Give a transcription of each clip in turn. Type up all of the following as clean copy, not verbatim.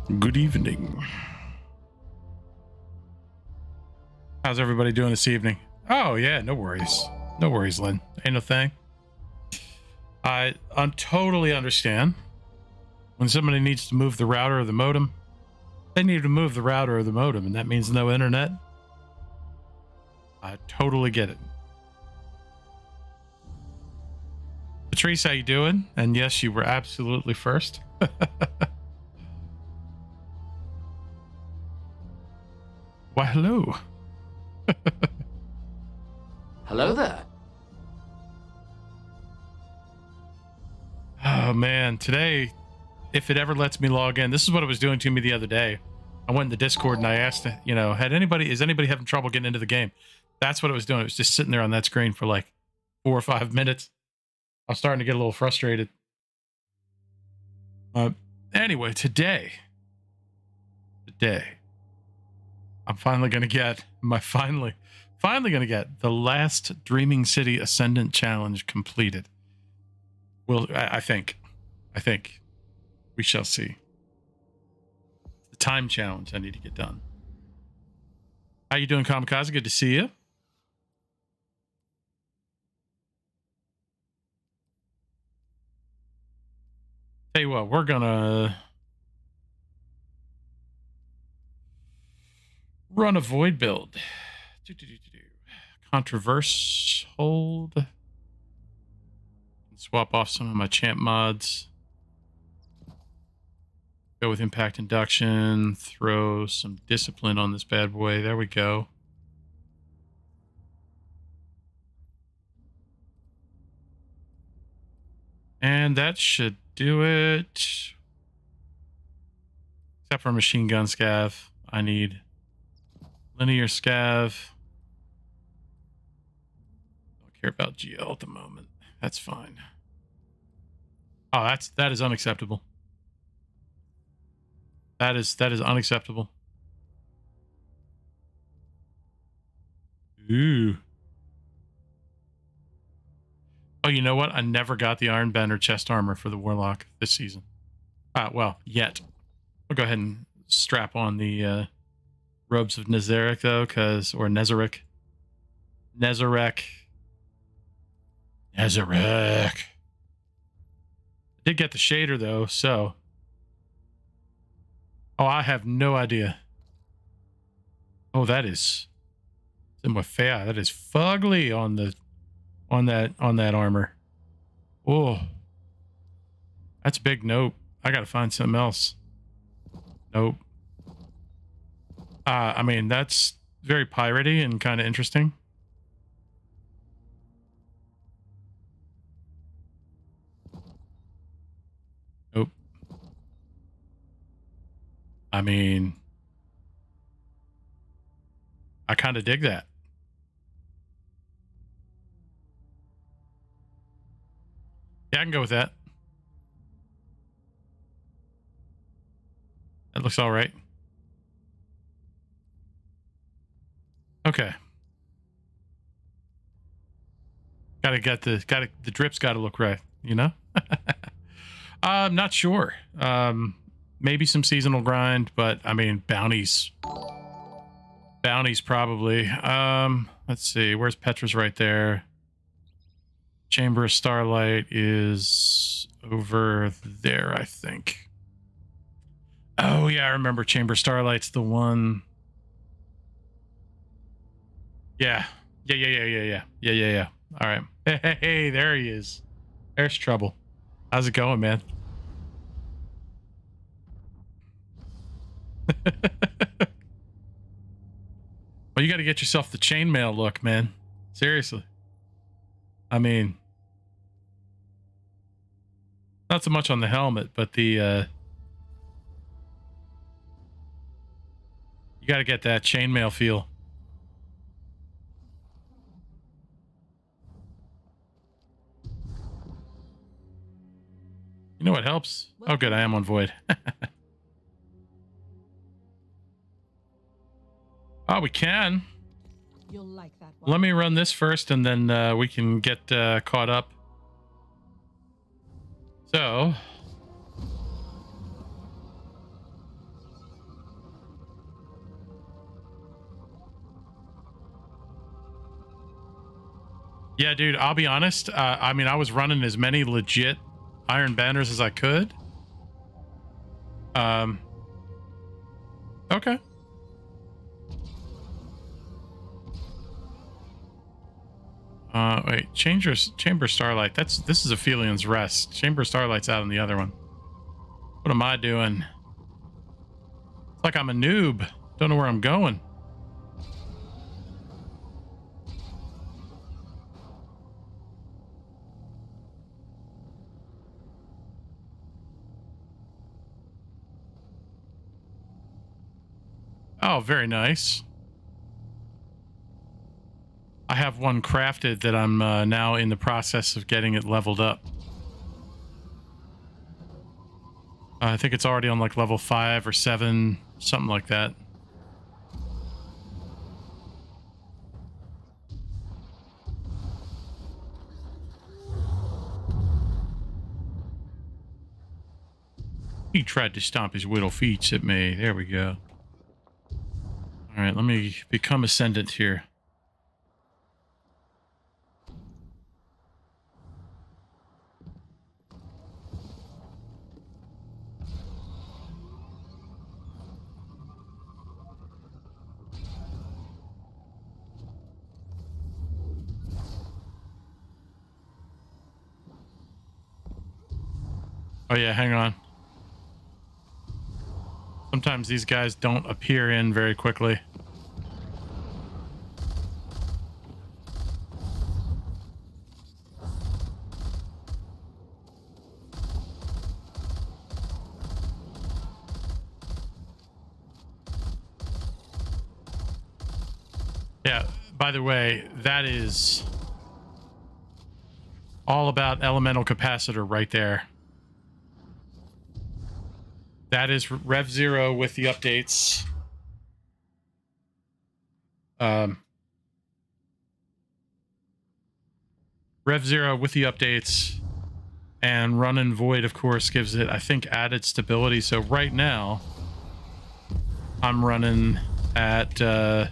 Good evening. How's everybody doing this evening? Oh yeah, no worries. No worries, Lynn. Ain't no thing. I totally understand when somebody needs to move the router or the modem. They need to move the router or the modem, and that means no internet. I totally get it. Patrice, how you doing? And yes, you were absolutely first. Why, hello. Hello there. Oh man, today, if it ever lets me log in, this is what it was doing to me the other day. I went in the Discord and I asked, is anybody having trouble getting into the game? That's what it was doing. It was just sitting there on that screen for like 4 or 5 minutes. I was starting to get a little frustrated. Anyway, today, I'm finally going to get going to get the last Dreaming City Ascendant challenge completed. Well, I think we shall see. The time challenge I need to get done. How you doing, Kamikaze? Good to see you. Tell you what, we're gonna run a void build. Controverse hold. Swap off some of my champ mods. Go with impact induction. Throw some discipline on this bad boy. There we go. And that should do it. Except for machine gun scav. I need linear scav. Don't care about GL at the moment. That's fine. Oh, that is unacceptable. That is unacceptable. Ooh. Oh, you know what? I never got the Iron Bender chest armor for the Warlock this season. Well, yet. I'll go ahead and strap on the robes of Nezarec, though, or Nezarec. I did get the shader, though, so. Oh, I have no idea. Oh, that is. That is fugly on that armor. Oh, that's a big nope. I gotta find something else. Nope. I mean, that's very piratey and kind of interesting. Nope. I mean, I kind of dig that. Yeah, I can go with that. That looks all right. Okay. The drip's gotta look right, you know? I'm not sure. Maybe some seasonal grind, but I mean, bounties probably. Let's see, where's Petra's? Right there. Chamber of Starlight is over there, I think. Oh yeah, I remember Chamber of Starlight's the one. Yeah. All right. Hey, there he is. There's trouble. How's it going, man? Well, you got to get yourself the chainmail look, man. Seriously. I mean, not so much on the helmet, but the you got to get that chainmail feel. You know what helps? Oh, good. I am on void. Oh, we can. You'll like that one. Let me run this first, and then we can get caught up. So, Yeah, dude, I'll be honest. I mean, I was running as many legit iron banners as I could. Okay. Wait, Chamber Starlight. This is Aphelian's Rest. Chamber Starlight's out on the other one. What am I doing? It's like I'm a noob. Don't know where I'm going. Oh, very nice. I have one crafted that I'm now in the process of getting it leveled up. I think it's already on like level 5 or 7, something like that. He tried to stomp his little feet at me. There we go. All right, let me become Ascendant here. Oh yeah, hang on. Sometimes these guys don't appear in very quickly. Yeah, by the way, that is all about elemental capacitor right there. That is Rev 0 with the updates. Rev 0 with the updates. And Run and Void, of course, gives it, I think, added stability. So right now, I'm running at, I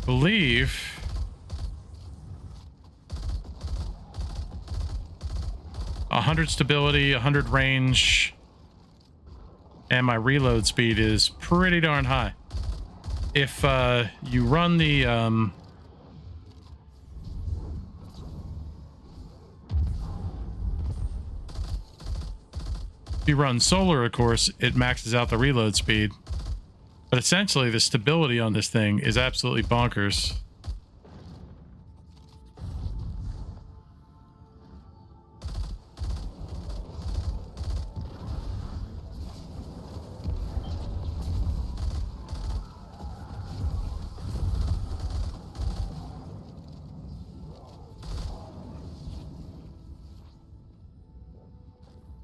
believe... 100 stability, 100 range, and my reload speed is pretty darn high. If you run the if you run solar, of course, it maxes out the reload speed. But essentially, the stability on this thing is absolutely bonkers.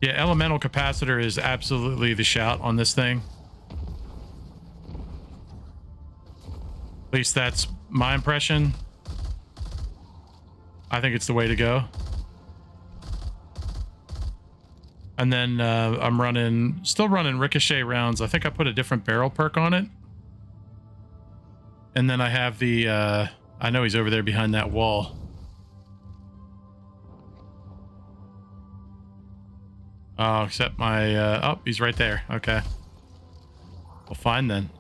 Yeah, elemental capacitor is absolutely the shout on this thing. At least that's my impression. I think it's the way to go. And then I'm still running ricochet rounds. I think I put a different barrel perk on it. And then I have the, I know he's over there behind that wall. Oh, except my, oh, he's right there. Okay. Well, fine then.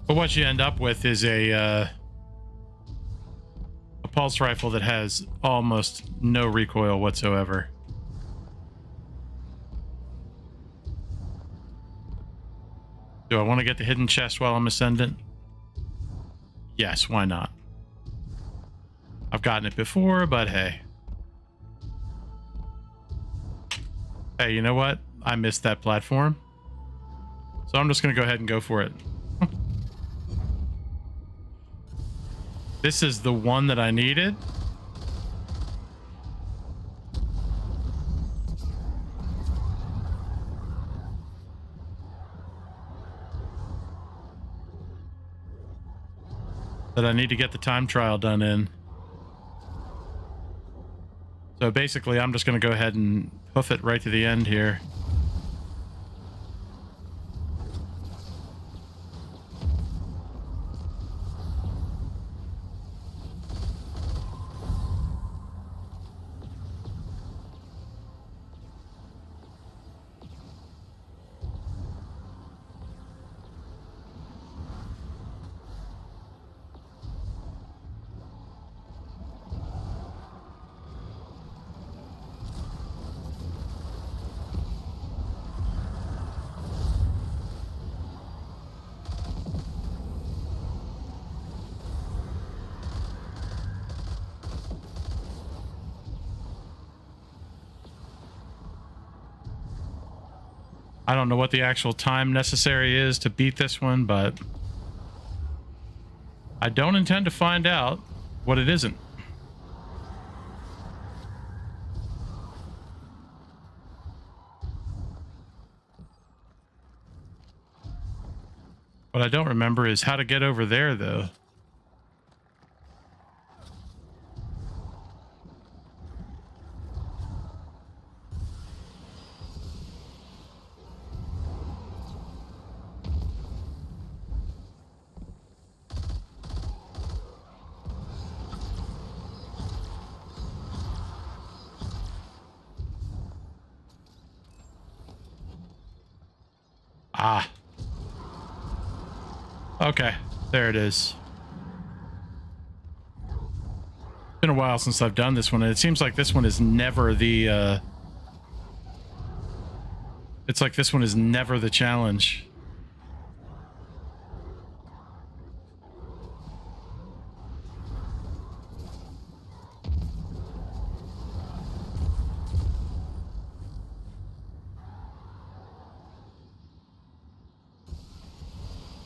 But what you end up with is a pulse rifle that has almost no recoil whatsoever. Do I want to get the hidden chest while I'm Ascendant? Yes, why not? I've gotten it before, but hey. Hey, you know what? I missed that platform. So I'm just going to go ahead and go for it. This is the one that I needed. That I need to get the time trial done in. So basically, I'm just going to go ahead and hoof it right to the end here. I don't know what the actual time necessary is to beat this one, but I don't intend to find out what it isn't. What I don't remember is how to get over there, though. Ah. Okay, there it is. It's been a while since I've done this one, and it seems like this one is never the, it's like this one is never the challenge.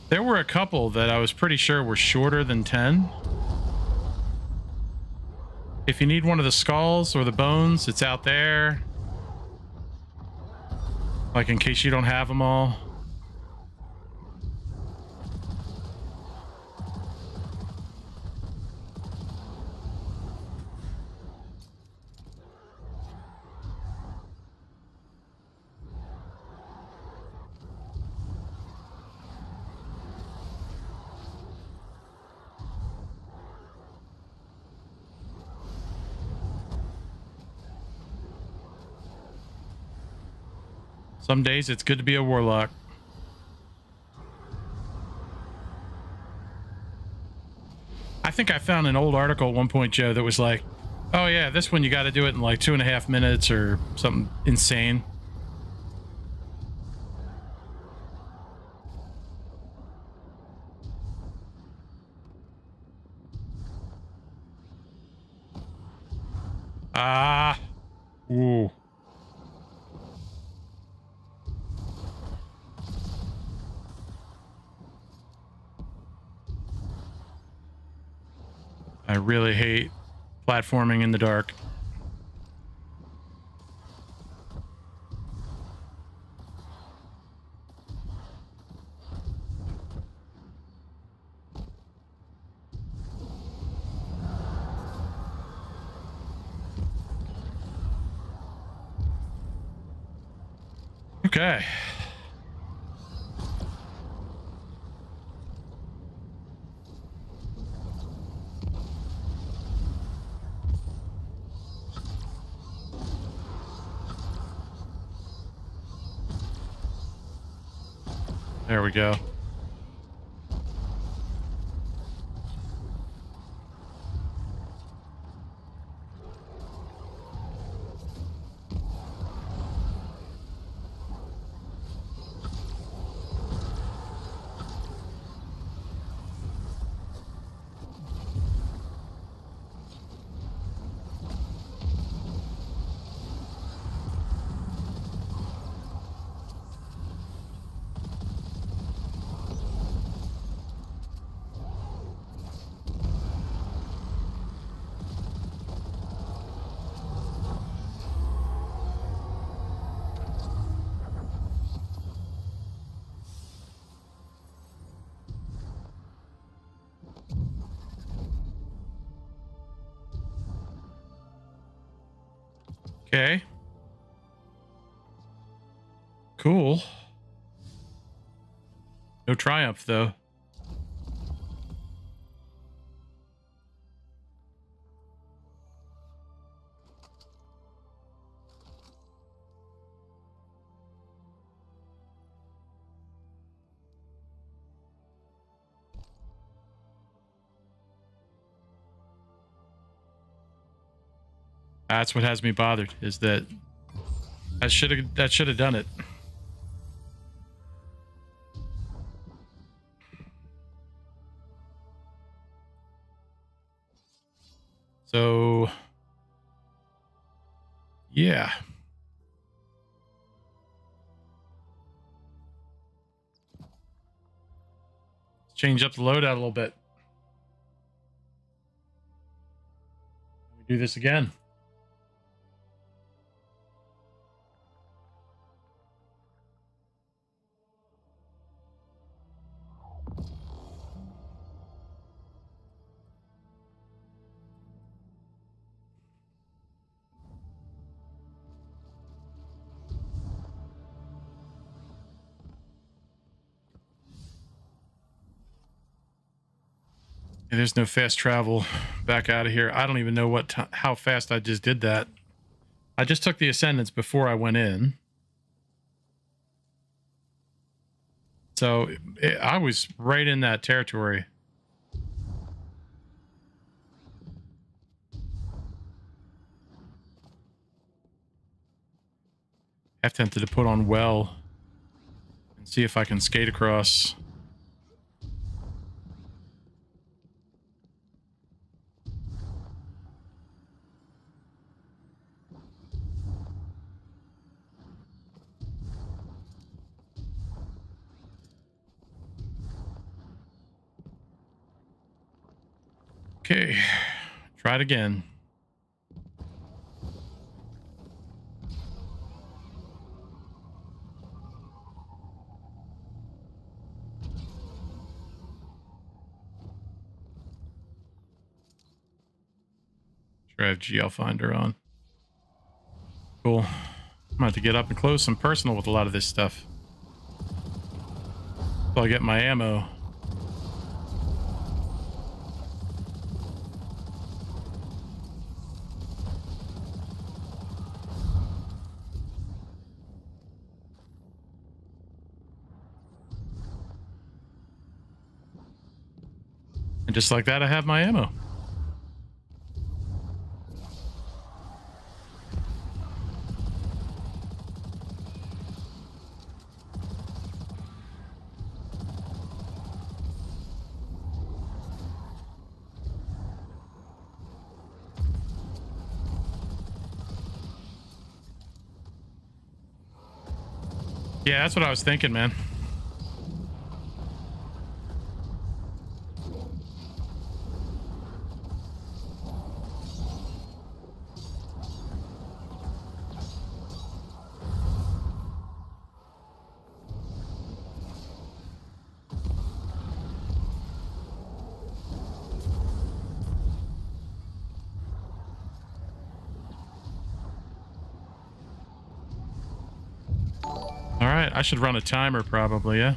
There were a couple that I was pretty sure were shorter than 10. If you need one of the skulls or the bones, it's out there. Like in case you don't have them all. Some days it's good to be a warlock. I think I found an old article at one point, Joe, that was like, oh yeah, this one you got to do it in like 2.5 minutes or something insane. Ah. Ooh. I really hate platforming in the dark. Okay. There we go. Okay. Cool. No triumph, though. That's what has me bothered, is that that should have done it. So yeah. change up the loadout a little bit. We do this again. There's no fast travel back out of here. I don't even know how fast I just did that. I just took the Ascendants before I went in. So I was right in that territory. Have tempted to put on well and see if I can skate across. Okay, try it again. Sure, I have GL Finder on. Cool. I'm gonna have to get up and close and personal with a lot of this stuff. So I get my ammo. And just like that, I have my ammo. Yeah, that's what I was thinking, man. All right, I should run a timer probably, yeah?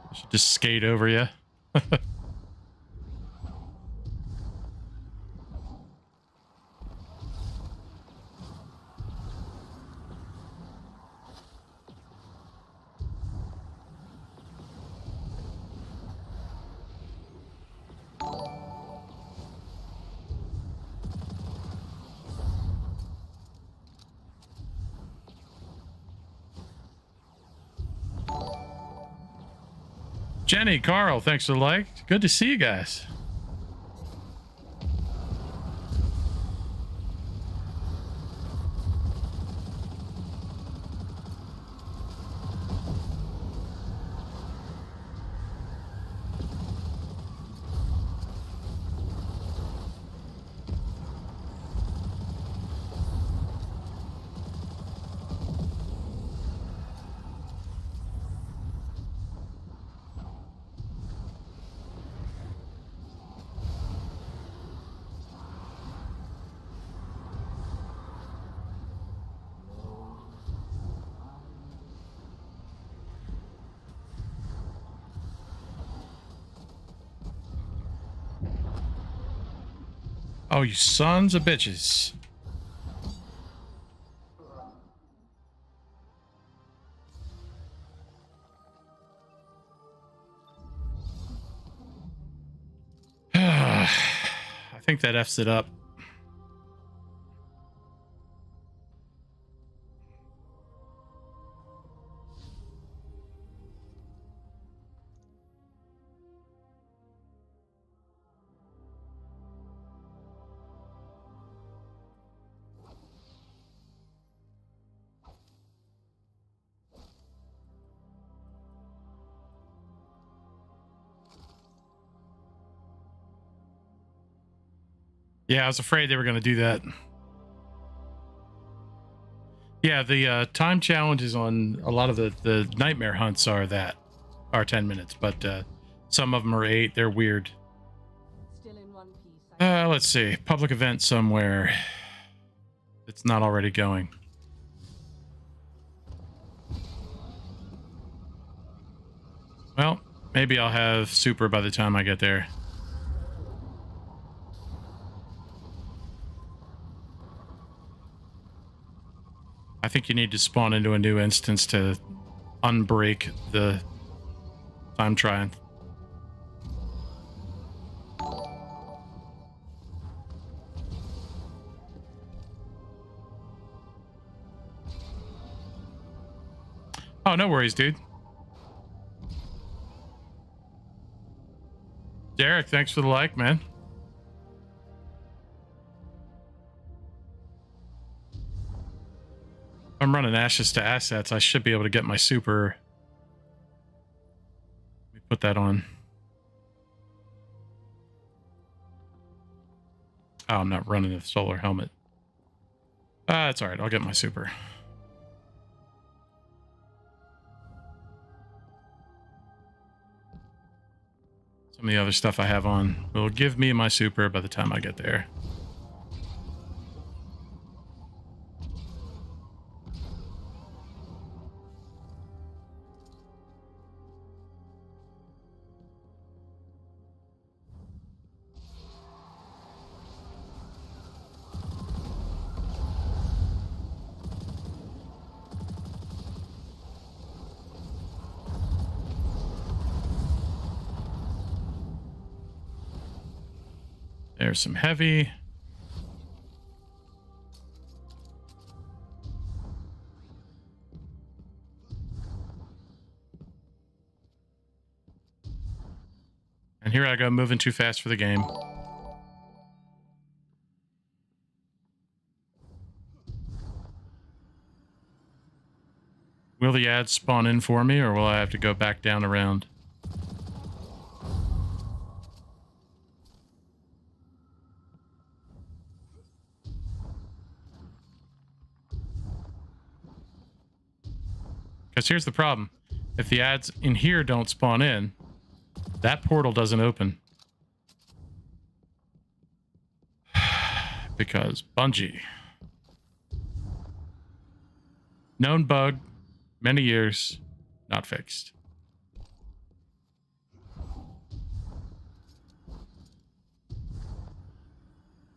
I should just skate over you. Jenny, Carl, thanks for the like. Good to see you guys. Oh, you sons of bitches. I think that F's it up. Yeah, I was afraid they were going to do that. Yeah, the time challenges on a lot of the nightmare hunts are 10 minutes, but some of them are 8. They're weird. Still in one piece. Let's see. Public event somewhere. It's not already going. Well, maybe I'll have super by the time I get there. I think you need to spawn into a new instance to unbreak the time triumph. Oh, no worries, dude. Derek, thanks for the like, man. I'm running ashes to assets. I should be able to get my super. Let me put that on. Oh, I'm not running the solar helmet. It's all right. I'll get my super. Some of the other stuff I have on will give me my super by the time I get there. There's some heavy. And here I go, moving too fast for the game. Will the ads spawn in for me, or will I have to go back down around? Because here's the problem. If the ads in here don't spawn in, that portal doesn't open. Because Bungie. Known bug, many years, not fixed.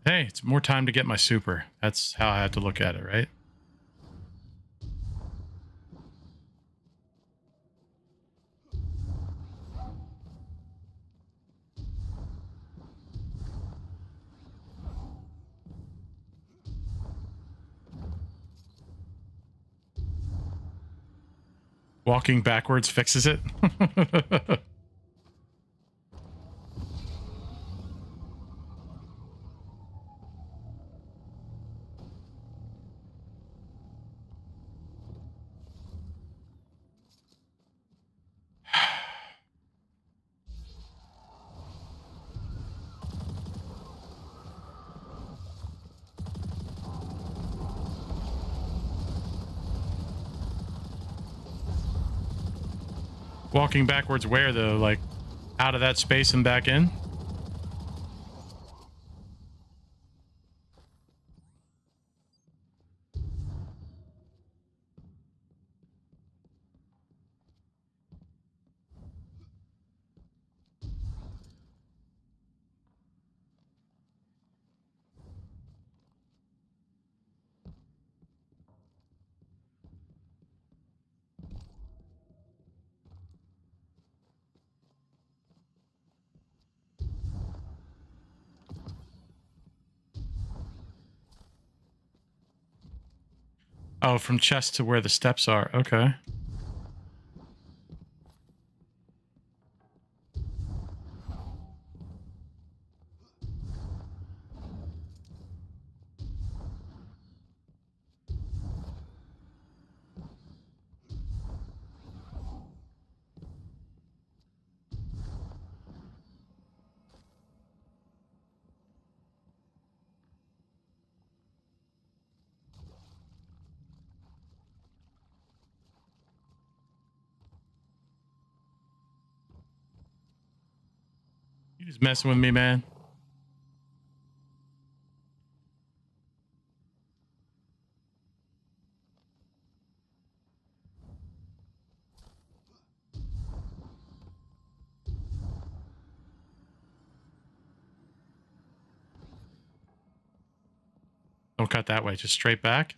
Hey, it's more time to get my super. That's how I had to look at it, right? Walking backwards fixes it. Walking backwards where, though? Like, out of that space and back in? Oh, from chest to where the steps are. Okay. You just messing with me, man. Don't cut that way, just straight back.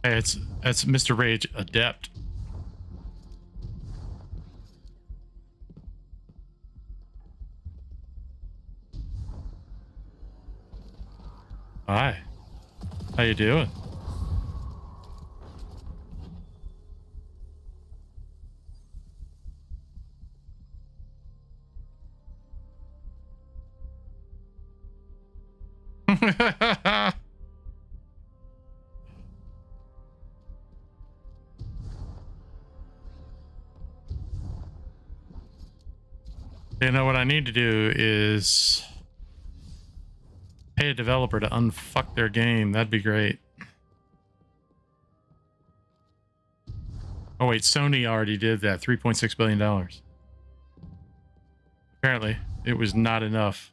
Hey, it's Mr. Rage Adept. Hi. How you doing? You know what I need to do is pay a developer to unfuck their game. That'd be great. Oh wait, Sony already did that. $3.6 billion. Apparently, it was not enough.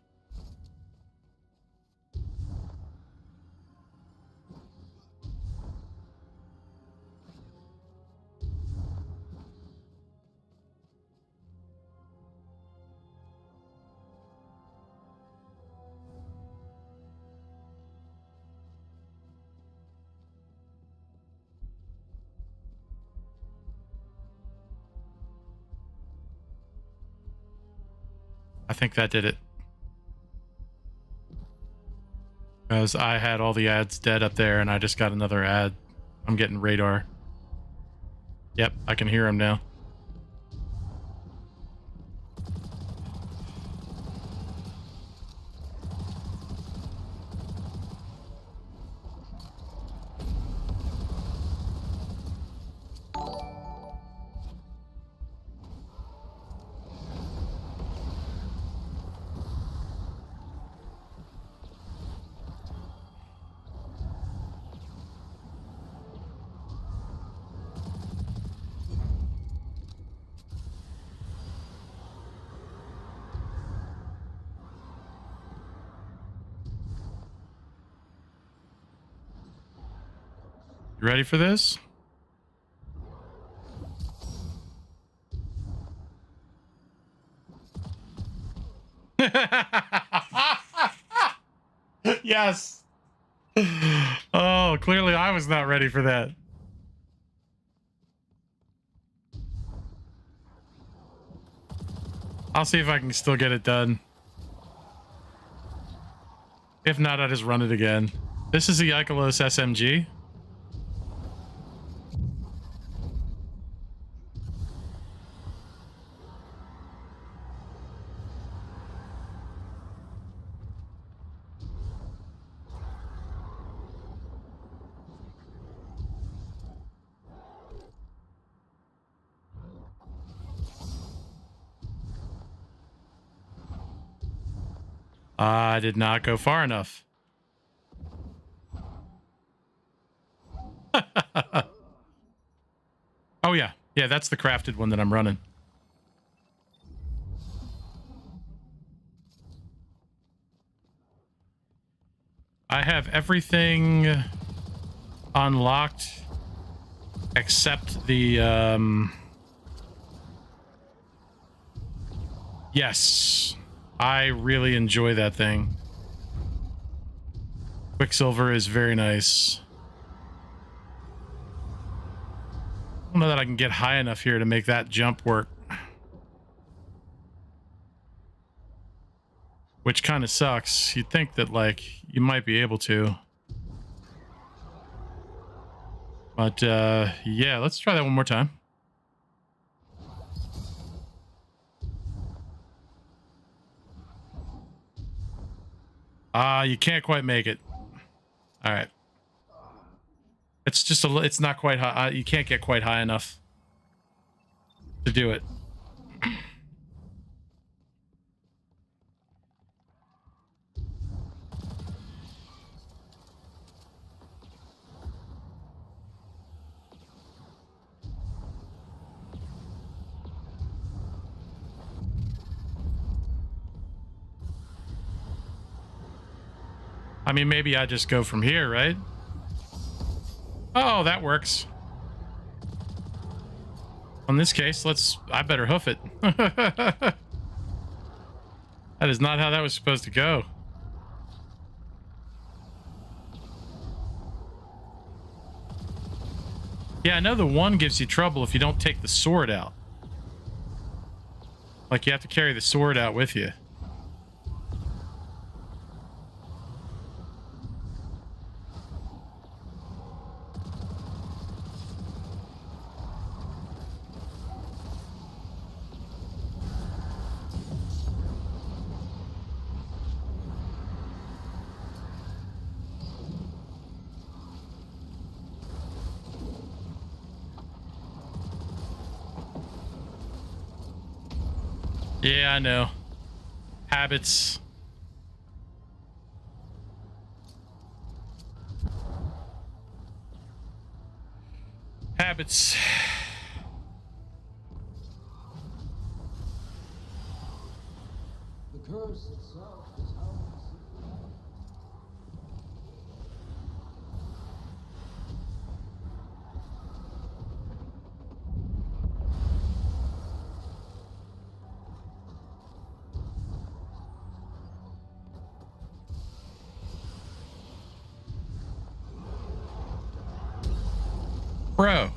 I think that did it. Because I had all the ads dead up there and I just got another ad. I'm getting radar. Yep, I can hear him now. You ready for this? Yes. Oh, clearly I was not ready for that. I'll see if I can still get it done. If not, I'll just run it again. This is the Ikelos SMG. I did not go far enough. Oh, yeah. Yeah, that's the crafted one that I'm running. I have everything unlocked except the, yes. I really enjoy that thing. Quicksilver is very nice. don't know that I can get high enough here to make that jump work. Which kind of sucks. You'd think that, like, you might be able to. But, yeah, let's try that one more time. You can't quite make it. All right. It's just it's not quite high. You can't get quite high enough to do it. I mean, maybe I just go from here, right? Oh, that works. In this case, I better hoof it. That is not how that was supposed to go. Yeah, I know the one gives you trouble if you don't take the sword out. Like, you have to carry the sword out with you. Yeah, I know. Habits. Habits. The curse itself is how we see life. Bro.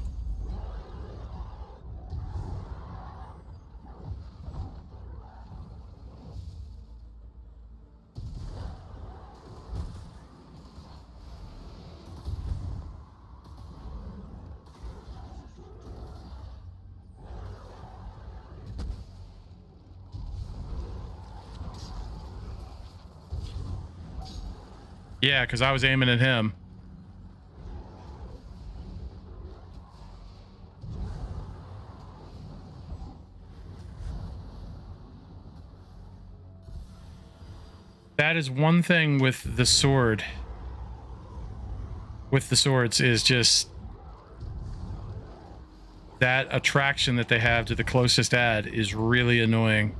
Yeah, because I was aiming at him. That is one thing with the sword. With the swords is just that attraction that they have to the closest ad is really annoying.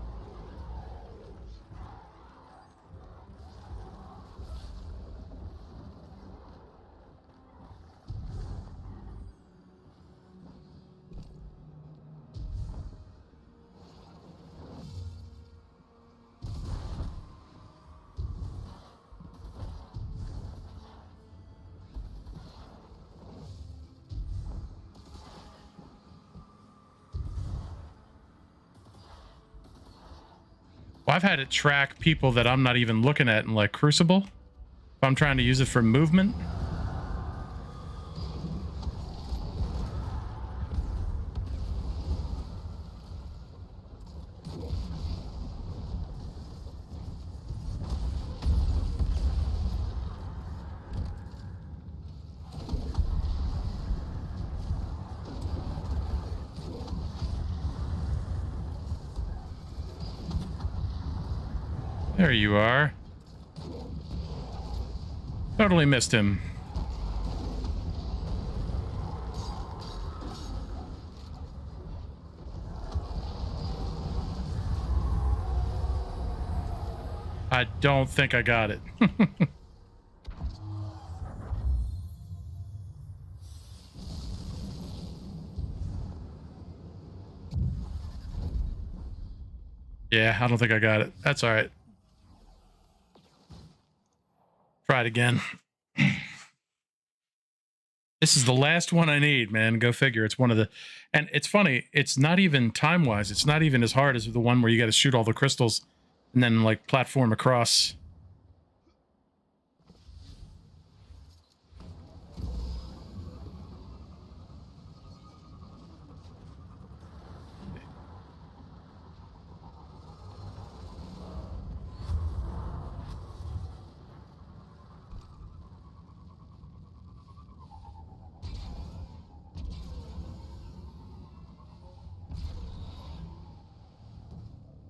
Well, I've had it track people that I'm not even looking at in, like, Crucible. If I'm trying to use it for movement. There you are. Totally missed him. I don't think I got it. Yeah, I don't think I got it. That's all right. Try it again. This is the last one I need, man. Go figure. It's one of the, and it's funny. It's not even time wise. It's not even as hard as the one where you got to shoot all the crystals and then like platform across.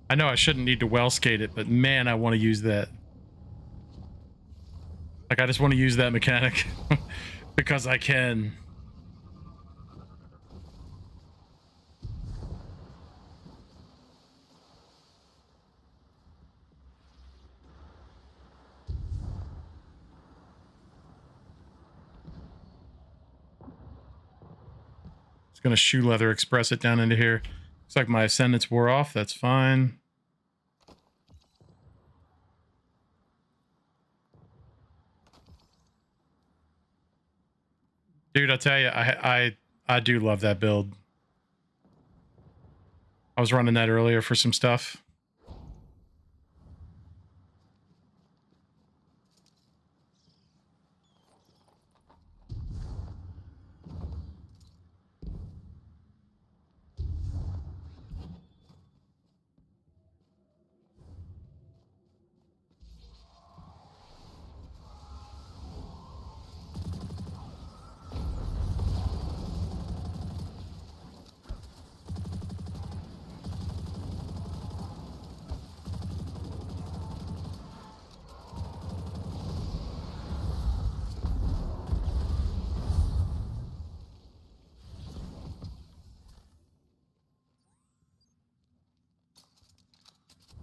I know I shouldn't need to well skate it, but man, I want to use that. Like, I just want to use that mechanic because I can. It's going to shoe leather express it down into here. Looks like my ascendants wore off. That's fine. Dude, I tell you, I do love that build. I was running that earlier for some stuff.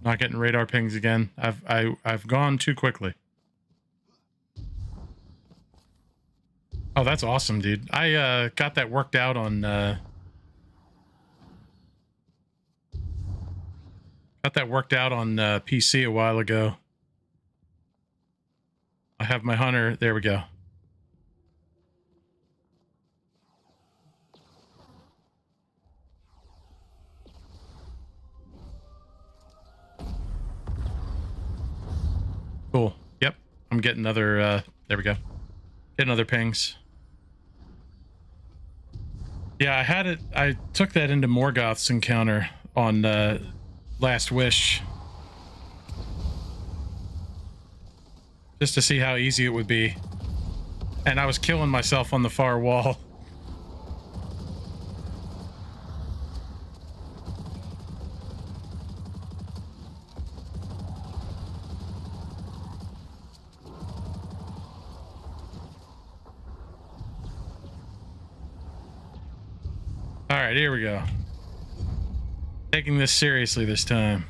Not getting radar pings again. I've gone too quickly. Oh, that's awesome, dude. I got that worked out on PC a while ago. I have my hunter. There we go. Cool. Yep. I'm getting another, there we go. Getting other pings. Yeah, I had it. I took that into Morgoth's encounter on Last Wish. Just to see how easy it would be. And I was killing myself on the far wall. All right, here we go. Taking this seriously this time.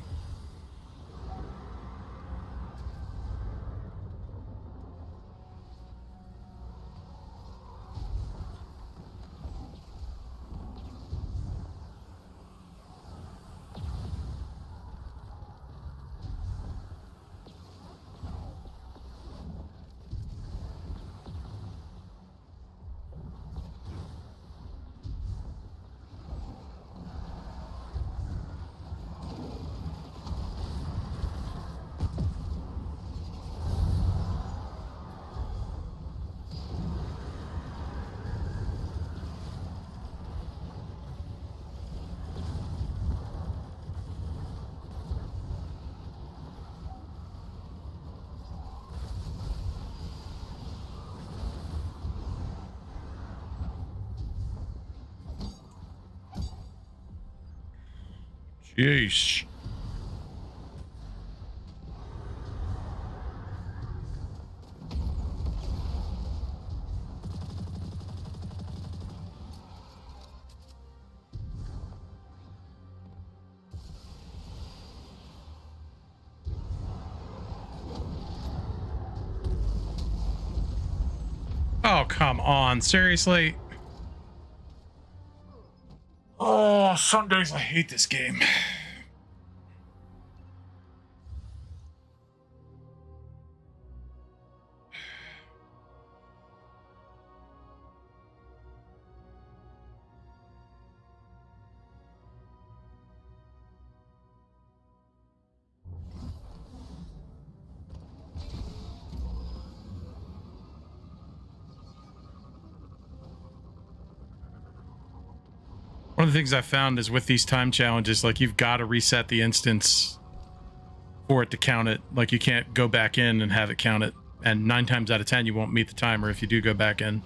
Yeesh. Oh, come on. Seriously? Oh, some days I hate this game. One of the things I found is with these time challenges, like you've got to reset the instance for it to count it. Like you can't go back in and have it count it. And 9 times out of 10, you won't meet the timer if you do go back in.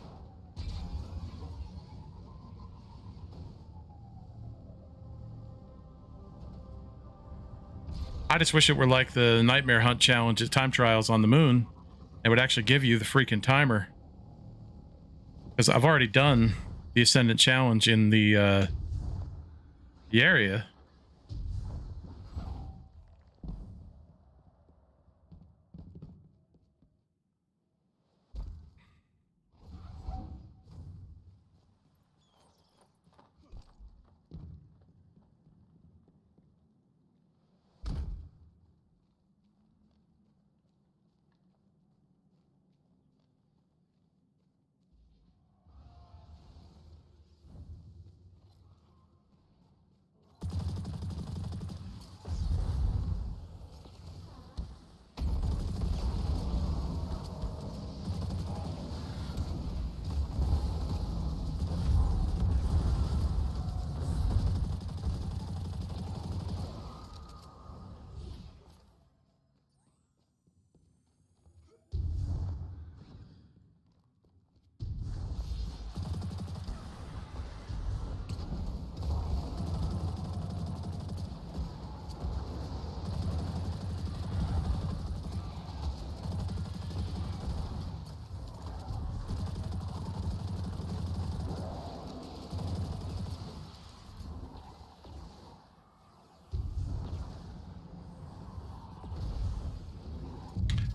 I just wish it were like the Nightmare Hunt challenge at Time Trials on the Moon. It would actually give you the freaking timer. Because I've already done the Ascendant challenge in the area.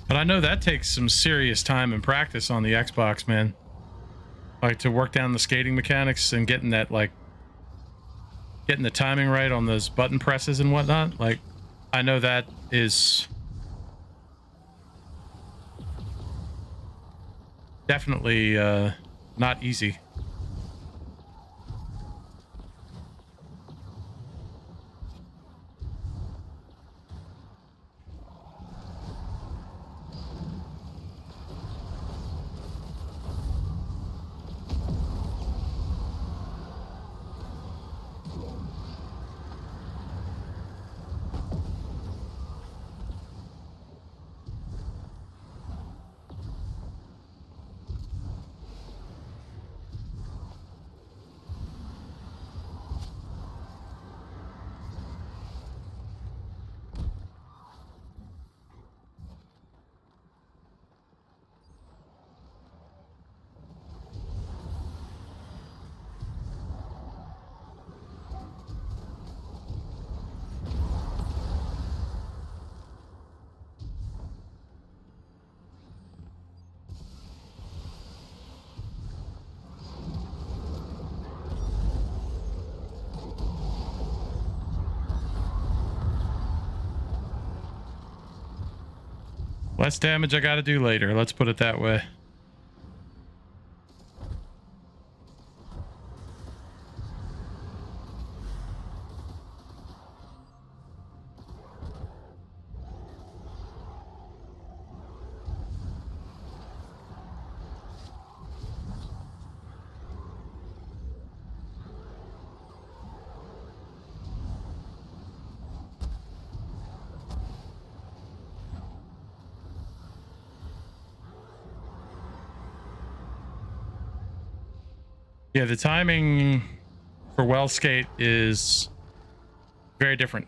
But I know that takes some serious time and practice on the Xbox, man. Like to work down the skating mechanics and getting that, like, getting the timing right on those button presses and whatnot. Like, I know that is definitely not easy. Less damage I gotta do later, let's put it that way. Yeah, the timing for well skate is very different.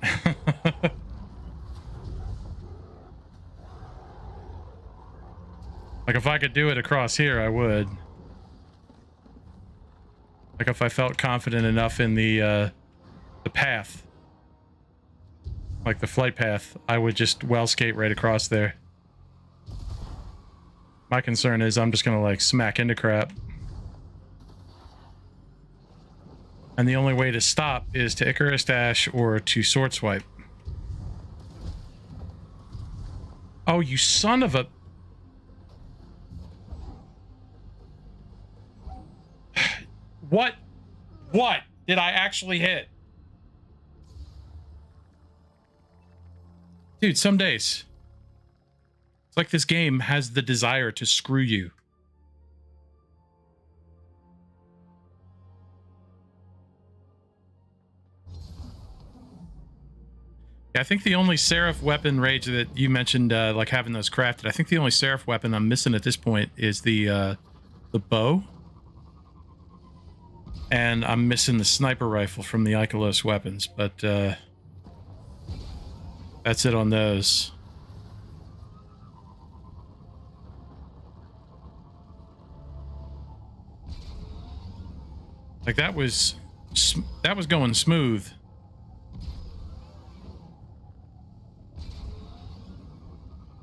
Like if I could do it across here, I would. Like if I felt confident enough in the path, like the flight path, I would just well skate right across there. My concern is I'm just gonna like smack into crap. And the only way to stop is to Icarus Dash or to Sword Swipe. Oh, you son of a... What did I actually hit? Dude, some days. It's like this game has the desire to screw you. I think the only Seraph weapon, Rage, that you mentioned, like having those crafted, I think the only Seraph weapon I'm missing at this point is the bow. And I'm missing the sniper rifle from the Ikelos weapons, but that's it on those. Like that was going smooth.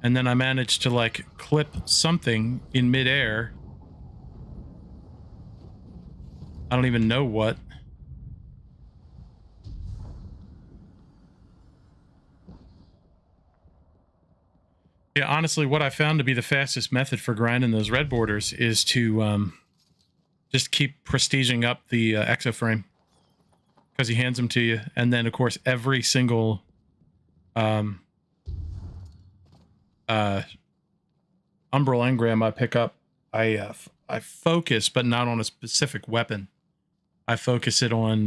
And then I managed to like clip something in midair. I don't even know what. Yeah, honestly, what I found to be the fastest method for grinding those red borders is to just keep prestiging up the exoframe, because he hands them to you, and then of course every single umbral engram I pick up, I focus, but not on a specific weapon. I focus it on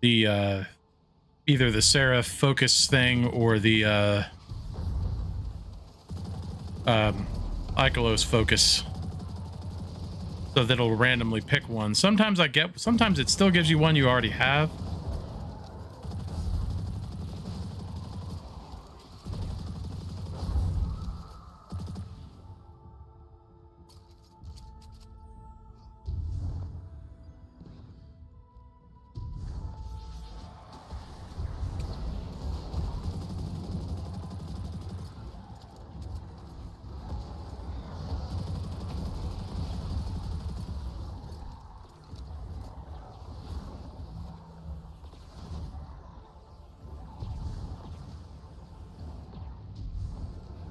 the either the Seraph focus thing or the Ikelos focus, so that it'll randomly pick one. Sometimes sometimes it still gives you one you already have.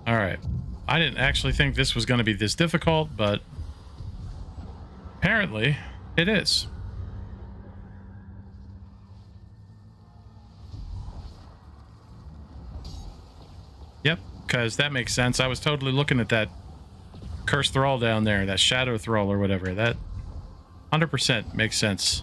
All right. I didn't actually think this was going to be this difficult, but apparently it is. Yep, because that makes sense. I was totally looking at that cursed thrall down there, that shadow thrall or whatever. That 100% makes sense.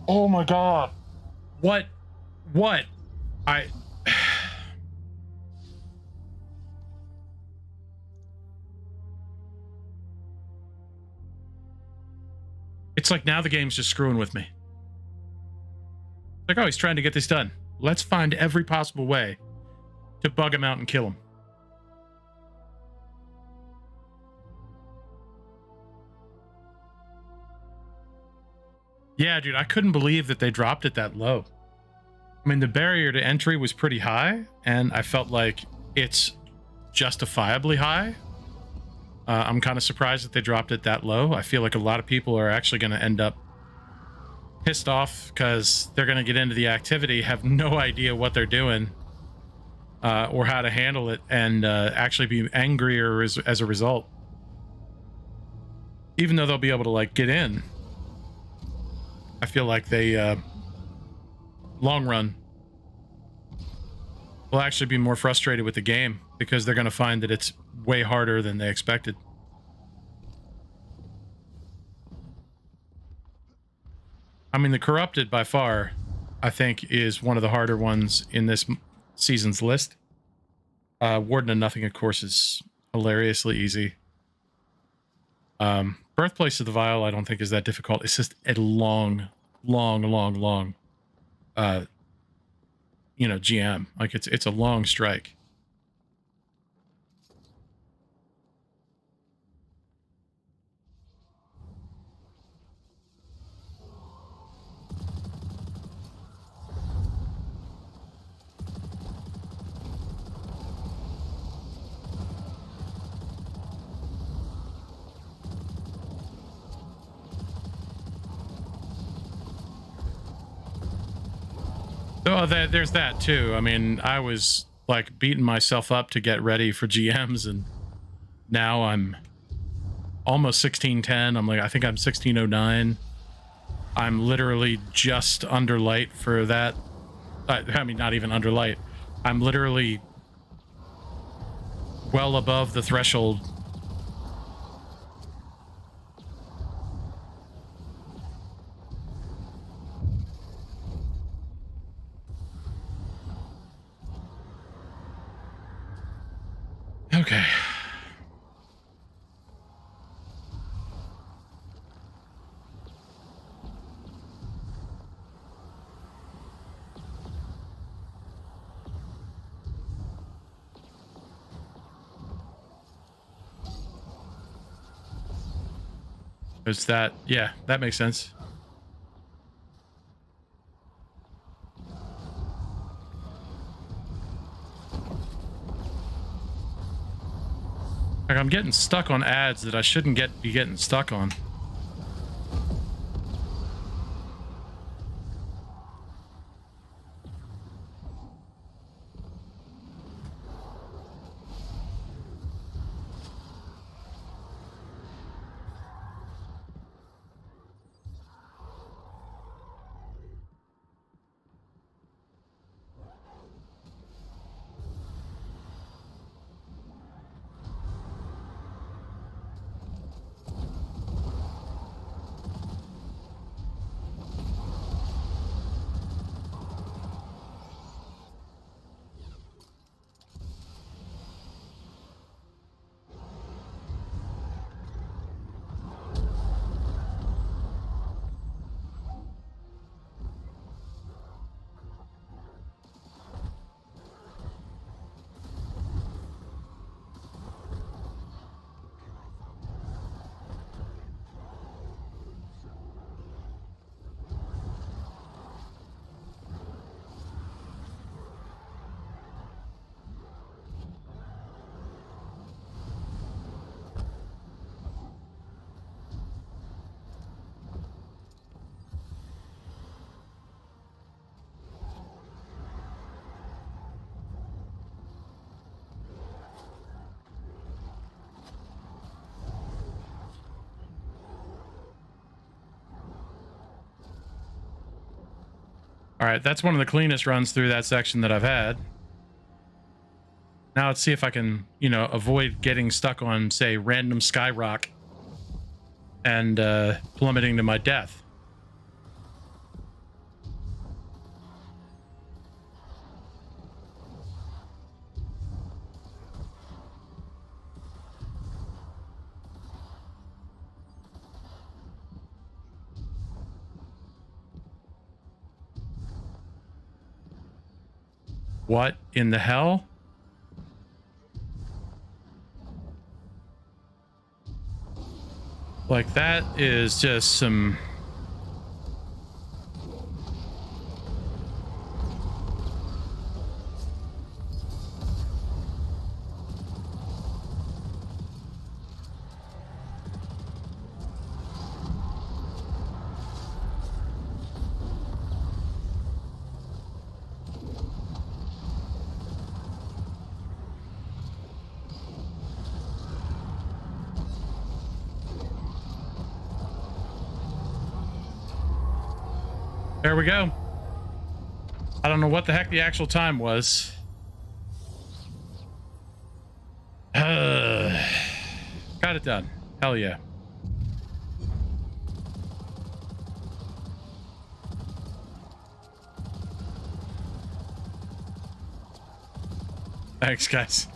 Oh my god. What? It's like now the game's just screwing with me. Like, oh, he's trying to get this done. Let's find every possible way to bug him out and kill him. Yeah, dude, I couldn't believe that they dropped it that low. I mean, the barrier to entry was pretty high, and I felt like it's justifiably high. I'm kind of surprised that they dropped it that low. I feel like a lot of people are actually going to end up pissed off because they're going to get into the activity, have no idea what they're doing or how to handle it, and actually be angrier as a result. Even though they'll be able to, like, get in. I feel like they, long run, will actually be more frustrated with the game because they're going to find that it's way harder than they expected. I mean, the Corrupted, by far, I think, is one of the harder ones in this season's list. Warden of Nothing, of course, is hilariously easy. Birthplace of the Vile, I don't think is that difficult. It's just a long GM. Like, it's a long strike. So there's that too. I mean, I was like beating myself up to get ready for GMs, and now I'm almost 1610. I'm like, I think I'm 1609. I'm literally just under light for that. I mean, not even under light. I'm literally well above the threshold. Okay. Is that, yeah, that makes sense. Like, I'm getting stuck on ads that I shouldn't be getting stuck on. All right, that's one of the cleanest runs through that section that I've had. Now let's see if I can, you know, avoid getting stuck on, say, random skyrock and plummeting to my death. What in the hell? Like, that is just some... There we go. I don't know what the heck the actual time was. Got it done. Hell yeah. Thanks, guys.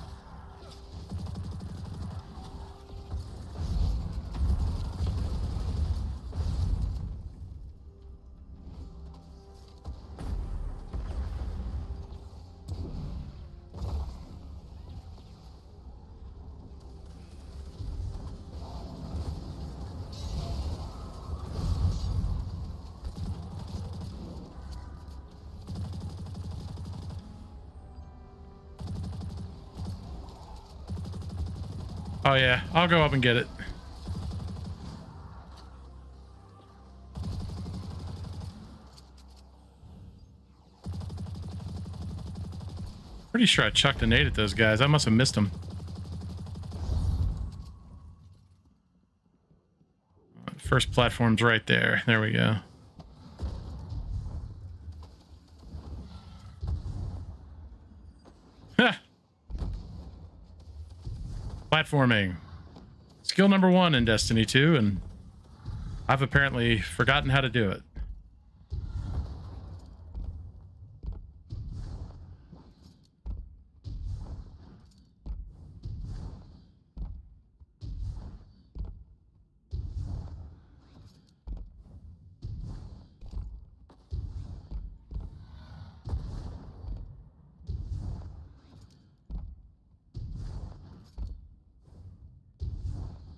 Oh yeah, I'll go up and get it. Pretty sure I chucked a nade at those guys. I must have missed them. First platform's right there. There we go. Ha! Platforming. Skill number 1 in Destiny 2, and I've apparently forgotten how to do it.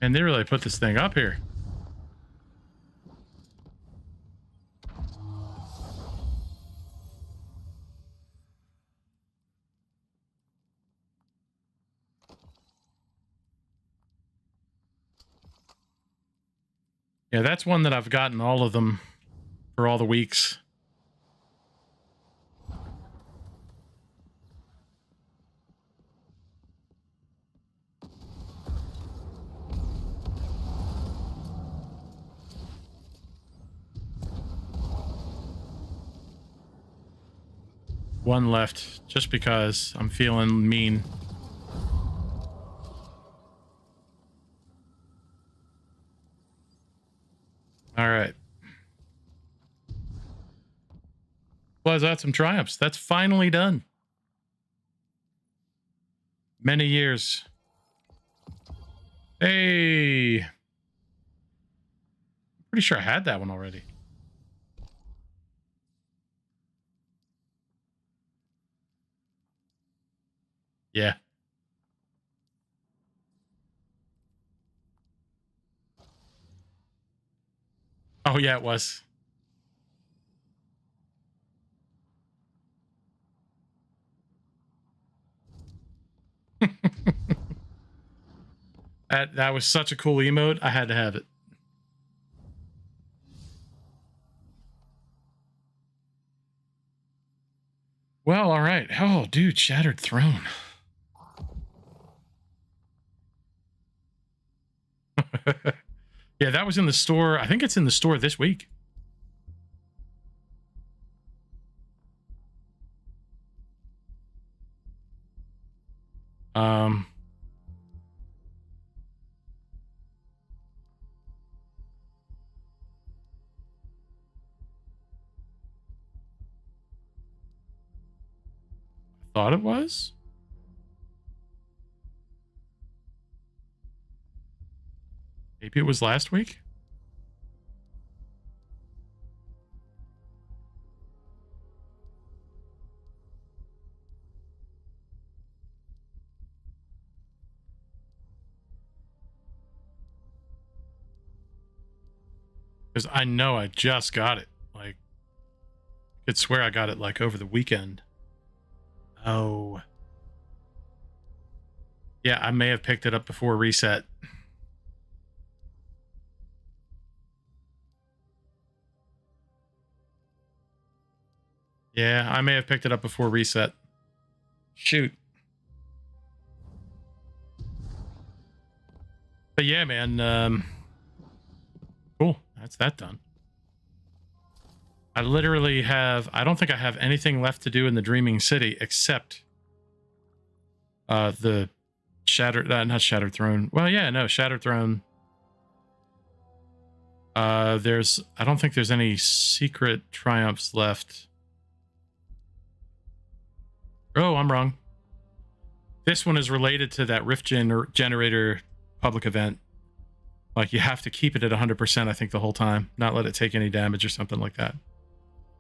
And they really put this thing up here. Yeah, that's one that I've gotten all of them for all the weeks. One left, just because I'm feeling mean. All right. Close out some triumphs. That's finally done. Many years. Hey. Pretty sure I had that one already. Yeah. Oh, yeah, it was. That was such a cool emote. I had to have it. Well, all right. Oh, dude, Shattered Throne. Yeah, that was in the store. I think it's in the store this week. I thought it was. Maybe it was last week. Because I know I just got it. Like, I could swear I got it like over the weekend. Oh. Yeah, I may have picked it up before reset. Yeah, I may have picked it up before reset. Shoot. But yeah, man, cool. That's that done. I literally have, I don't think I have anything left to do in the Dreaming City except the Shattered, not Shattered Throne. Well, yeah, no, Shattered Throne. I don't think there's any secret triumphs left. Oh, I'm wrong. This one is related to that Rift Generator public event. Like, you have to keep it at 100%, I think, the whole time. Not let it take any damage or something like that.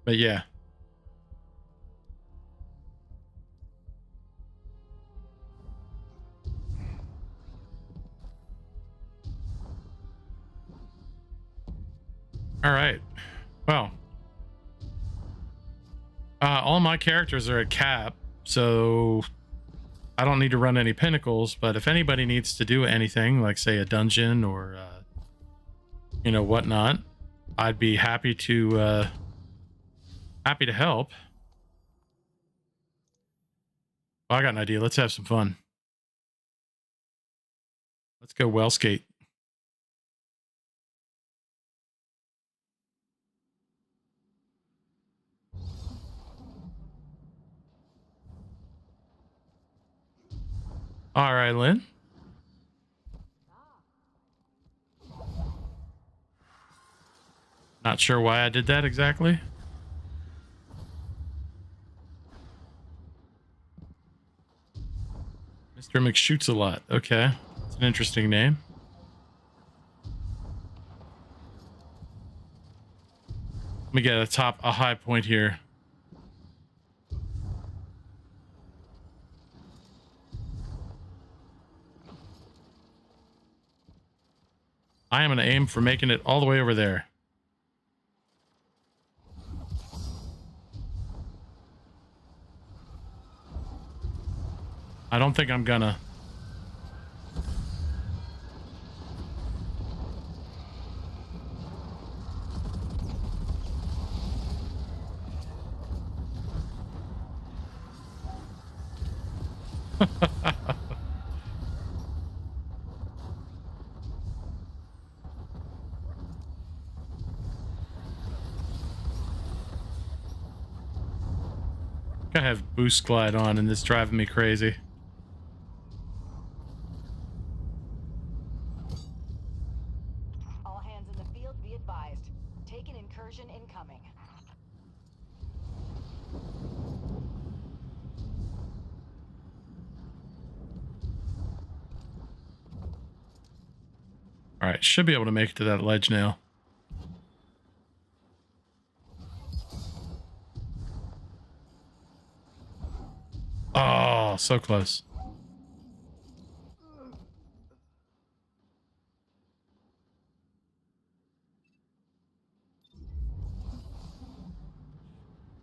But yeah. All right. Well. All my characters are at cap, so I don't need to run any pinnacles, but if anybody needs to do anything, like, say, a dungeon or, you know, whatnot, I'd be happy to help. Oh, I got an idea. Let's have some fun. Let's go well skate. All right, Lynn. Not sure why I did that exactly. Mr. McShoots-a-lot. Okay. It's an interesting name. Let me get a high point here. I am going to aim for making it all the way over there. I don't think I'm gonna. I have boost glide on and it's driving me crazy. All hands in the field be advised. Take an incursion incoming. All right, should be able to make it to that ledge now. Oh, so close.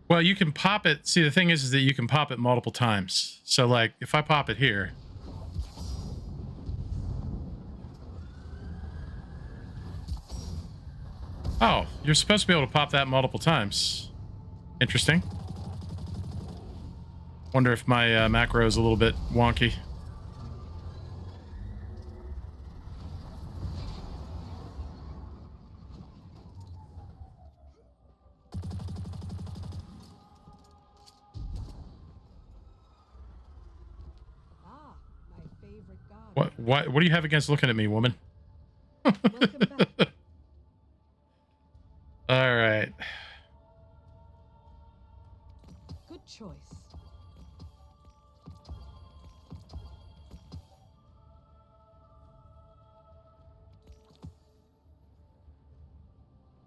Well, you can pop it. See, the thing is that you can pop it multiple times. So, like, if I pop it here. Oh, you're supposed to be able to pop that multiple times. Interesting. Wonder if my macro is a little bit wonky. Ah, my favorite god. What do you have against looking at me, woman? Welcome back. All right. Good choice.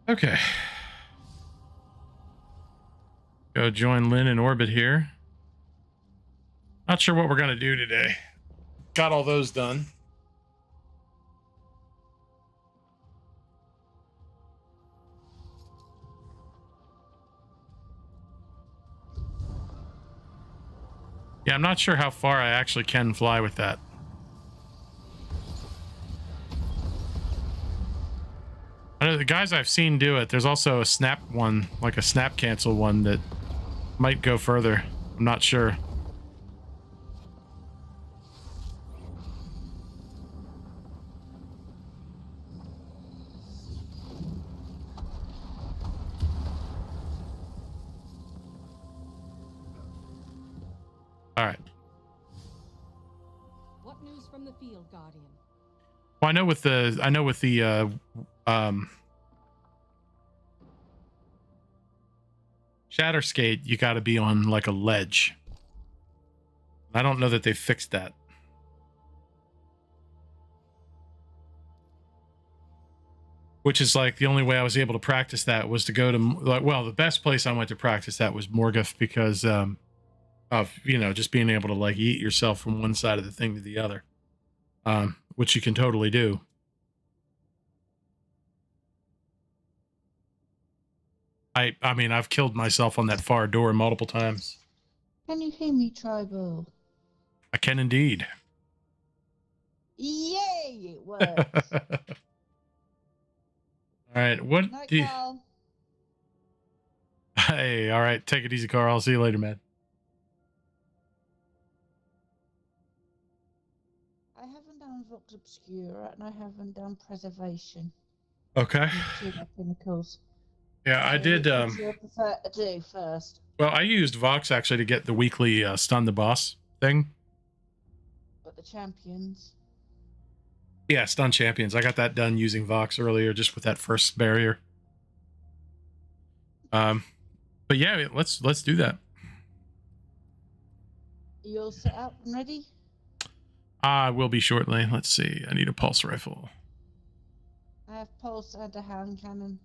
Okay. Go join Lynn in orbit here. Not sure what we're going to do today. Got all those done. Yeah, I'm not sure how far I actually can fly with that. I know the guys I've seen do it. There's also a snap one, like a snap cancel one that might go further. I'm not sure. All right. What news from the field, Guardian? Well, I know with the shatter skate, you got to be on like a ledge. I don't know that they fixed that. Which is like the only way I was able to practice that was to go to, like, well, the best place I went to practice that was Morgoth because of, you know, just being able to like eat yourself from one side of the thing to the other, which you can totally do. I mean, I've killed myself on that far door multiple times. Can you hear me, Tribal? I can indeed. Yay! It works. All right, what Night, do you... Carl. Hey, all right, take it easy, Carl. I'll see you later, man. looked obscure and I haven't done preservation. Okay. Two pinnacles. Yeah, I So did. which would you prefer to do first? Well, I used Vox actually to get the weekly stun the boss thing. But the champions. Yeah, stun champions. I got that done using Vox earlier, just with that first barrier. But yeah, let's do that. Are you all set up and ready? I will be shortly. Let's see. I need a pulse rifle. I have pulse and a hand cannon.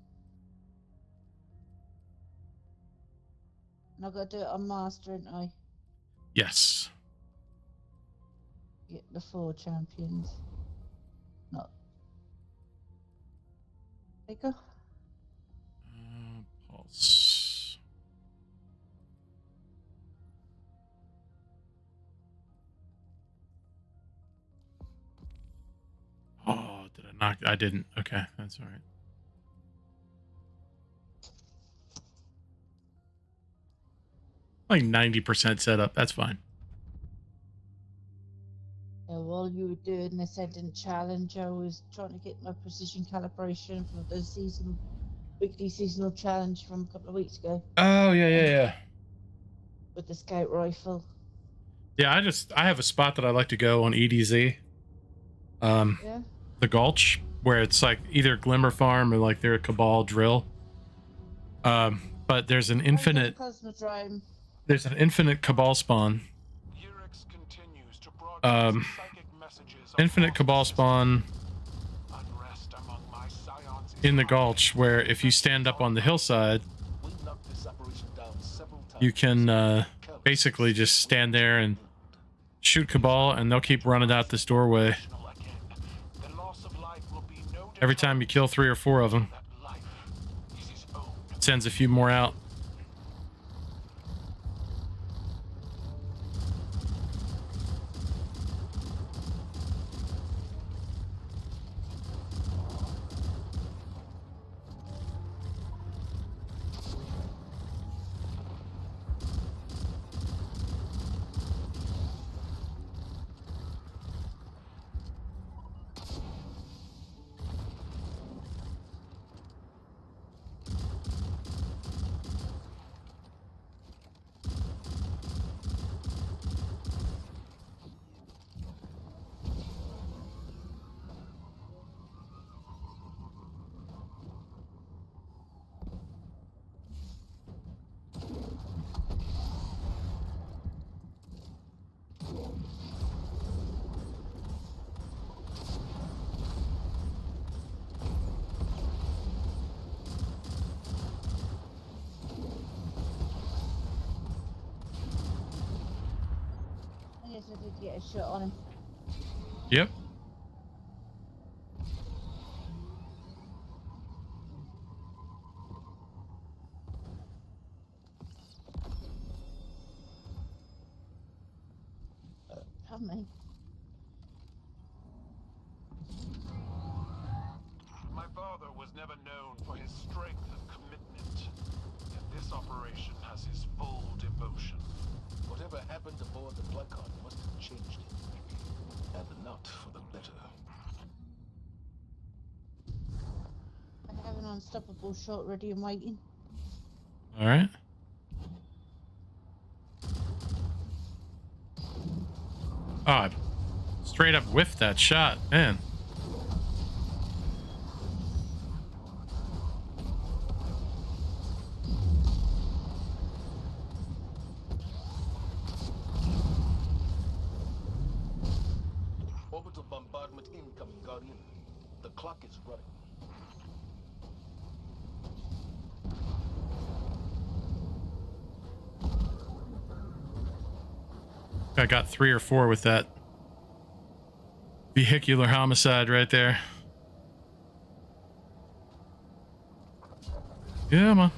And I've got to do it on master, ain't I? Yes. Get the 4 champions. Not. There you go. Pulse. Oh, did I knock? I didn't. Okay, that's all right. Like 90% setup. That's fine. Yeah, while you were doing the Ascendant Challenge, I was trying to get my precision calibration for the weekly seasonal challenge from a couple of weeks ago Oh, yeah. with the scout rifle. Yeah, I have a spot that I like to go on EDZ. Yeah. The Gulch, where it's like either Glimmer Farm or like their Cabal drill. But there's an infinite Cosmodrome. There's an infinite Cabal spawn. Infinite Cabal spawn in the Gulch, where if you stand up on the hillside, you can basically just stand there and shoot Cabal, and they'll keep running out this doorway. Every time you kill 3 or 4 of them, it sends a few more out. I guess I did get a shot on him. Yep. Pardon me. My father was never known for his strength and commitment. Yet this operation has his full devotion. Whatever happened aboard the Blackheart must have changed him. And not for the better. I have an unstoppable shot ready and waiting. All right. Oh, I straight up whiffed that shot, man. Orbital bombardment incoming, Guardian. The clock is running. I got 3 or 4 with that vehicular homicide right there. Yeah, man.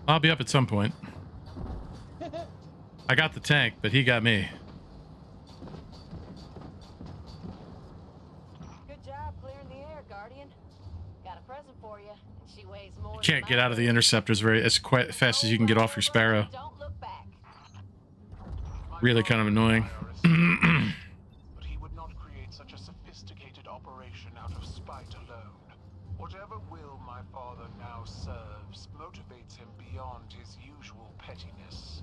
I'll be up at some point. I got the tank, but he got me. Good job clearing the air, Guardian. Got a present for you, and she weighs more. You can't get out of the interceptors very as quite fast as you can get off your Sparrow. Don't look back. Really kind of annoying. But he would not create such a sophisticated operation out of spite alone. Whatever will my father now serves motivates him beyond his usual pettiness.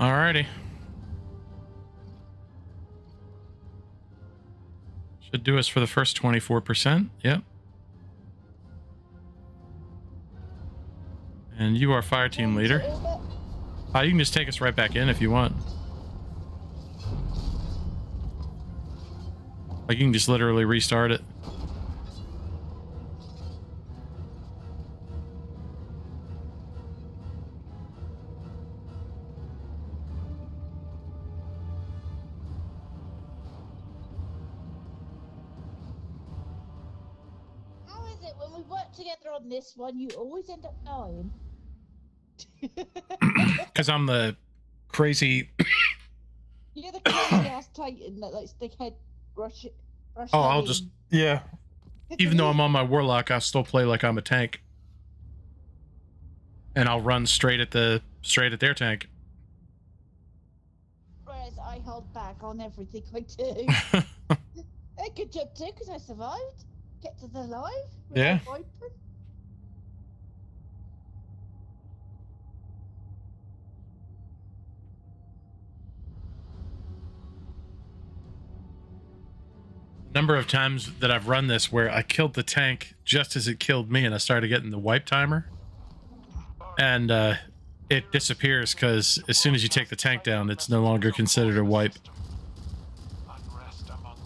Alrighty. Should do us for the first 24%. Yep. And you are fire team leader. You can just take us right back in if you want. Like, you can just literally restart it. How is it when we work together on this one, you always end up dying? Because I'm the crazy... You're the crazy ass Titan that likes to head rush Oh, I'll head just... in. Yeah. Even though I'm on my Warlock, I'll still play like I'm a tank. And I'll run straight at their tank. Whereas I hold back on everything I do. A good job too, because I survived. Kept us alive. Yeah. Open. Number of times that I've run this where I killed the tank just as it killed me and I started getting the wipe timer. And it disappears because as soon as you take the tank down, it's no longer considered a wipe.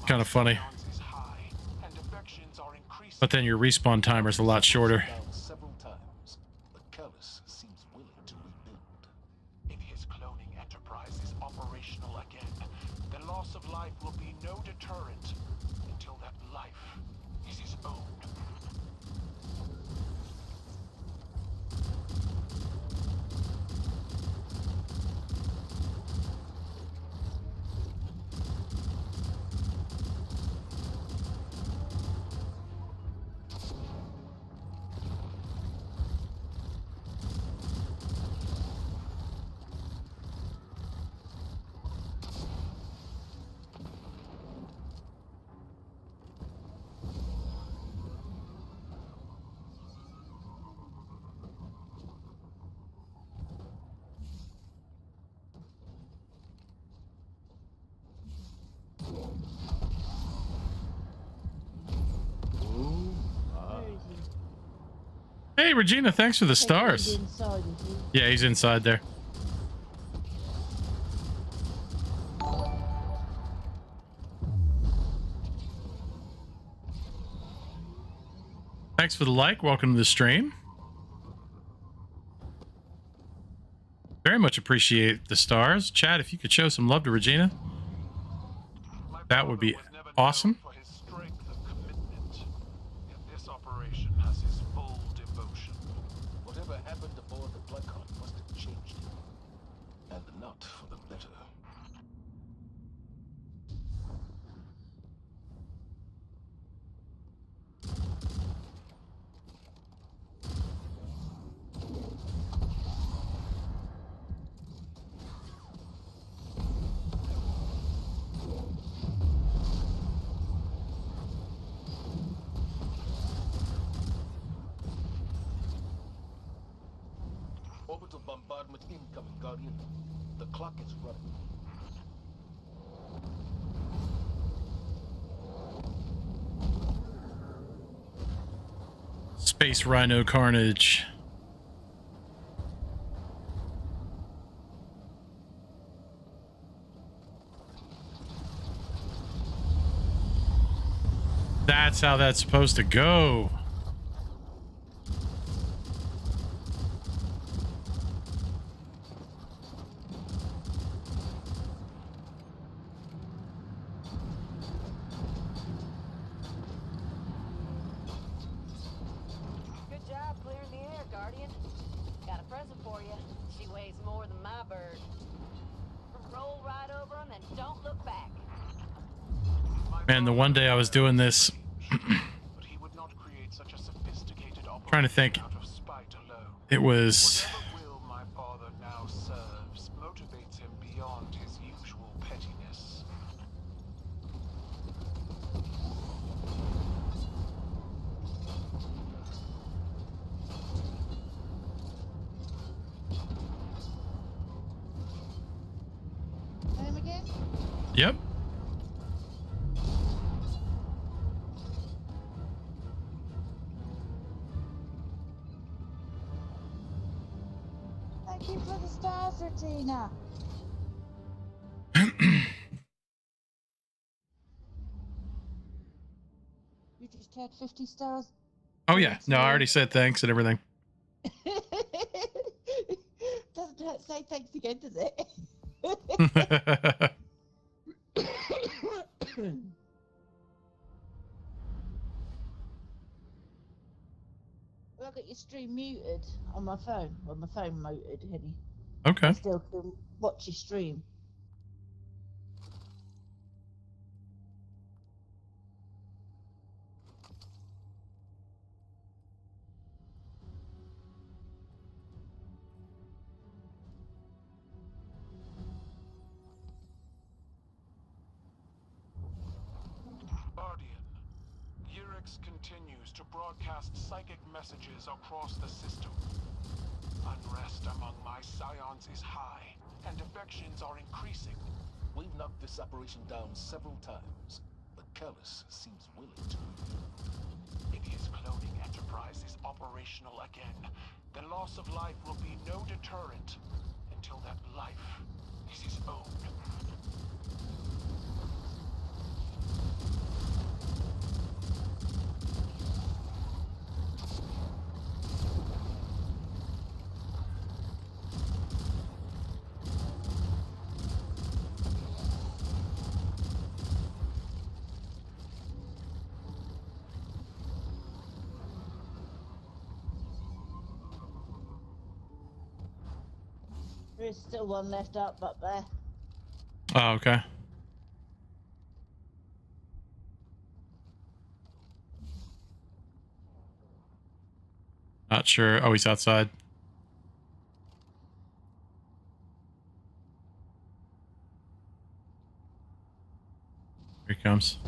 Kind of funny. But then your respawn timer is a lot shorter. Down several times, but Callus seems willing to rebuild. If his cloning enterprise is operational again, the loss of life will be no deterrent until that life is his own. Hey, Regina, thanks for the stars. Inside, is he? Yeah, he's inside there. Thanks for the like. Welcome to the stream. Very much appreciate the stars. Chat, if you could show some love to Regina, that would be awesome. For his strength and commitment, yet this operation has his full devotion. Whatever happened aboard the Bloodcon must have changed him. And not for the better. Orbital bombardment incoming, Guardian. The clock is running. Space Rhino carnage. That's how that's supposed to go. Good job clearing the air, Guardian. Got a present for you. She weighs more than my bird. Roll right over him and don't look back. Man, the one day I was doing this, But he would not create such a sophisticated trying to think, operation out of spite alone. it was Whatever will my father now serves motivates him beyond his usual pettiness. Home again? yep. Thank you for the stars, Regina. You just had 50 stars. Oh yeah, no, I already said thanks and everything. Doesn't hurt to say thanks again, does it? Well, I got your stream muted on my phone. Well, my phone muted, Henny. I Okay. still can watch your stream. Guardian, Urix continues to broadcast psychic messages across the system. Unrest among my scions is high, and defections are increasing. We've knocked this operation down several times, but Callus seems willing to. If his cloning enterprise is operational again, then loss of life will be no deterrent until that life is his own. There is still one left up there. Oh, okay. Not sure. Oh, he's outside. Here he comes.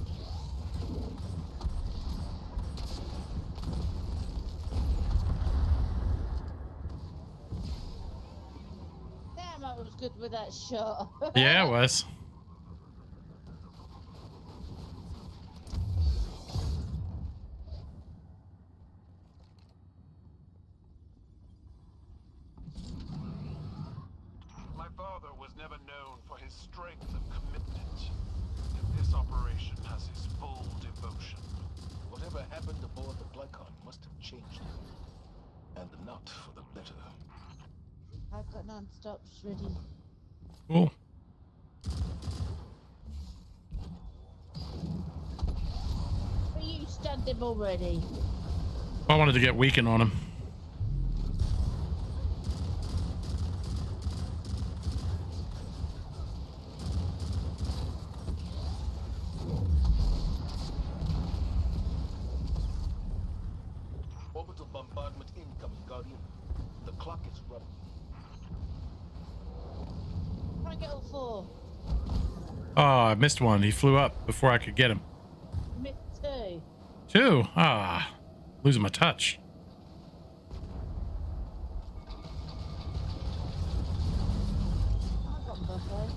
Damn, I was good with that shot. Yeah, it was. My father was never known for his strength of commitment, and this operation has his full devotion. Whatever happened aboard the Glycon must have changed him. And not for the better. I've got non-stops ready. Cool. But you stunned him already. I wanted to get weakened on him. Orbital bombardment incoming, Guardian. The clock is running. Try and get all four. Oh, I missed one. He flew up before I could get him. Missed two. Two. Ah, losing my touch. I got buffalo.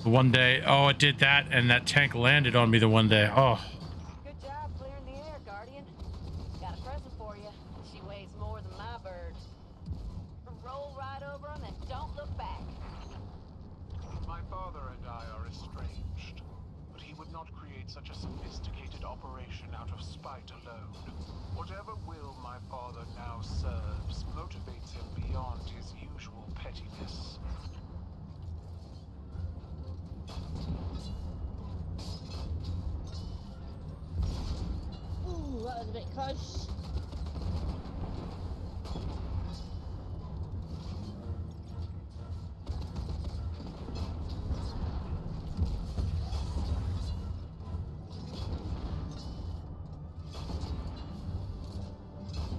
The one day, oh, it did that, and that tank landed on me the one day. Oh, Good job clearing the air, Guardian. Got a present for you. She weighs more than my bird. Roll right over him and don't look back. My father and I are estranged, but he would not create such a sophisticated operation out of spite alone. Whatever will my father now serves motivates him beyond his usual pettiness. Ooh, that was a bit close.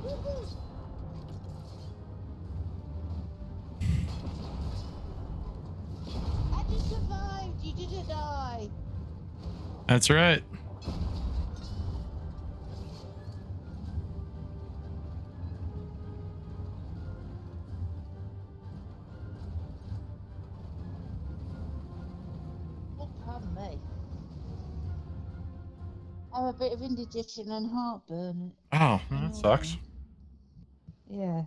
Woohoo. And you survived. You didn't die. that's right. Oh, pardon me. I have a bit of indigestion and heartburn. Oh, well, that sucks. Yeah,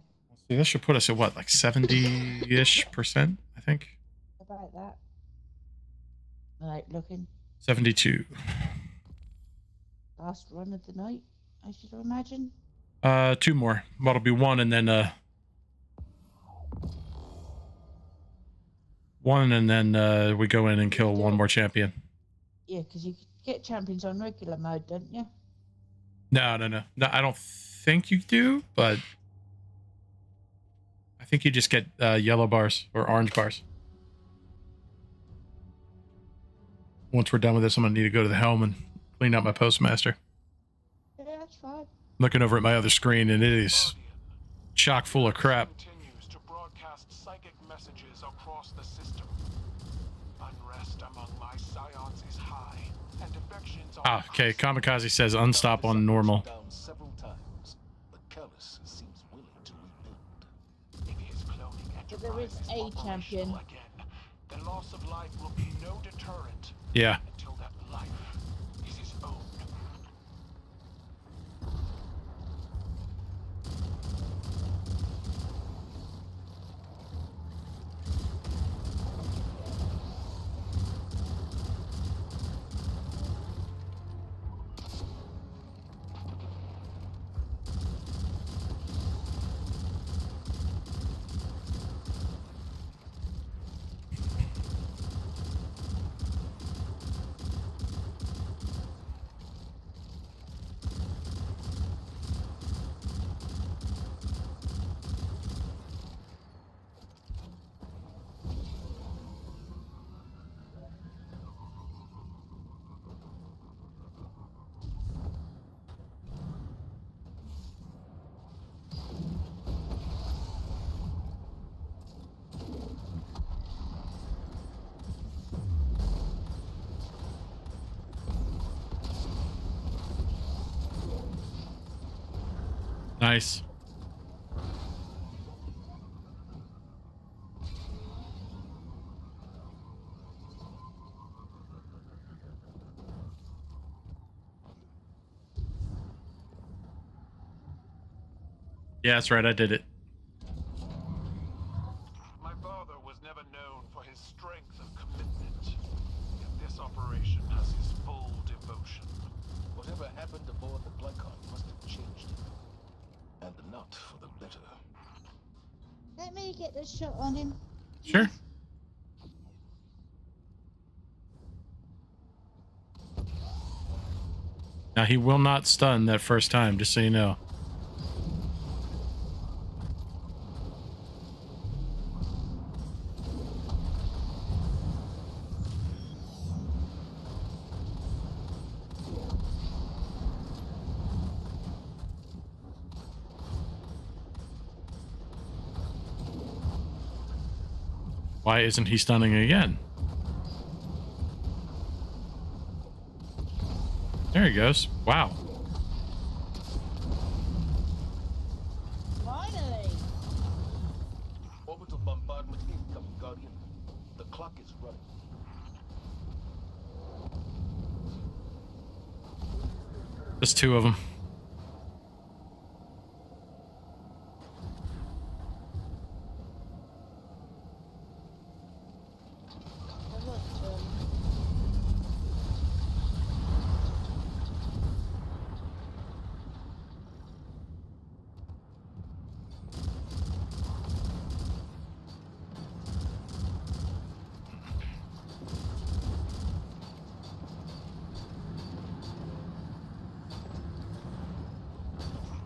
See, this should put us at what, like 70-ish%, I think? about that. Right, looking. 72. Last run of the night, I should imagine. 2 more. Well, it'll be 1 and then 1 and then we go in and kill 1 more champion. Yeah, because you get champions on regular mode, don't you? No, I don't think you do, but I think you just get yellow bars or orange bars. Once we're done with this, I'm gonna need to go to the helm and clean out my postmaster. Yeah, that's fine. Looking over at my other screen, and it is chock full of crap. Continues to broadcast psychic messages across the system. Unrest among my scions is high, and defections are Ah, okay. Kamikaze says unstop on normal. Down several times, but Callus seems willing to rebuild. If his cloning But there is enterprise a operational champion. again, the loss of life will be no deterrent Yeah. until that life is his own. Nice. Yeah, that's right. I did it. My father was never known for his strength and commitment. Yet this operation has his full devotion. Whatever happened aboard the Blackheart must have changed him. And not for the better. Let me get the shot on him. Sure. Now, he will not stun that first time, just so you know. Why isn't he stunning again? There he goes. Wow. Finally. Orbital bombardment incoming, Guardian. The clock is running. Just two of them. I looked,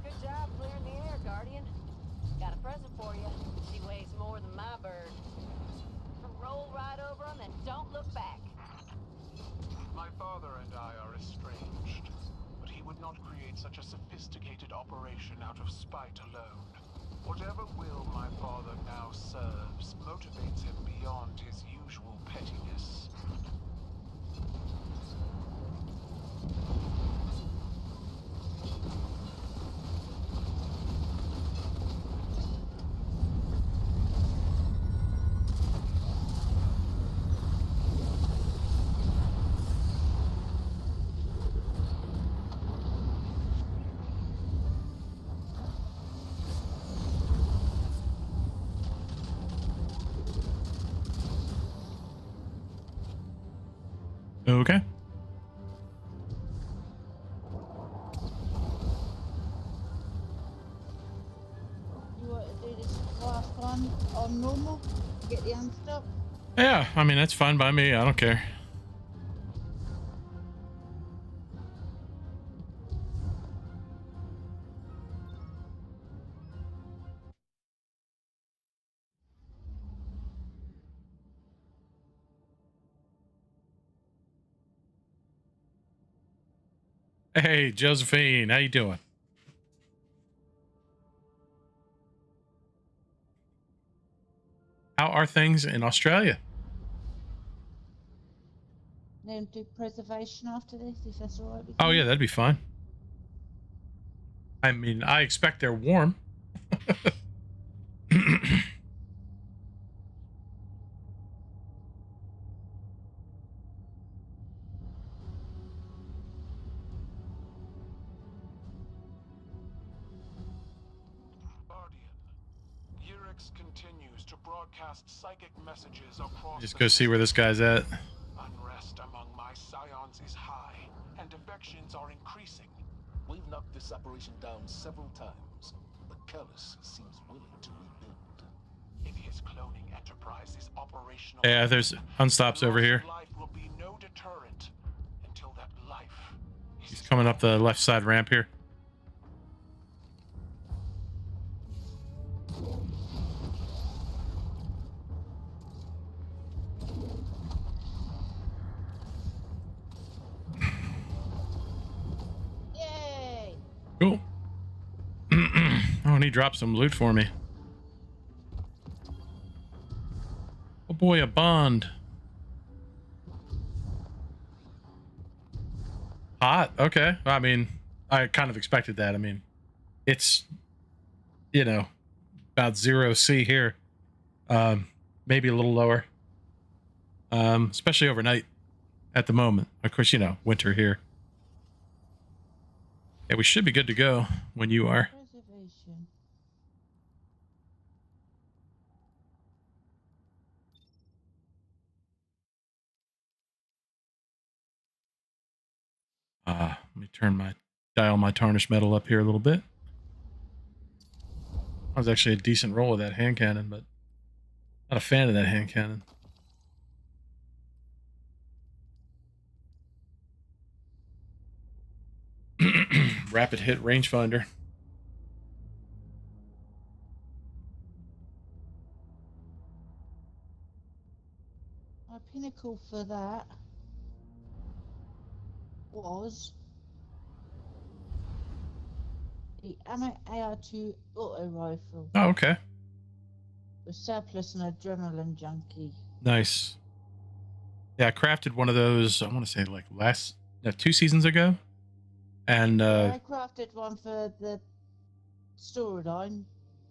Good job clearing the air, Guardian. Got a present for you. She weighs more than my bird. Roll right over them and don't look back. My father and I are estranged, but he would not create such a sophisticated operation out of spite alone. Whatever will my father now serves motivates him beyond his usual pettiness. Okay. you want to do this last one on normal? Get the unstuck? Yeah, I mean, that's fine by me. I don't care. Hey, Josephine, how you doing? How are things in Australia? Then do preservation after this, if that's all right with Oh you. yeah, that'd be fine. I mean, I expect they're warm. Guardian, Urix continues to broadcast psychic messages across Just the go see where this guy's at. Unrest among my scions is high, and defections are increasing. We've knocked this operation down several times, but Callus seems willing to rebuild. If his cloning enterprise is operational, Yeah, there's unstops over here. life will be no deterrent until that life is He's coming up the left side ramp here. Yay! Cool. Oh, and he dropped some loot for me. Oh boy, a bond. Hot. Okay. I mean, I kind of expected that. I mean, it's, you know, about 0 C here. Maybe a little lower. Especially overnight at the moment. Of course, you know, winter here. Yeah, we should be good to go when you are. Preservation. Let me dial my tarnished metal up here a little bit. That was actually a decent roll of that hand cannon, but not a fan of that hand cannon. Rapid hit rangefinder. My pinnacle for that was the MMXXII auto rifle Oh, okay. with surplus and adrenaline junkie. Nice. Yeah, I crafted one of those, I want to say like 2 seasons ago. And I crafted one for the storyline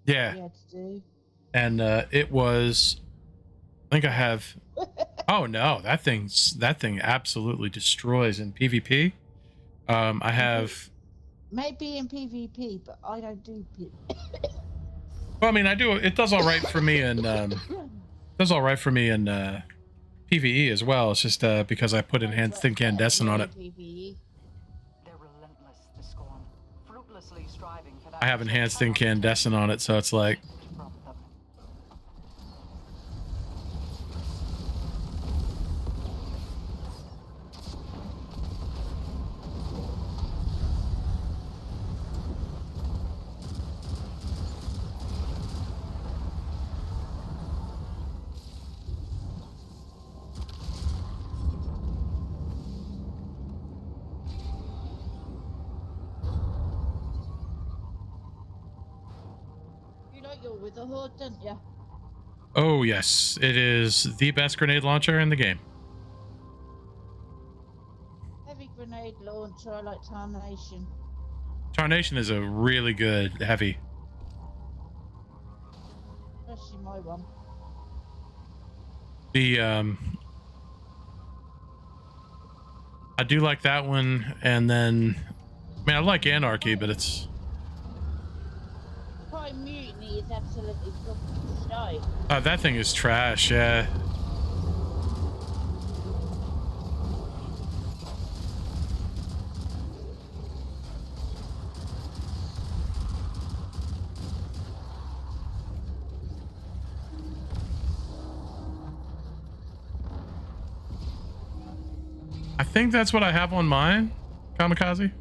yeah, we had to do. and it was, I think I have, oh no, that thing absolutely destroys in PvP. I have Maybe in PvP, but I don't do PvP. Well, I mean, I do. It does all right for me in PVE as well. It's just because I put enhanced incandescent on it. PvE. They're relentless, the Scorn, fruitlessly striving for that. I have enhanced incandescent on it, so it's like. from them. You like your Wither Horde, don't you? Oh yes, it is the best grenade launcher in the game. Heavy grenade launcher, I like Tarnation. Tarnation is a really good heavy. Especially my one. The I do like that one, and then I mean I like Anarchy, but it's Prime Mutiny is absolutely fucking shite. that thing is trash. Yeah. I think that's what I have on mine, Kamikaze.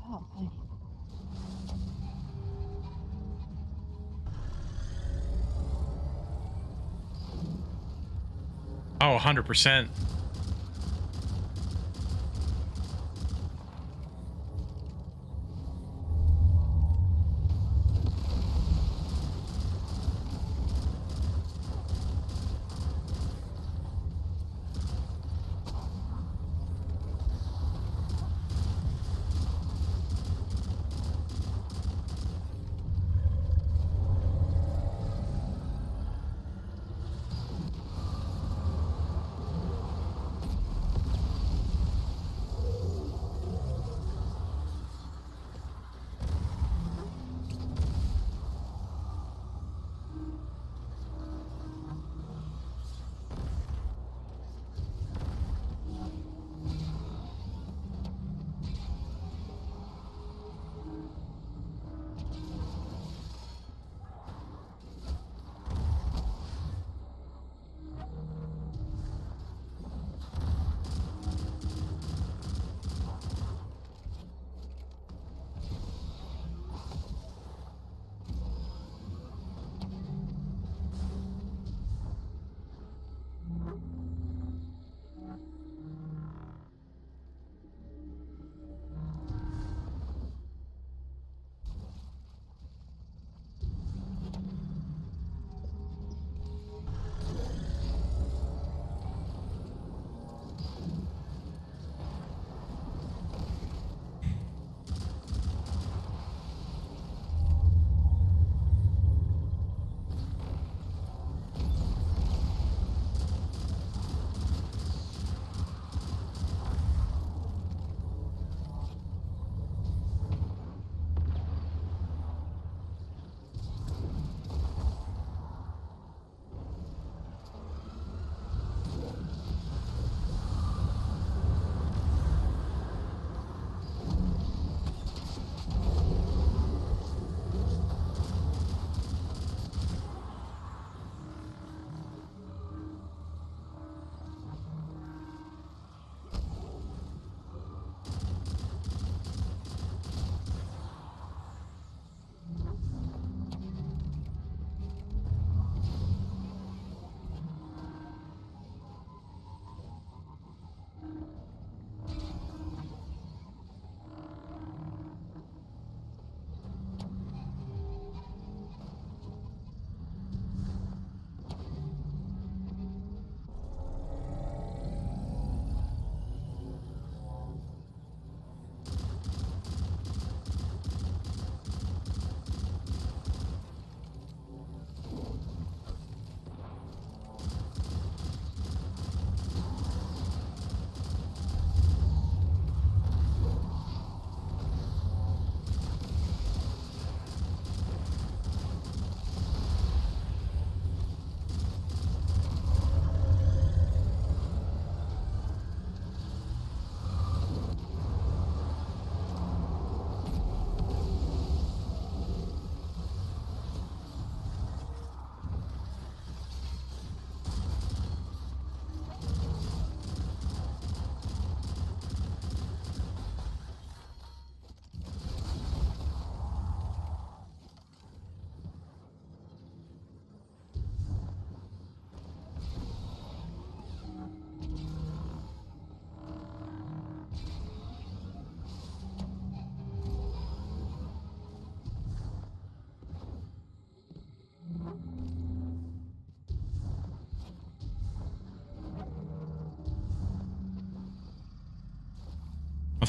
Oh, my. Oh, 100%.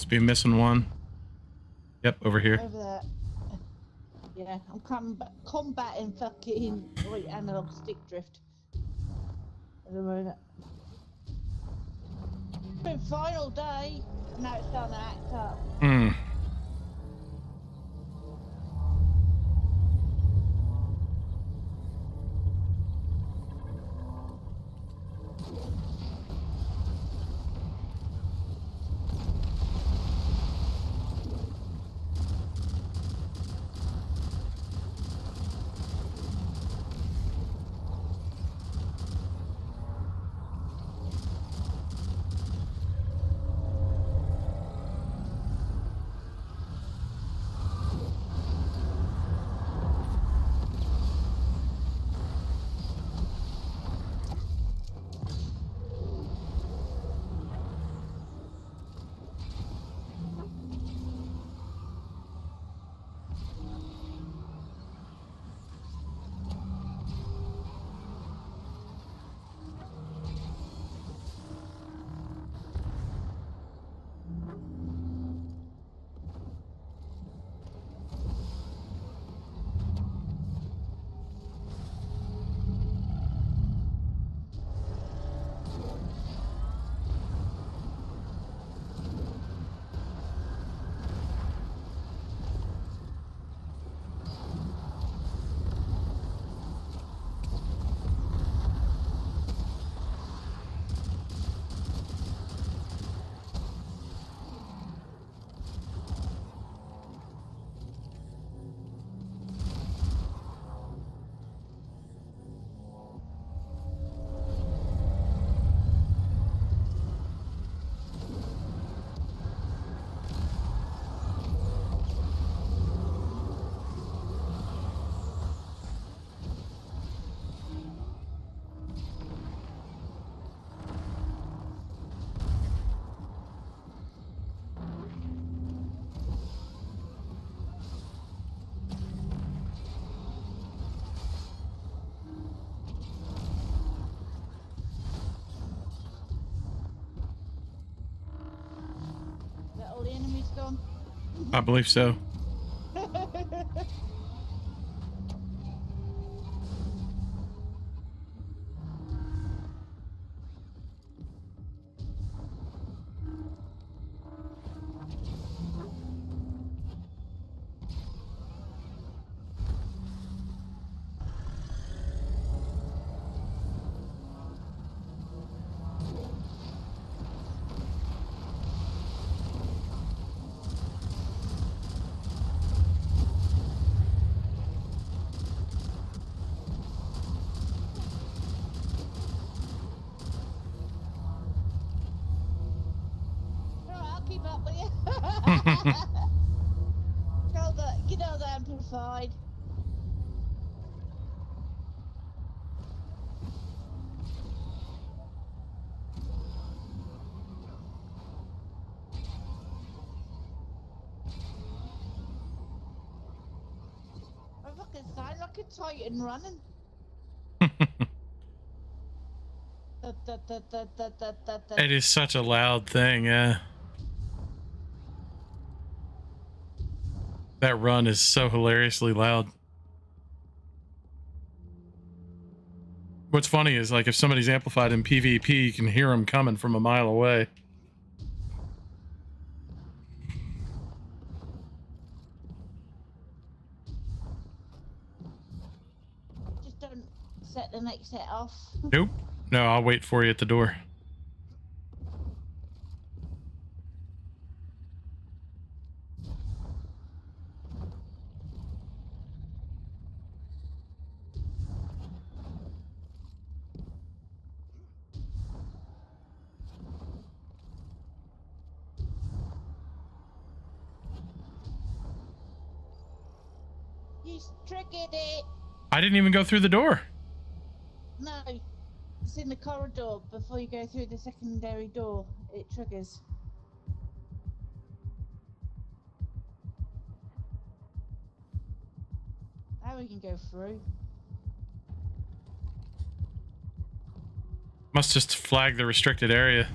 Must be missing one. Yep, over here. Over there. Yeah, I'm combating fucking right analog stick drift at the moment. It's been fine all day, and now it's starting to act up. Hmm. Is that all the enemies gone? I believe so. Alright, I'll keep up with you. Get all that amplified. I fucking sound like a Titan running. It is such a loud thing, yeah. That run is so hilariously loud. What's funny is, like, if somebody's amplified in PvP, you can hear them coming from a mile away. Just don't set the next set off. Nope. No, I'll wait for you at the door. You triggered it. I didn't even go through the door. No, it's in the corridor. Before you go through the secondary door, it triggers. Now we can go through. Must just flag the restricted area.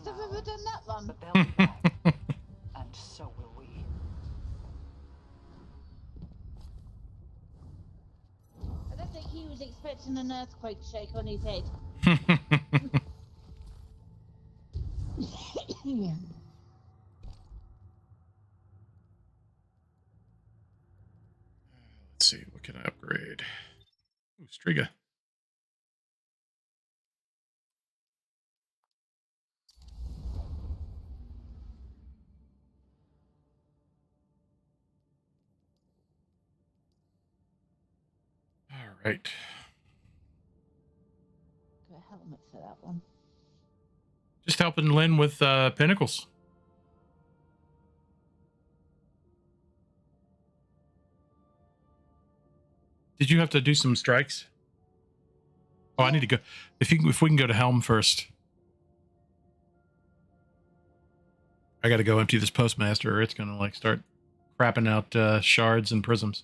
First I've ever done that one. But they'll be back. And so will we. I don't think he was expecting an earthquake shake on his head. Yeah. Let's see, what can I upgrade? Ooh, Striga. All right. Got a helmet for that one. Just helping Lynn with Pinnacles. Did you have to do some strikes? Oh, I need to go. If we can go to Helm first. I got to go empty this postmaster, or it's going to like start crapping out shards and prisms.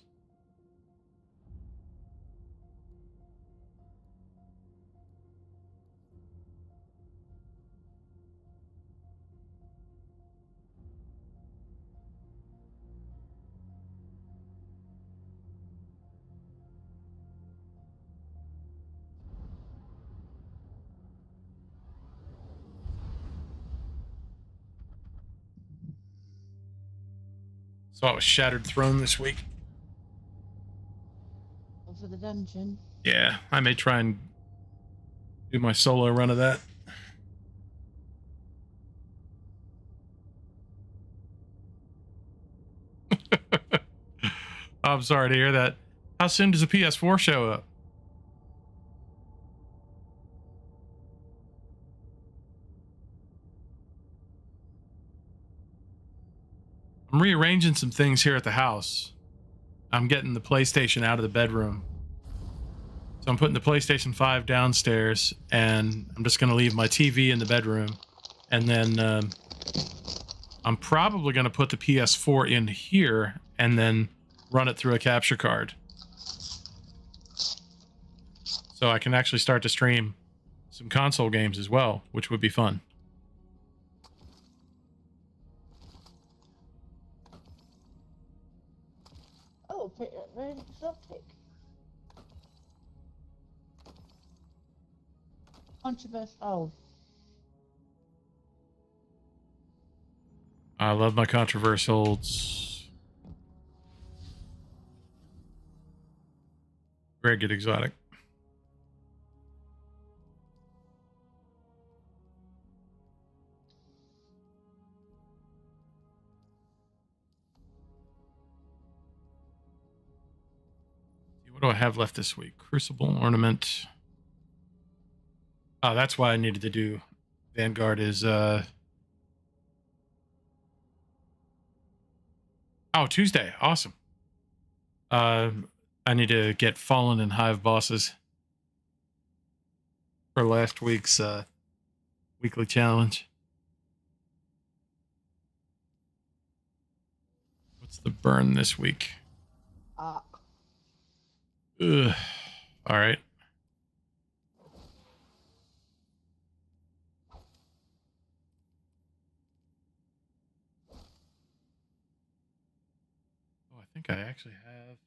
Saw a Shattered Throne this week. For the dungeon. Yeah, I may try and do my solo run of that. I'm sorry to hear that. How soon does the PS4 show up? I'm rearranging some things here at the house. I'm getting the PlayStation out of the bedroom. So I'm putting the PlayStation 5 downstairs, and I'm just going to leave my TV in the bedroom. And then I'm probably going to put the PS4 in here and then run it through a capture card. So I can actually start to stream some console games as well, which would be fun. Oh, very exotic. Controversial. Oh. I love my controversials. Very good exotic. What do I have left this week? Crucible ornament. Oh, that's why I needed to do Vanguard is oh, Tuesday. Awesome. I need to get Fallen and Hive bosses for last week's weekly challenge. What's the burn this week? Ugh. All right. Oh, I think I actually have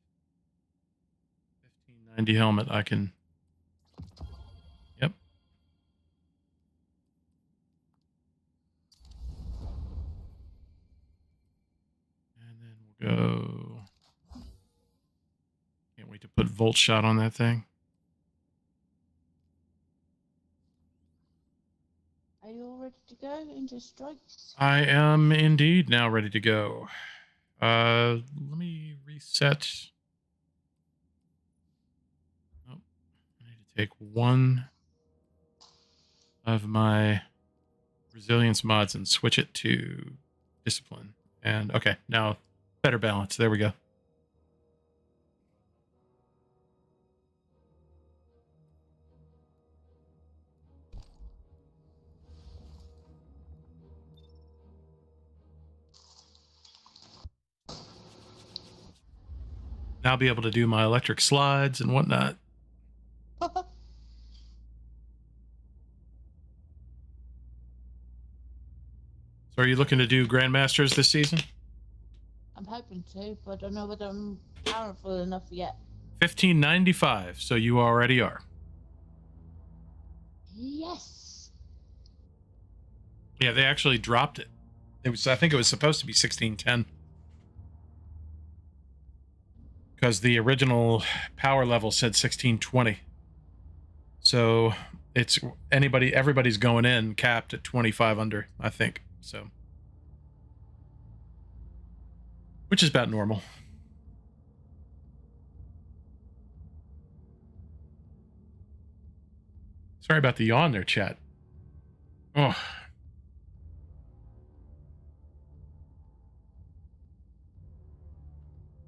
1590 helmet. I can. Yep. And then we'll go. Can't wait to put Volt Shot on that thing. Are you all ready to go into strikes? I am indeed now ready to go. Let me reset. Oh, I need to take one of my resilience mods and switch it to discipline. And okay, now better balance. There we go. Now I'll be able to do my electric slides and whatnot. Are you looking to do Grandmasters this season? I'm hoping to, but I don't know whether I'm powerful enough yet. 1595, so you already are. Yes. Yeah, they actually dropped it. I think it was supposed to be 1610. Because the original power level said 1620. So it's everybody's going in capped at 25 under, I think. So, which is about normal. Sorry about the yawn there, chat. Oh. I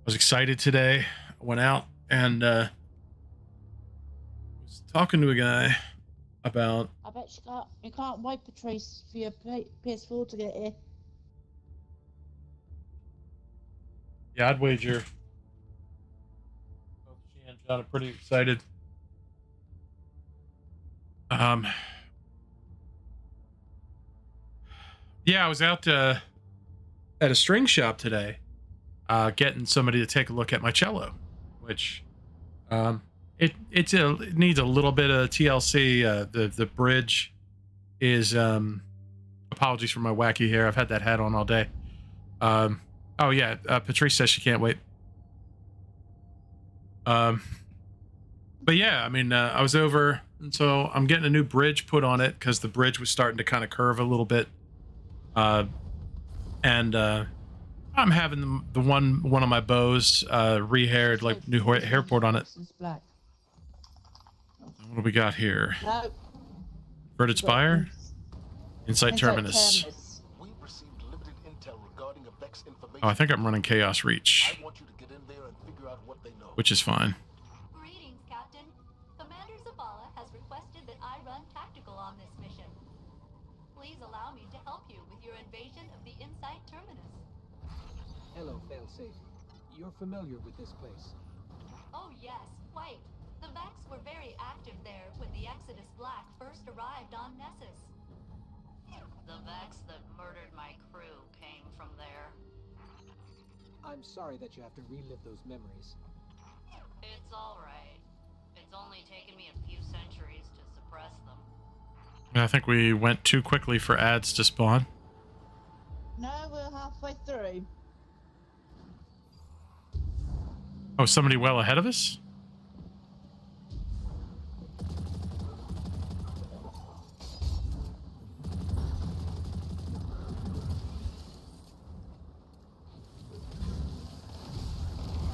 was excited today. I went out and was talking to a guy about... I bet you can't wipe a trace for your PS4 to get here. Yeah, I'd wager both she and John are pretty excited. Yeah, I was out at a string shop today, getting somebody to take a look at my cello, which it needs a little bit of TLC. The bridge is apologies for my wacky hair. I've had that hat on all day. Oh yeah, Patrice says she can't wait. But yeah, I mean, I was over, and so I'm getting a new bridge put on it because the bridge was starting to kind of curve a little bit. And I'm having the one of my bows re-haired, like new hair poured on it. Black. What do we got here? No. Verted Spire, Insight Terminus. We received limited intel regarding a Vex information. Oh, I think I'm running Chaos Reach, I want you to get in there and figure out what they know. which is fine. Greetings, Captain. Commander Zavala has requested that I run tactical on this mission. Please allow me to help you with your invasion of the Insight Terminus. Hello, Failsafe. You're familiar with this place. Oh yes, quite. The Vex were very active there when the Exodus Black first arrived on Nessus. The Vex that murdered my crew came from there. I'm sorry that you have to relive those memories. It's alright. It's only taken me a few centuries to suppress them. I think we went too quickly for ads to spawn. No, we're halfway through. Oh, somebody well ahead of us?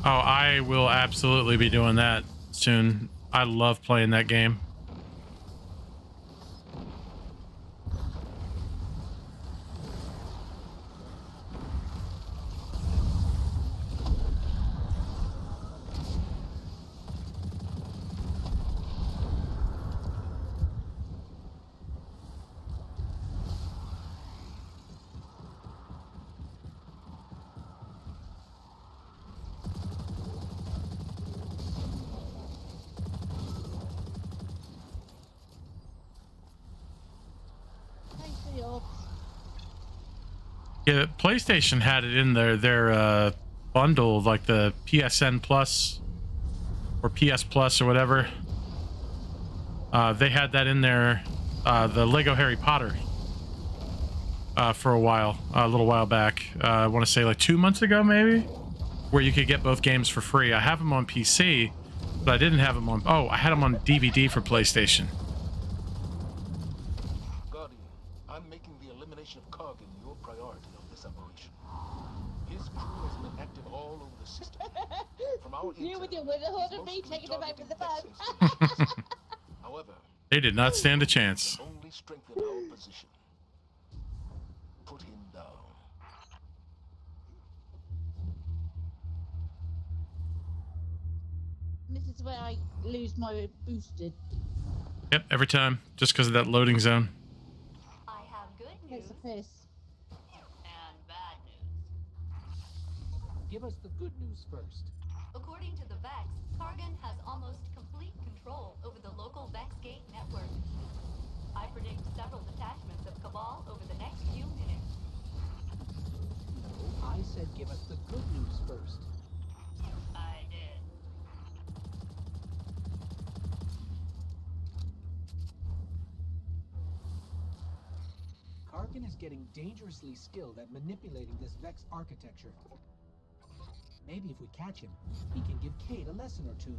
Oh, I will absolutely be doing that soon. I love playing that game. Thanks for your... Yeah, PlayStation had it in their bundle, like the PSN Plus or PS Plus or whatever. They had that in there, the Lego Harry Potter, for a little while back. I want to say like 2 months ago, maybe, where you could get both games for free. I have them on PC, but I didn't have them on... Oh, I had them on DVD for PlayStation. Guardian, I'm making the elimination of Kargan your priority of this operation. His crew has been active all over the system. From our You intel, with your Widowhood he's and me mostly taking them out with the targeting bow. Vex installations. However, They did not stand a chance. only strengthen our position. Put him down. This is where I lose my boosted. Yep, every time, just because of that loading zone. I have good news Takes a piss. and bad news. Give us the good news first. According to the Vex, Kargan has almost complete control over the local Vex Gate network. I predict several detachments of Cabal over the next few minutes. No, I said give us the good news first. I did. Kargan is getting dangerously skilled at manipulating this Vex architecture. Maybe if we catch him, he can give Kate a lesson or two.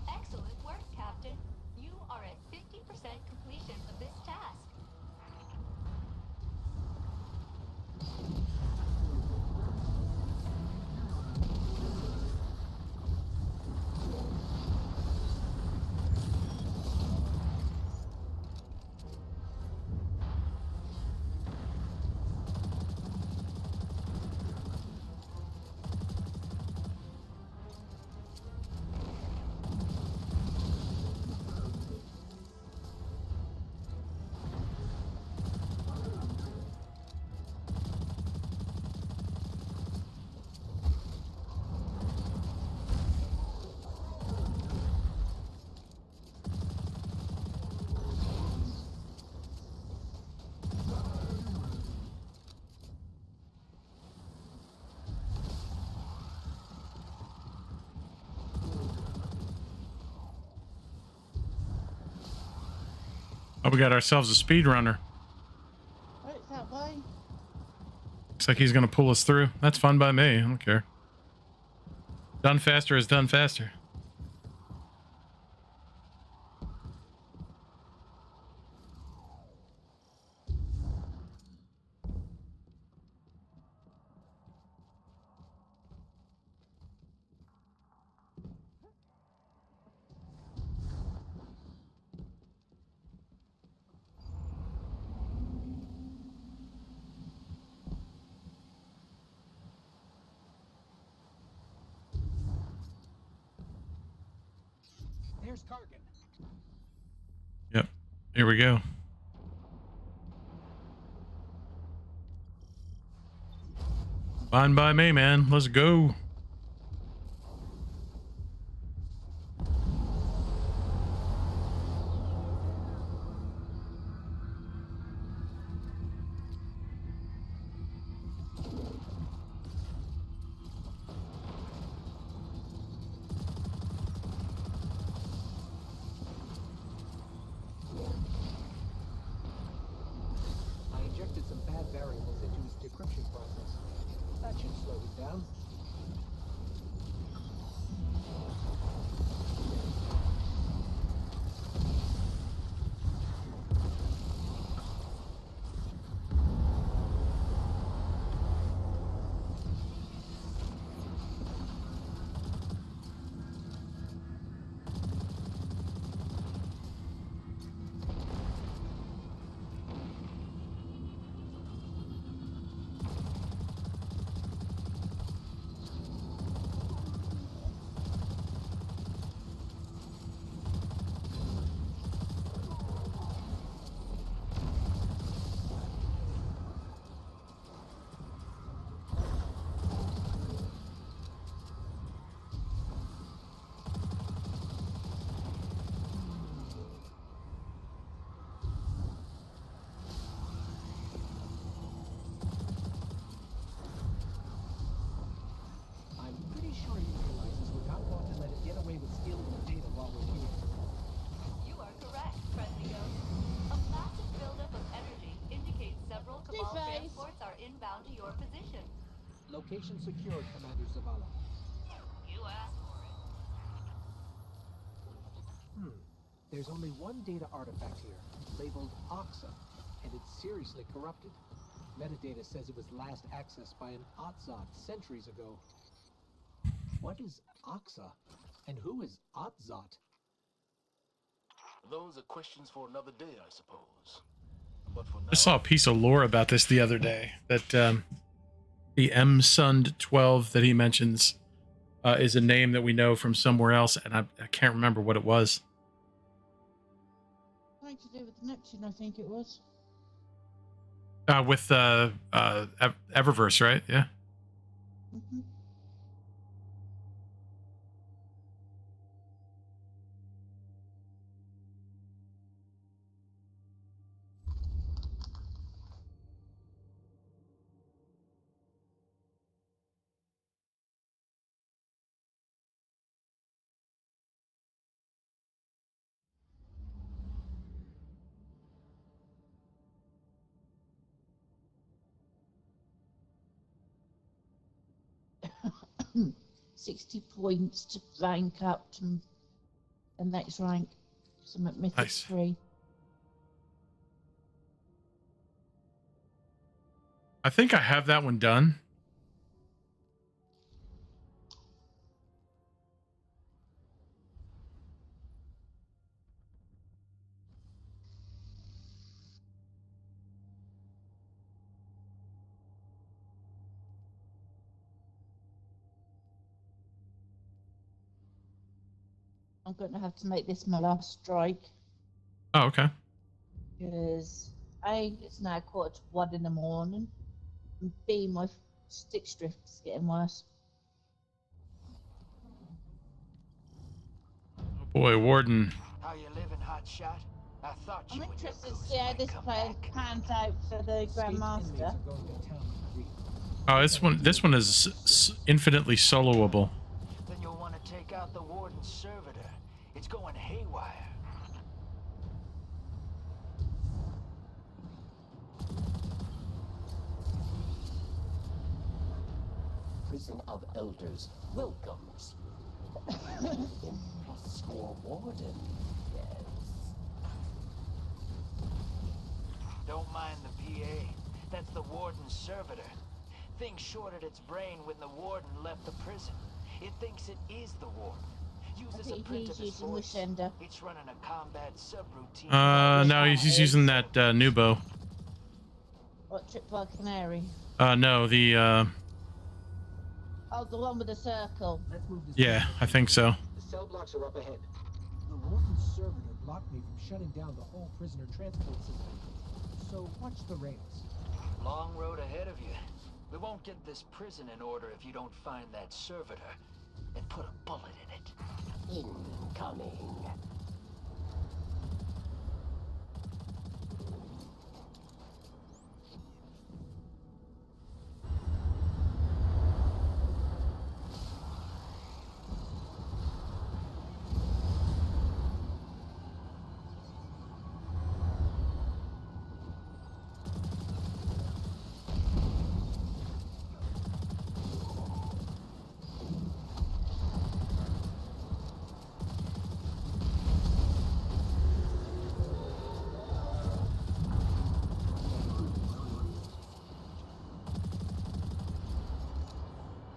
Excellent work, Captain. You are at 50% completion of this task. Oh, we got ourselves a speedrunner. Oh, it's that way. Looks like he's going to pull us through. That's fun by me. I don't care. Done faster is done faster. There's Kargan. Yep. Here we go. Fine by me, man. Let's go. I injected some bad variables into his decryption process. That should slow him down. I'm pretty sure he realizes we're not going to let him get away with stealing the data while we're here. You are correct, friendly ghost. A massive buildup of energy indicates several Cabal Two-Face. transports are inbound to your position. Location secured, Commander Zavala. You asked for it. There's only one data artifact here, labeled Oxa, and it's seriously corrupted. Metadata says it was last accessed by an Otzot centuries ago. What is Oxa? And who is Otzot? Those are questions for another day, I suppose. But for now, I saw a piece of lore about this the other day, that the MMXXII that he mentions is a name that we know from somewhere else, and I can't remember what it was. Something to do with Neptune, I think it was. With Eververse, right? Yeah. Mm-hmm. Hmm. 60 points to rank up to the next rank. So I'm at Mythic Nice. 3. I think I have that one done. I'm going to have to make this my last strike Oh, okay. because A, it's now 1:45 in the morning, and B, my stick drift is getting worse. Oh boy, Warden. How you living, hotshot? I thought I'm you and your interested to goose see how might this come plan back. pans out for the Escaped inmates Grandmaster. are going to town in grief. Oh, this one is infinitely soloable. Then you'll want to take out the warden's servitor. It's going haywire. Prison of Elders welcomes you. Impossible warden, yes. Don't mind the PA. That's the warden's servitor. Thing shorted its brain when the warden left the prison. It thinks it is the warden. I Uses a think print he's of his using voice. Wishender. It's running a combat subroutine. No, he's using that new bow. What, Tripwire Canary? No, the Oh, the one with the circle. Let's move this. yeah, I think so. the cell blocks are up ahead. The warden's servitor blocked me from shutting down the whole prisoner transport system. So watch the rails. Long road ahead of you. We won't get this prison in order if you don't find that servitor and put a bullet in it. Incoming.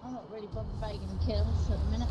I'm not really bothered bagging kills at the minute.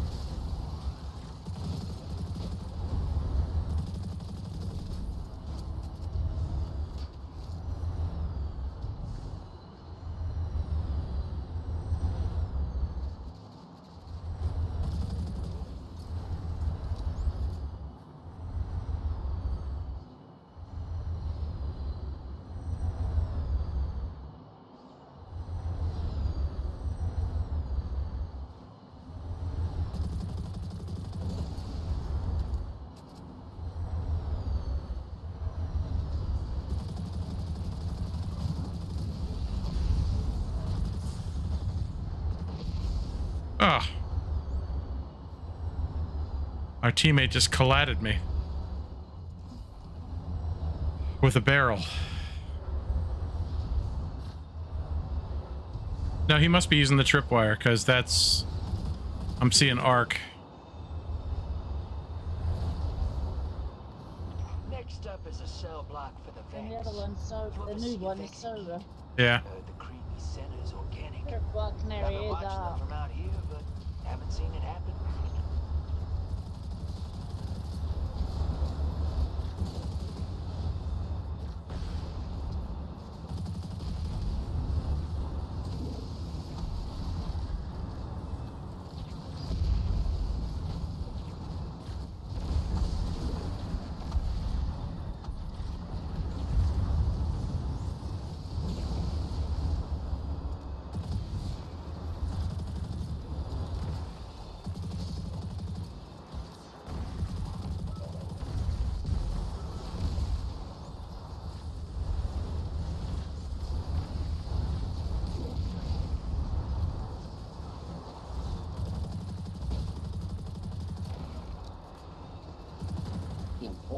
Ah. Our teammate just collided me with a barrel. No, he must be using the tripwire, because that's... I'm seeing arc. Next up is a cell block for the And the Vex. other one's so the new one is solar. Yeah. The creepy center's organic. Tripwire Canary Never is watched them art. from out here, but haven't seen it happen.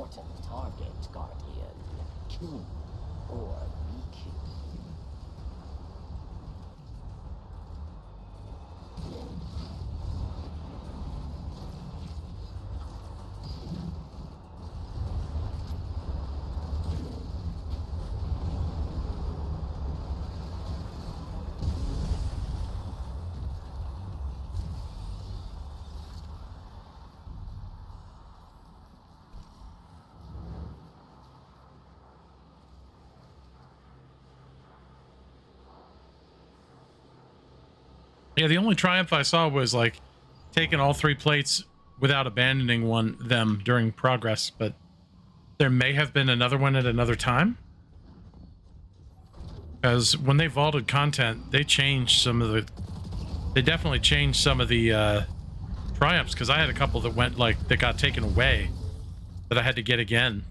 important target, Guardian. Kill or be killed. Yeah, the only triumph I saw was like taking all 3 plates without abandoning them during progress, but there may have been another one at another time. Because when they vaulted content, they changed some of the... They definitely changed some of the triumphs, because I had a couple that went like that got taken away that I had to get again.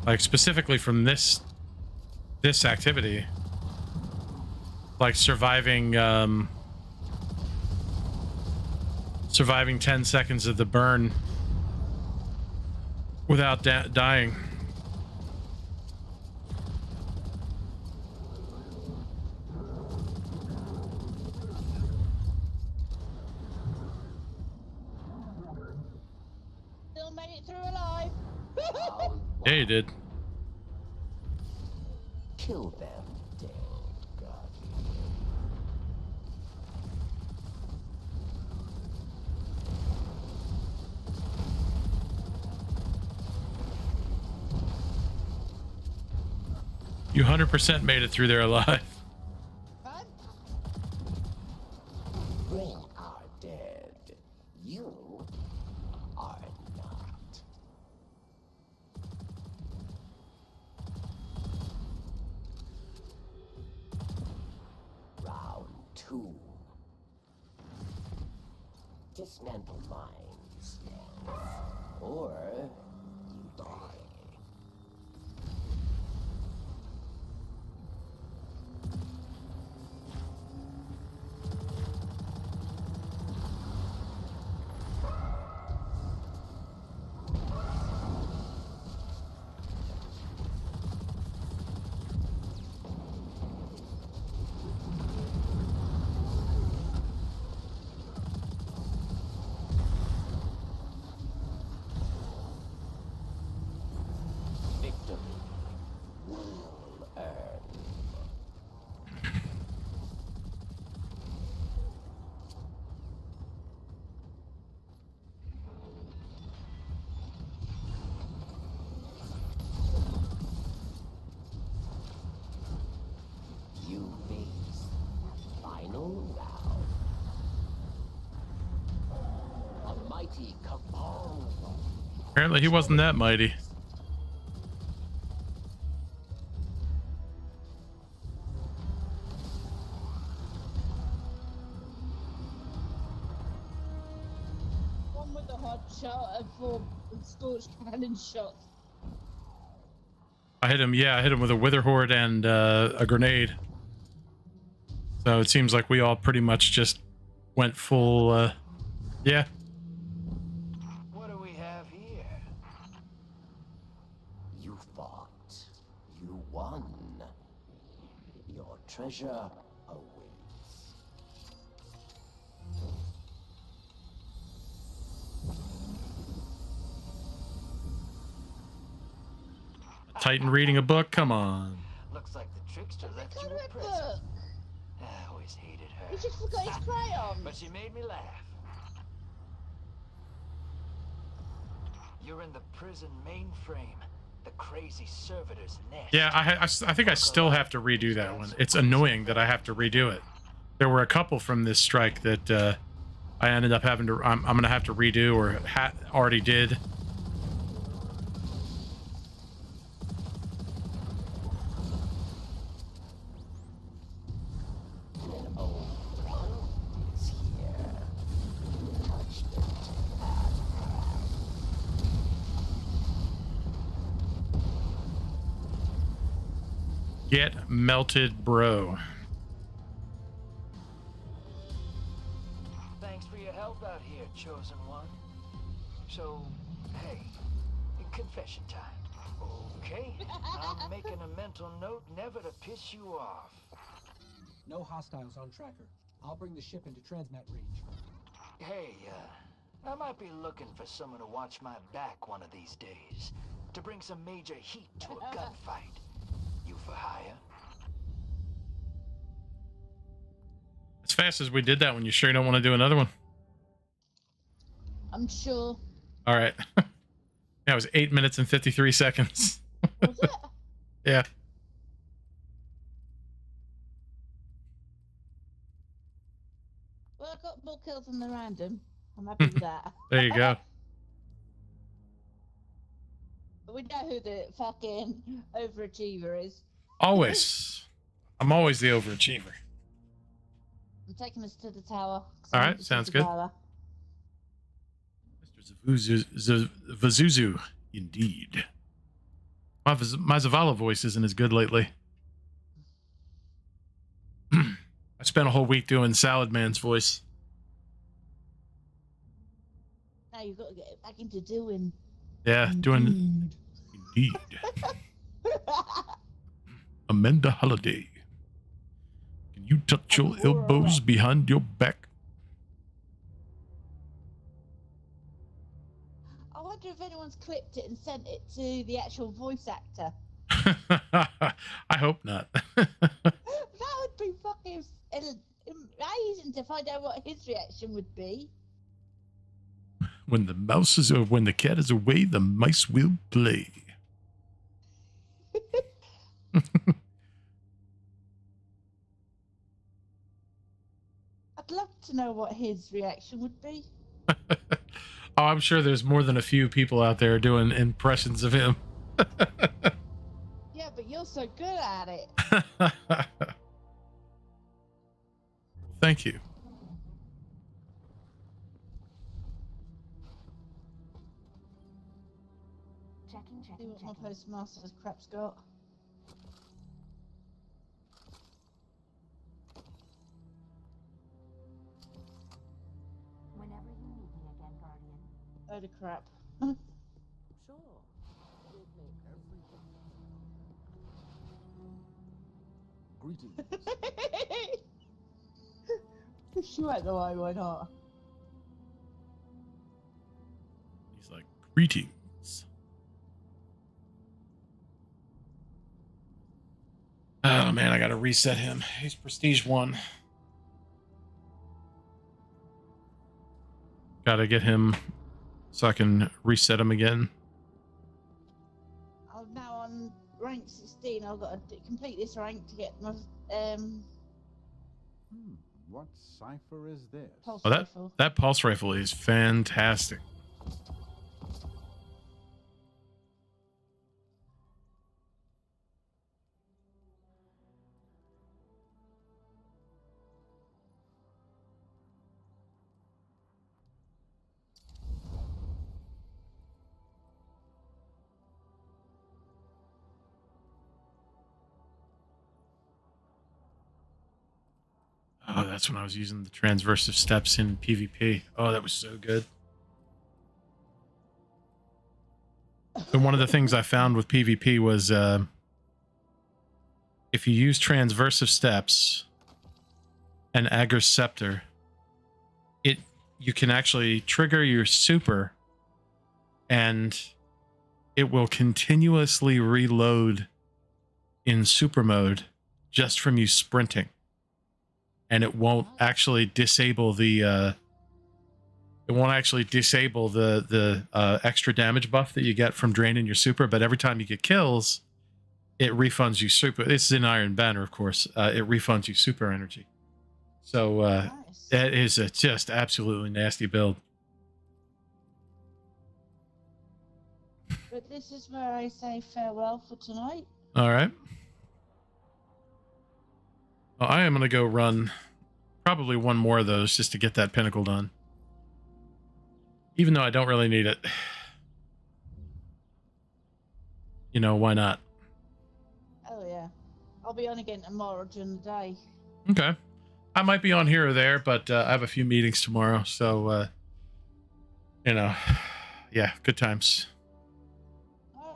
Like specifically from this activity. Like surviving 10 seconds of the burn without dying. Still made it through alive. Yeah, you did. Kill them dead, Guardian. You 100% made it through there alive. We are dead. You are not. Round 2. Dismantle mines. Or you die. Victory will earn. You face final round. A mighty cabal. Apparently he wasn't that mighty. One with the hot shot and 4 scorched cannon shots. I hit him, yeah, I hit him with a wither horde and a grenade. So it seems like we all pretty much just went full, yeah. What do we have here? You fought. You won. Your treasure awaits. Titan reading a book, come on. Looks like the trickster left you Got a a present. book. I always hated her. He just forgot his crayon. But she made me laugh. You're in the prison mainframe. The crazy servitor's nest. Yeah, I think I still have to redo that one. It's annoying that I have to redo it. There were a couple from this strike that I ended up having to... I'm going to have to redo or already did. Get melted, bro. Thanks for your help out here, Chosen One. So, hey, Confession time. Okay, I'm making a mental note never to piss you off. No hostiles on tracker. I'll bring the ship into transmat range. Hey, I might be looking for someone to watch my back one of these days. To bring some major heat to a gunfight. You for hire? As fast as we did that one, you sure you don't want to do another one? I'm sure. All right. That was 8 minutes and 53 seconds. Was it? Yeah. Well, I got more kills than the random. I'm happy with that. There you go. We know who the fucking overachiever is. Always. I'm always the overachiever. I'm taking us to the tower. All right, sounds good. Mr. Vazuzu, indeed. My Zavala voice isn't as good lately. I spent a whole week doing Salad Man's voice. Now you've got to get back into doing. Yeah, doing. Indeed. Amanda Holiday. Can you touch your elbows behind your back? I wonder if anyone's clipped it and sent it to the actual voice actor. I hope not. That would be fucking amazing to find out what his reaction would be. When the cat is away, the mice will play. I'd love to know what his reaction would be. Oh, I'm sure there's more than a few people out there doing impressions of him. Yeah, but you're so good at it. Thank you. See what my postmaster's crap's got. Whenever you need me again, Guardian. Load of crap. Sure. We'll make everything. Greetings. She went the way, why not? He's like, greetings. Oh man, I gotta reset him. He's Prestige 1. Gotta get him so I can reset him again. I'm now on rank 16. I've got to complete this rank to get my What cipher is this? pulse Oh, rifle. that pulse rifle is fantastic. Oh, that's when I was using the transversive steps in PvP. Oh, that was so good. So one of the things I found with PvP was if you use transversive steps and Ager's Scepter, you can actually trigger your super and it will continuously reload in super mode just from you sprinting. And it won't actually disable the extra damage buff that you get from draining your super, but every time you get kills, it refunds you super. This is in Iron Banner, of course. It refunds you super energy. So Nice. that is a just absolutely nasty build. But this is where I say farewell for tonight. All right. Well, I am going to go run probably one more of those just to get that pinnacle done. Even though I don't really need it. You know, why not? Oh yeah. I'll be on again tomorrow during the day. Okay. I might be on here or there, but I have a few meetings tomorrow. So, you know, yeah, good times.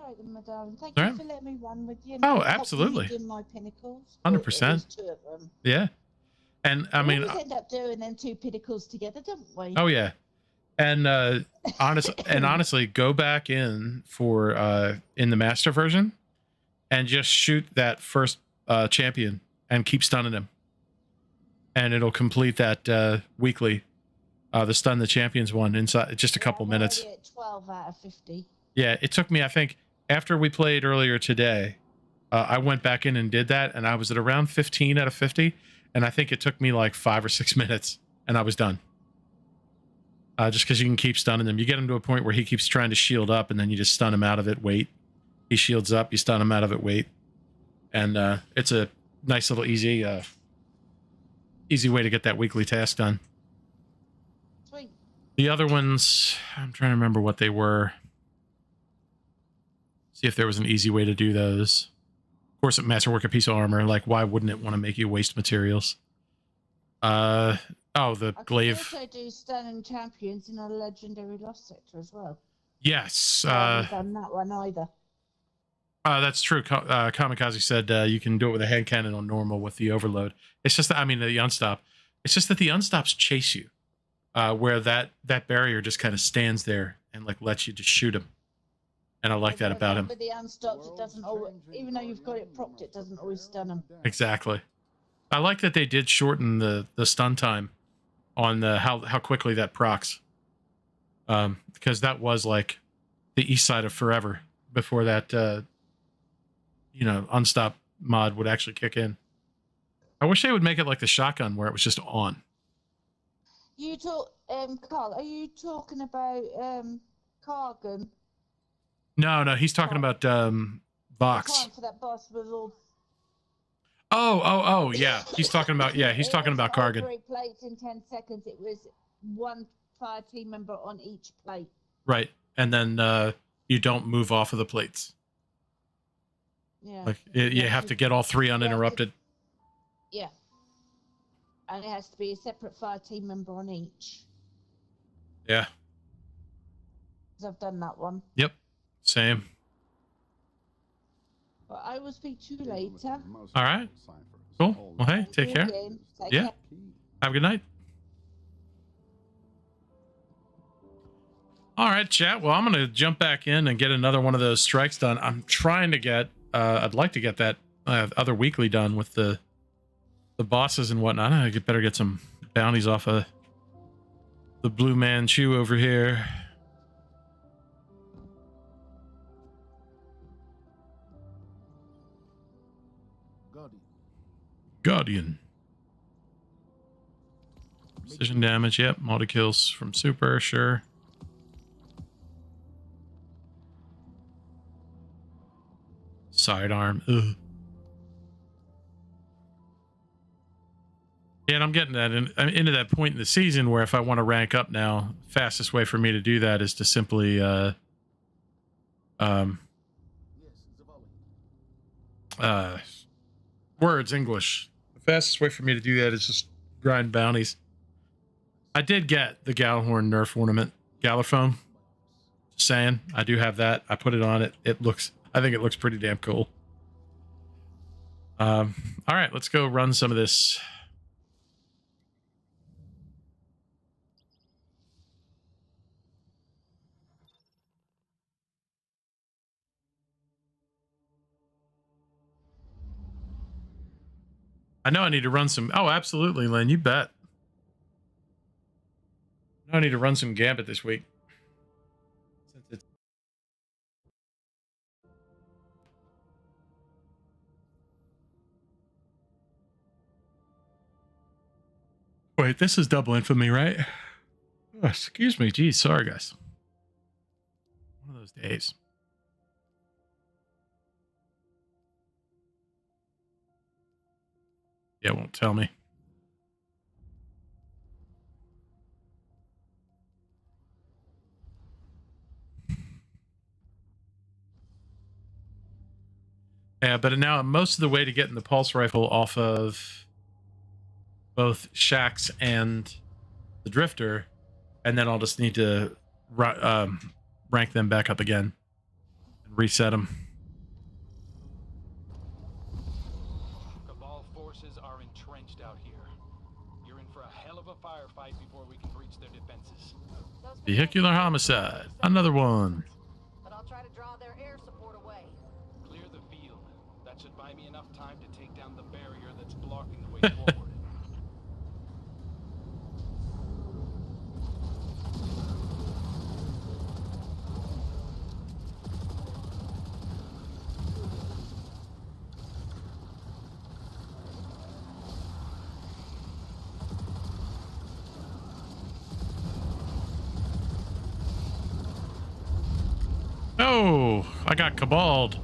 right then, my darling. Thank All you right. for letting me run with you. Oh, Help me absolutely. do my pinnacles. 100%. There's 2 of them. Yeah. And I We mean, always end up doing them 2 pinnacles together, don't we? oh yeah. And honestly, go back in for in the master version and just shoot that first champion and keep stunning him. And it'll complete that weekly the stun the champions one inside just a couple minutes. At 12 out of 50. Yeah, it took me, I think, after we played earlier today, I went back in and did that, and I was at around 15 out of 50, and I think it took me like 5 or 6 minutes, and I was done. Just because you can keep stunning them. You get him to a point where he keeps trying to shield up, and then you just stun him out of it, wait. He shields up, you stun him out of it, wait. And it's a nice little easy way to get that weekly task done. Sweet. The other ones, I'm trying to remember what they were. See if there was an easy way to do those. Of course, at Masterwork a piece of armor. Like, why wouldn't it want to make you waste materials? The glaive. I can also do stunning champions in a legendary lost sector as well. Yes. I haven't done that one either. That's true. Kamikaze said you can do it with a hand cannon on normal with the overload. It's just that, I mean, the unstop. It's just that the unstops chase you, where that barrier just kind of stands there and like lets you just shoot him. And I like that about him. But the unstopped, it doesn't always, even though you've got it propped, it doesn't always stun them. Exactly. I like that they did shorten the stun time on how quickly that procs. Because that was like the east side of forever before that unstop mod would actually kick in. I wish they would make it like the shotgun where it was just on. You talk, Carl, are you talking about Kargan? No, he's talking about Vox. For that boss with all... Oh, yeah. He's talking about Kargan. 3 plates in 10 seconds. It was 1 fire team member on each plate. Right. And then you don't move off of the plates. Yeah. Like you have to get all 3 uninterrupted. Yeah. And it has to be a separate fire team member on each. Yeah. Because I've done that one. Yep. Same. But I will speak to you later. All right. Cool. Well, hey, take care. Yeah. Have a good night. All right, chat. Well, I'm going to jump back in and get another one of those strikes done. I'm trying to get, I'd like to get that other weekly done with the bosses and whatnot. I better get some bounties off of the Blue Manchu over here. Guardian. Precision damage, yep. Multi kills from super, sure. Sidearm, ugh. Yeah, and I'm getting that I'm into that point in the season where if I want to rank up now, fastest way for me to do that is to simply words English. The fastest way for me to do that is just grind bounties. I did get the Galahorn Nerf ornament, Galaphone. Just saying, I do have that. I put it on it. I think it looks pretty damn cool. All right, let's go run some of this. I know I need to run some. Oh, absolutely, Lynn. You bet. I know I need to run some Gambit this week. Since it's... Wait, this is double infamy, right? Oh, excuse me. Geez, sorry, guys. One of those days. Yeah, it won't tell me. Yeah, but now most of the way to getting the pulse rifle off of both Shax and the Drifter, and then I'll just need to rank them back up again and Reset them. Cabal forces are entrenched out here. You're in for a hell of a firefight before we can breach their defenses. Vehicular homicide. Another one. But I'll try to draw their air support away. Clear the field. That should buy me enough time to take down the barrier that's blocking the way forward. Oh, I got cabaled.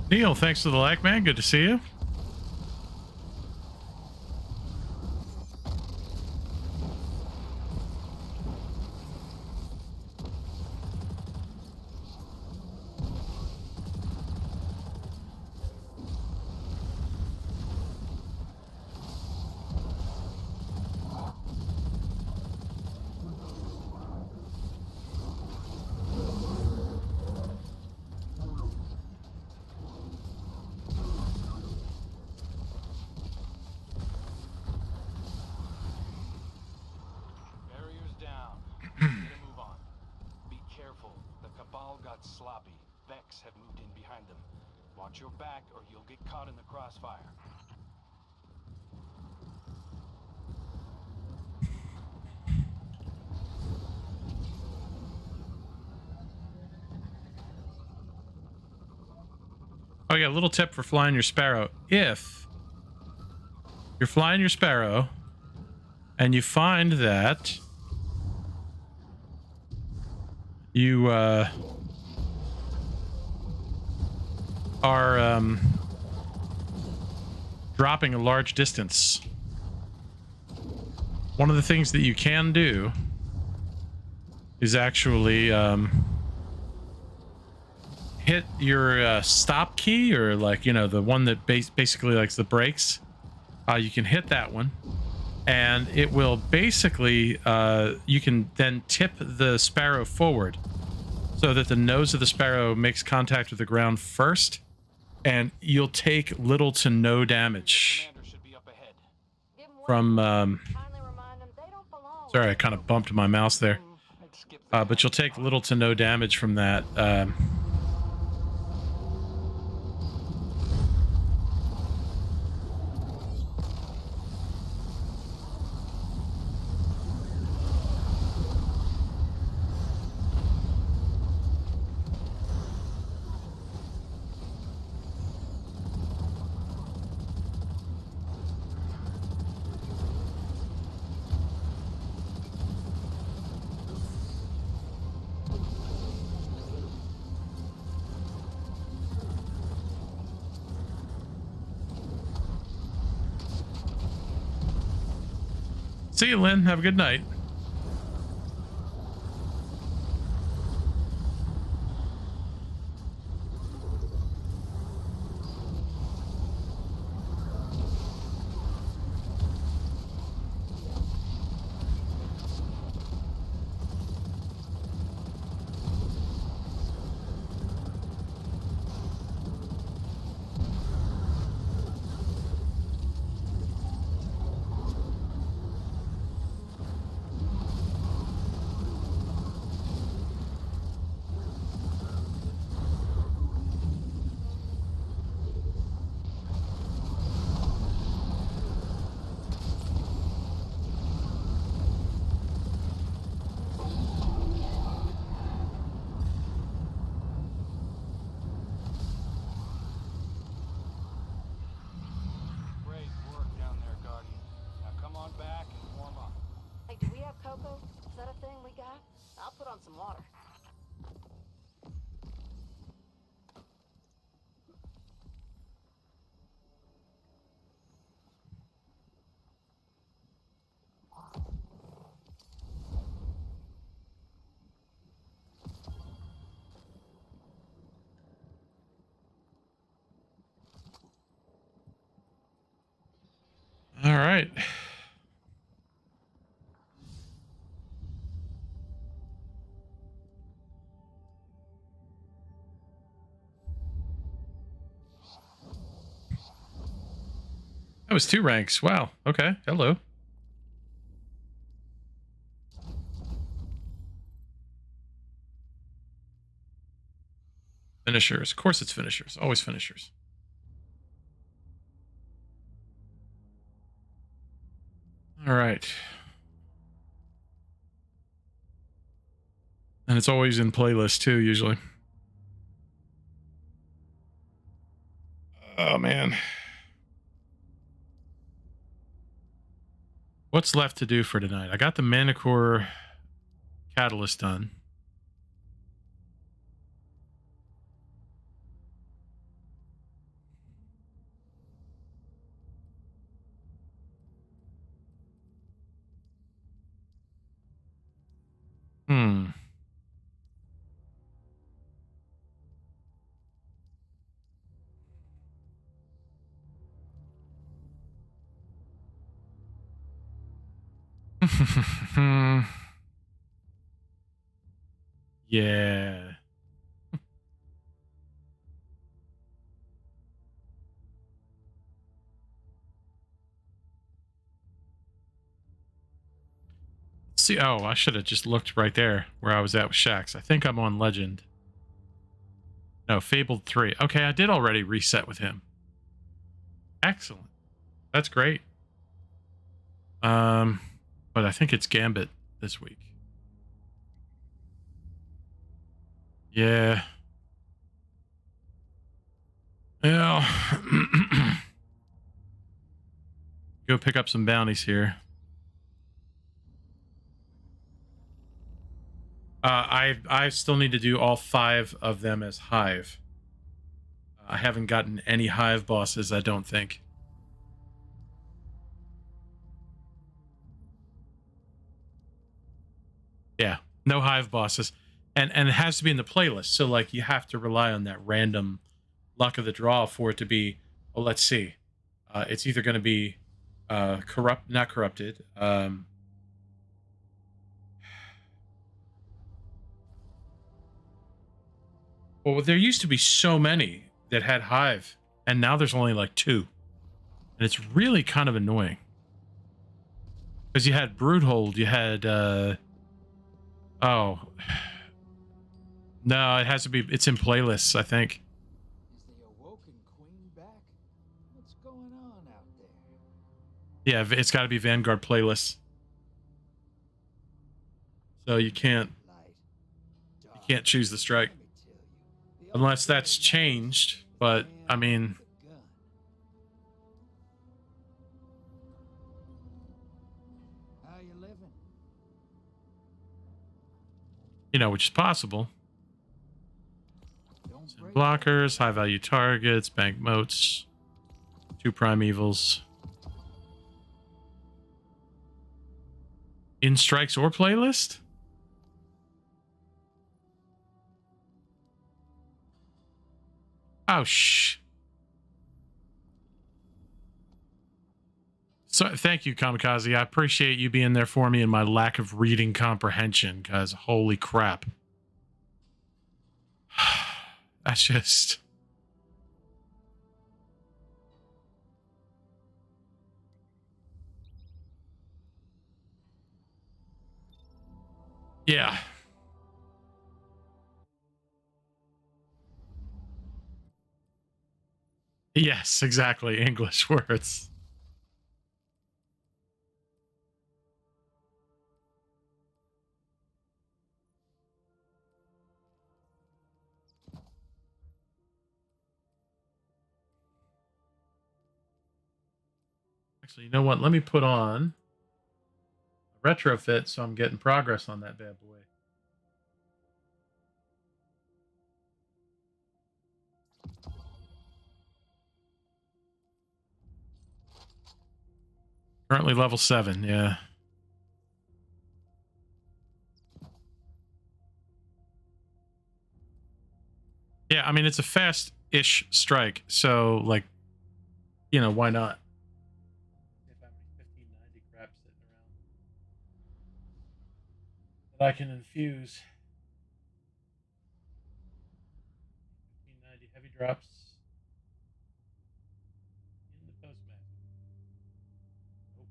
Neil, thanks for the like, man. Good to see you. have moved in behind them. Watch your back or you'll get caught in the crossfire. Oh yeah, a little tip for flying your sparrow. If you're flying your sparrow and you find that you are dropping a large distance, one of the things that you can do is actually hit your stop key, or like, you know, the one that basically likes the brakes. You can hit that one and it will basically you can then tip the sparrow forward so that the nose of the sparrow makes contact with the ground first, and you'll take little to no damage from sorry, I kind of bumped my mouse there, but you'll take little to no damage from that. See you, Lynn. Have a good night. Some water. All right. That was 2 ranks. Wow. Okay. Hello. Finishers. Of course it's finishers. Always finishers. All right. And it's always in playlist too, usually. Oh, man. What's left to do for tonight? I got the Manicore Catalyst done. Yeah. See, oh, I should have just looked right there where I was at with Shax. I think I'm on Legend. No, Fabled 3. Okay, I did already reset with him. Excellent. That's great. But I think it's Gambit this week. Yeah. Yeah. Go pick up some bounties here. I still need to do all 5 of them as Hive. I haven't gotten any Hive bosses, I don't think. Yeah, no Hive bosses. And it has to be in the playlist. So like you have to rely on that random luck of the draw for it to be, well, let's see. It's either going to be not corrupted. Well, there used to be so many that had Hive, and now there's only like 2. And it's really kind of annoying. Because you had Broodhold, you had oh. No, it has to be, it's in playlists, I think. Is the Awoken Queen back? What's going on out there? Yeah, it's got to be Vanguard playlists. So you can't choose the strike. Unless that's changed, but I mean, How you living? you know, which is possible. Blockers, high value targets, bank moats, 2 primevals. In strikes or playlist? Oh, shh. So, thank you, Kamikaze. I appreciate you being there for me and my lack of reading comprehension, because holy crap. That's just... Yeah. Yes, exactly. English words. Actually, you know what? Let me put on a retrofit so I'm getting progress on that bad boy. Currently level 7, yeah. Yeah, I mean, it's a fast-ish strike, so, like, you know, why not? Crap sitting around that I can infuse. 1590 heavy drops in the postmaster. Nope.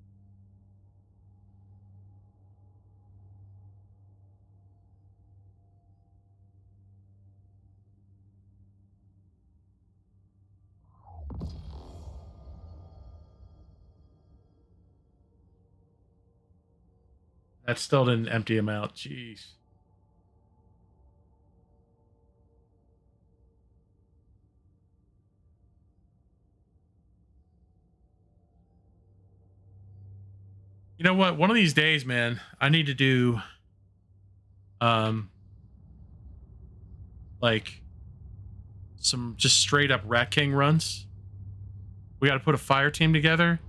That still didn't empty him out. Jeez. You know what? One of these days, man, I need to do like some just straight up Rat King runs. We got to put a fire team together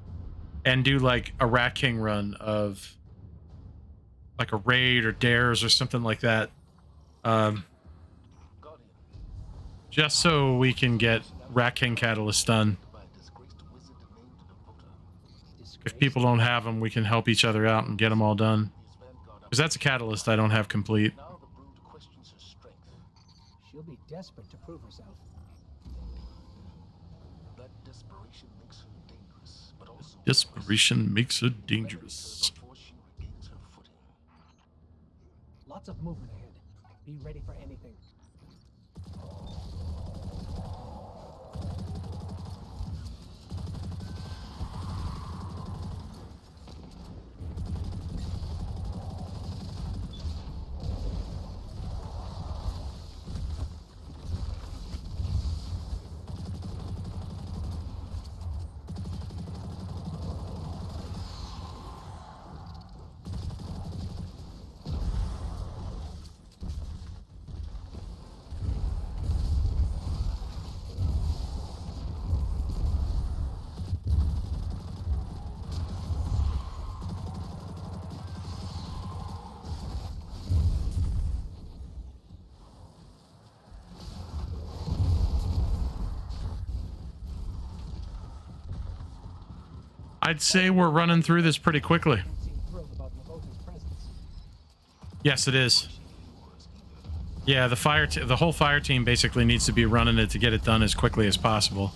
and do like a Rat King run of like a raid or dares or something like that. Just so we can get Rat King Catalyst done. If people don't have them, we can help each other out and get them all done. Because that's a catalyst I don't have complete. She'll be desperate to prove herself. That desperation makes her dangerous, but also Desperation makes her dangerous. before she regains her footing. Lots of movement ahead. Be ready for anything. I'd say we're running through this pretty quickly. Don't seem thrilled about Navota's presence. Yes, it is. Yeah, the whole fire team basically needs to be running it to get it done as quickly as possible.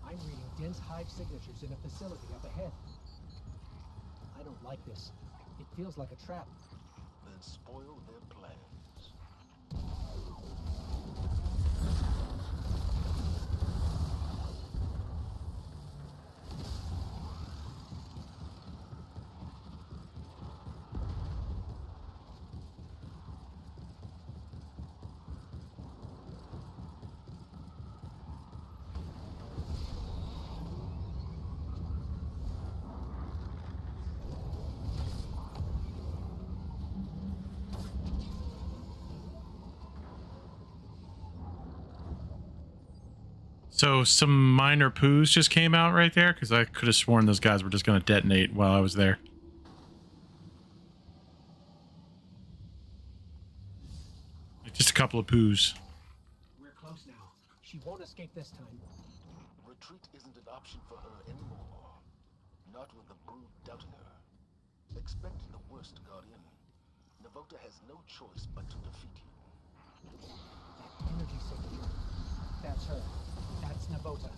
I'm reading dense hive signatures in a facility up ahead. I don't like this. It feels like a trap. Then spoil their plans. So some minor poos just came out right there, because I could have sworn those guys were just going to detonate while I was there. Just a couple of poos. We're close now. She won't escape this time. Retreat isn't an option for her anymore. Not with the brood doubting her. Expect the worst, Guardian. Navota has no choice but to defeat you. That energy signature. That's her. That's Navota.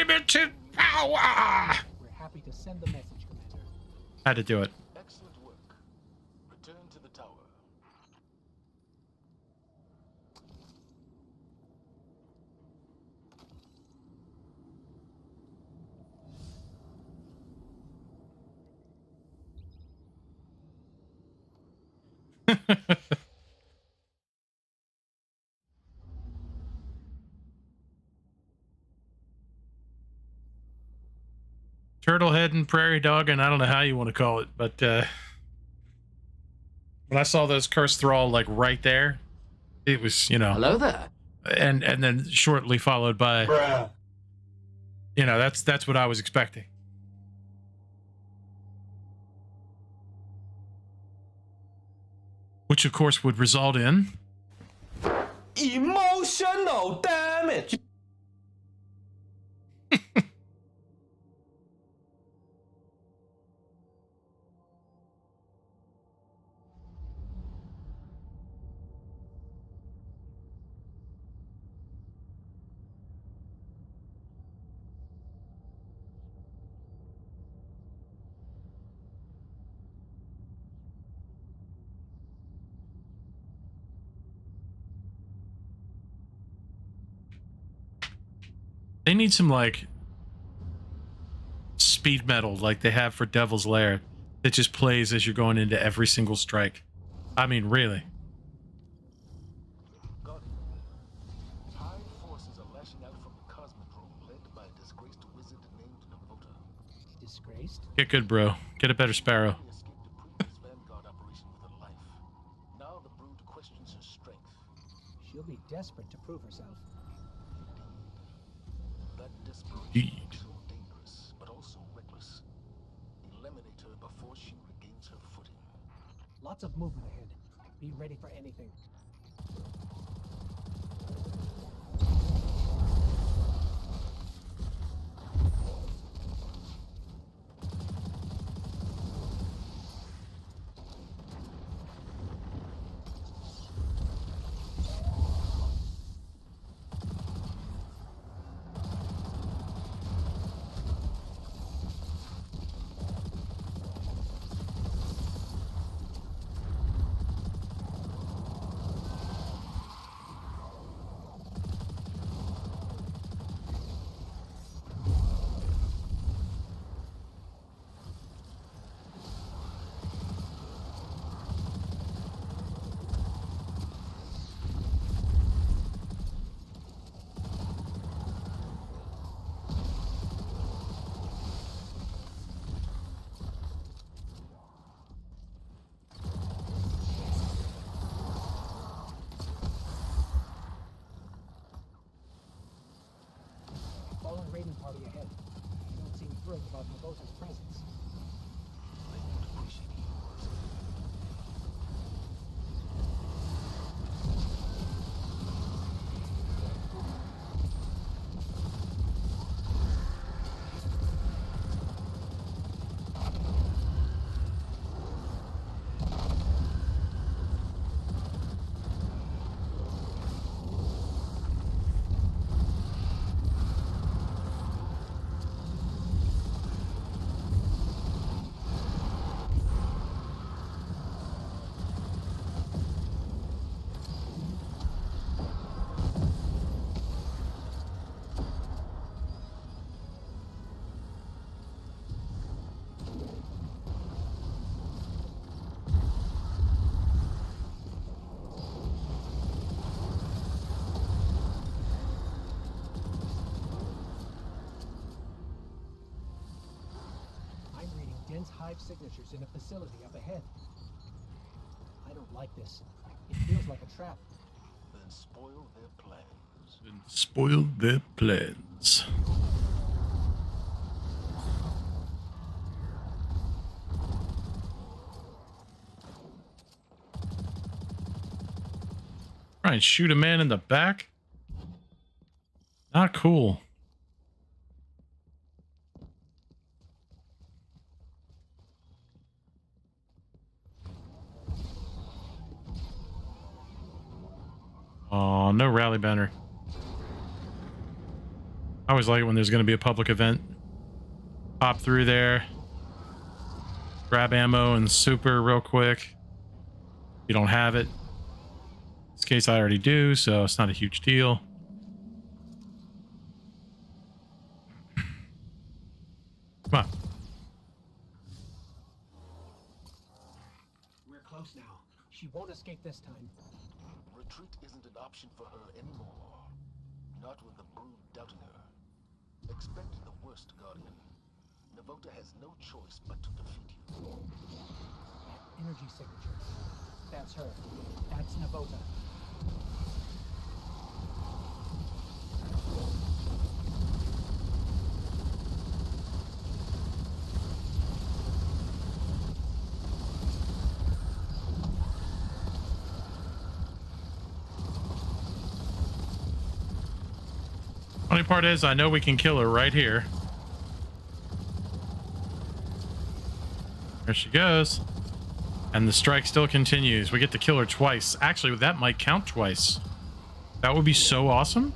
unlimited power. We're happy to send the message, Commander. Had to do it. Excellent work. Return to the tower. Turtlehead and prairie dog, and I don't know how you want to call it, but when I saw those cursed thrall like right there, it was, you know. Hello there. And then shortly followed by, Bruh. you know, that's what I was expecting. Which of course would result in Emotional damage. they need some like speed metal like they have for Devil's Lair that just plays as you're going into every single strike. I mean, really. Guardian. Tide forces are lashing out from the Cosmodrome, led by a disgraced wizard named Navota. Disgraced? Get good, bro. Get a better Sparrow. He escaped a previous Vanguard operation with her life. Now the brood questions her strength. She'll be desperate to prove herself. That desperation Indeed. makes her dangerous, but also reckless. Eliminate her before she regains her footing. Lots of movement ahead. Be ready for anything. Fallen raiding party ahead. You don't seem thrilled about Navota's presence. I don't appreciate yours. I'm reading dense hive signatures in a facility up ahead. I don't like this. It feels like a trap. Then spoil their plans. And spoiled their plans. Try and shoot a man in the back? Not cool. Oh, no rally banner. I always like it when there's going to be a public event. Pop through there. Grab ammo and super real quick. You don't have it. In this case, I already do, so it's not a huge deal. Come on. We're close now. She won't escape this time. Retreat isn't an option for her anymore. Not with the brood doubting her. Expect the worst, Guardian. Navota has no choice but to defeat you. That energy signature. That's her. That's Navota. Funny part is, I know we can kill her right here. There she goes. And the strike still continues. We get to kill her twice. Actually, that might count twice. That would be so awesome.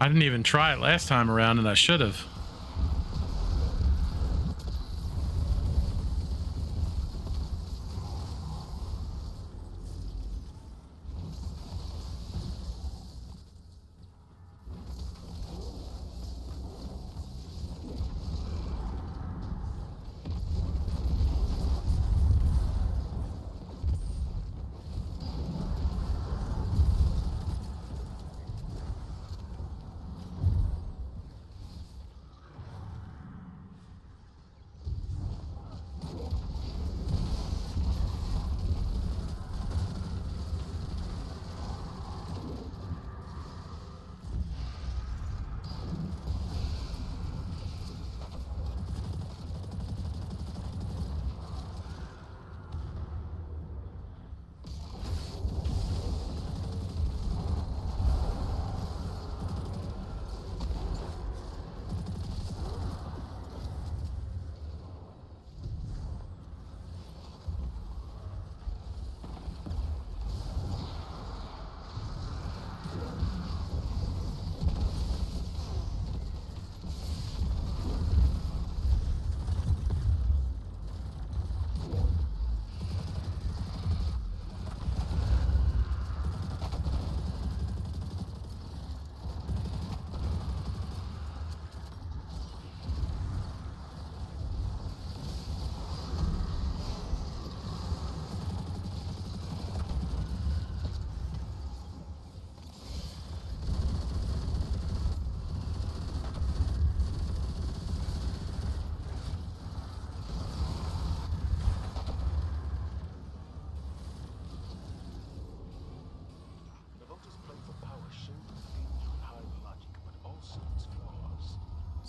I didn't even try it last time around, and I should have.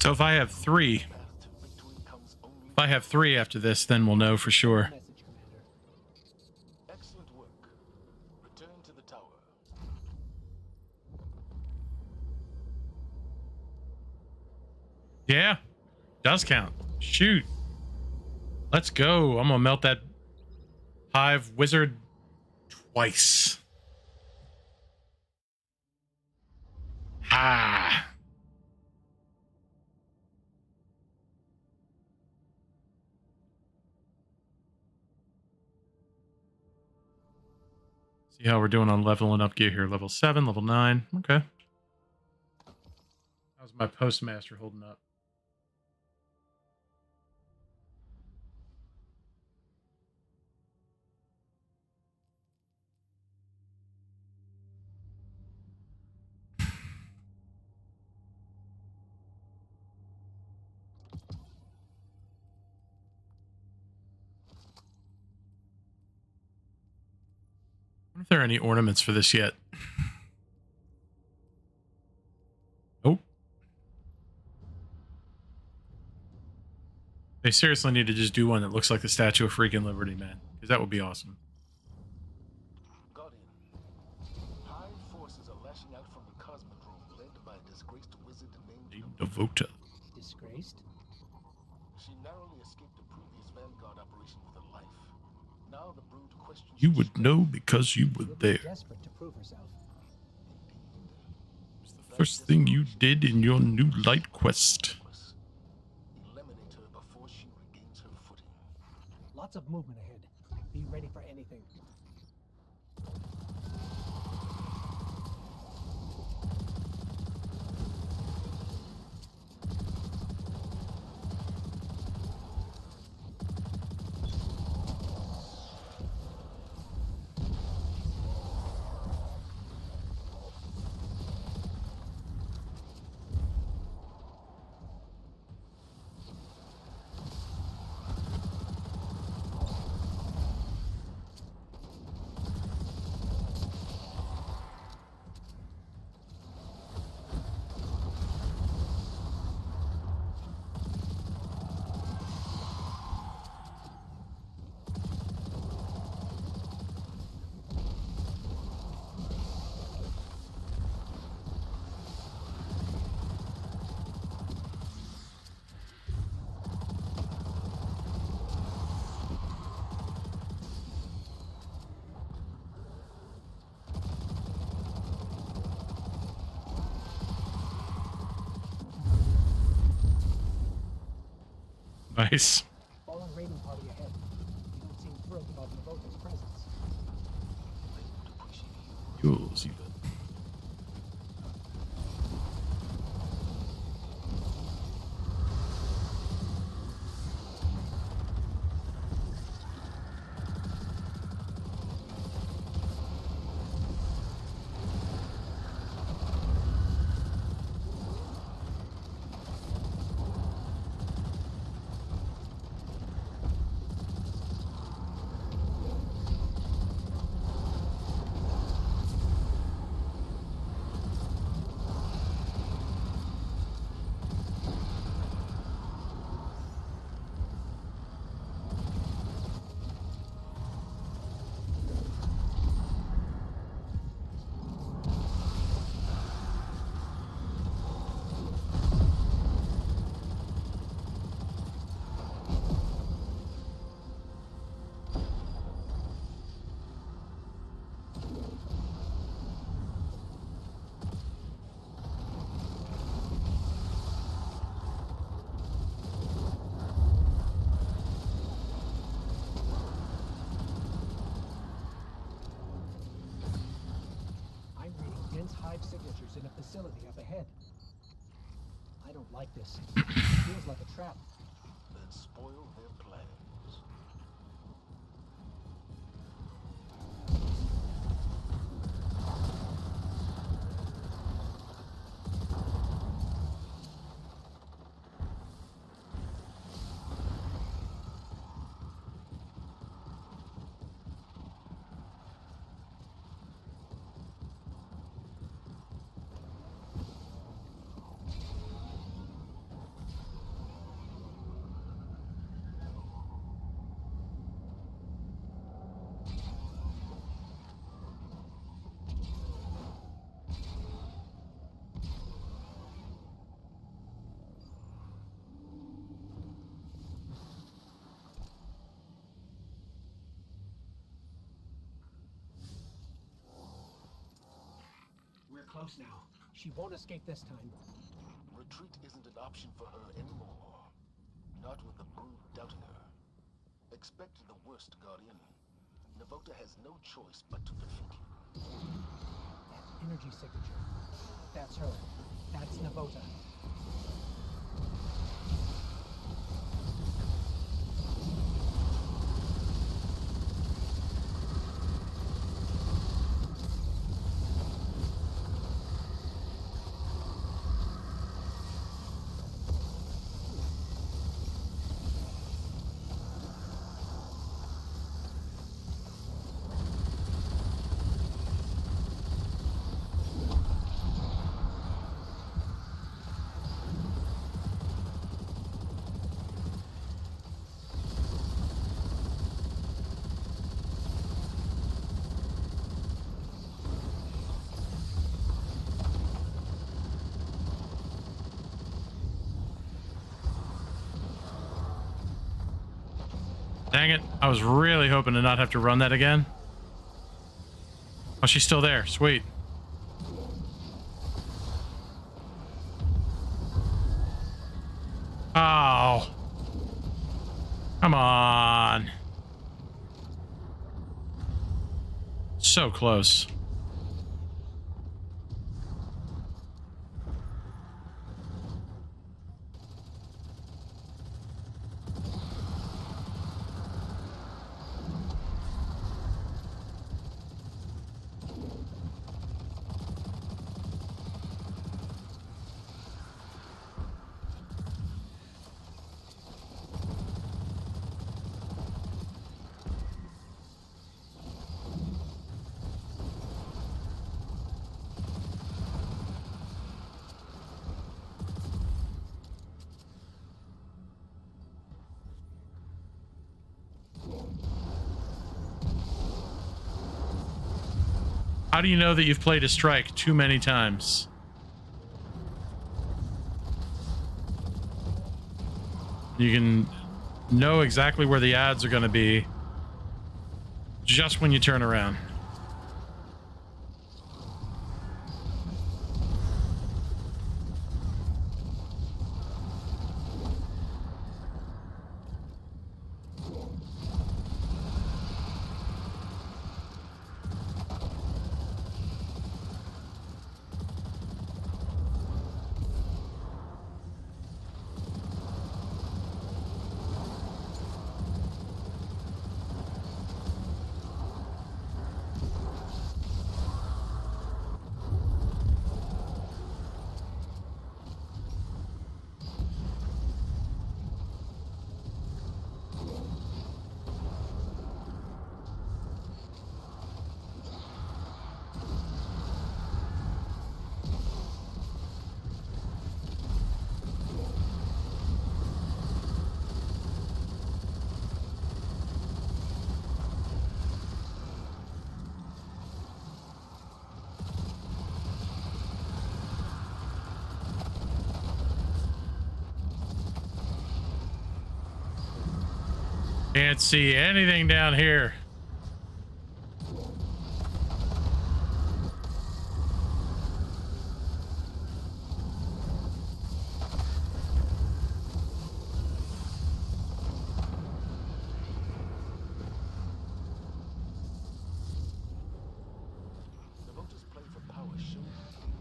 So if I have three after this, then we'll know for sure. Excellent work. Return to the tower. Yeah, does count. Shoot. Let's go. I'm gonna melt that hive wizard twice. Ah. See how we're doing on leveling up gear here. Level 7, level 9. Okay. How's my postmaster holding up? if there are any ornaments for this yet. Nope. They seriously need to just do one that looks like the Statue of freaking Liberty, man. Because that would be awesome. Guardian, high forces are lashing out from the Cosmodrome, led by a disgraced wizard named Devota. Disgraced? She narrowly escaped a previous Vanguard operation with her life. Now the brood questions. You would know because you were there. Desperate to prove herself. It's the first thing you did in your new light quest. Eliminate her before she regains her footing. Lots of movement ahead. Be ready for anything. Nice. Fallen raiding party ahead. You don't seem thrilled about Navota's presence. You'll see that. Hive signatures in a facility up ahead. I don't like this. It feels like a trap. Then spoil their plans. We're close now. She won't escape this time. Retreat isn't an option for her anymore. Not with the brood doubting her. Expect the worst, Guardian. Navota has no choice but to defeat you. That energy signature. That's her. That's Navota. Dang it. I was really hoping to not have to run that again. Oh, she's still there. Sweet. Oh. Come on. So close. How do you know that you've played a strike too many times? You can know exactly where the ads are going to be just when you turn around. Can't see anything down here.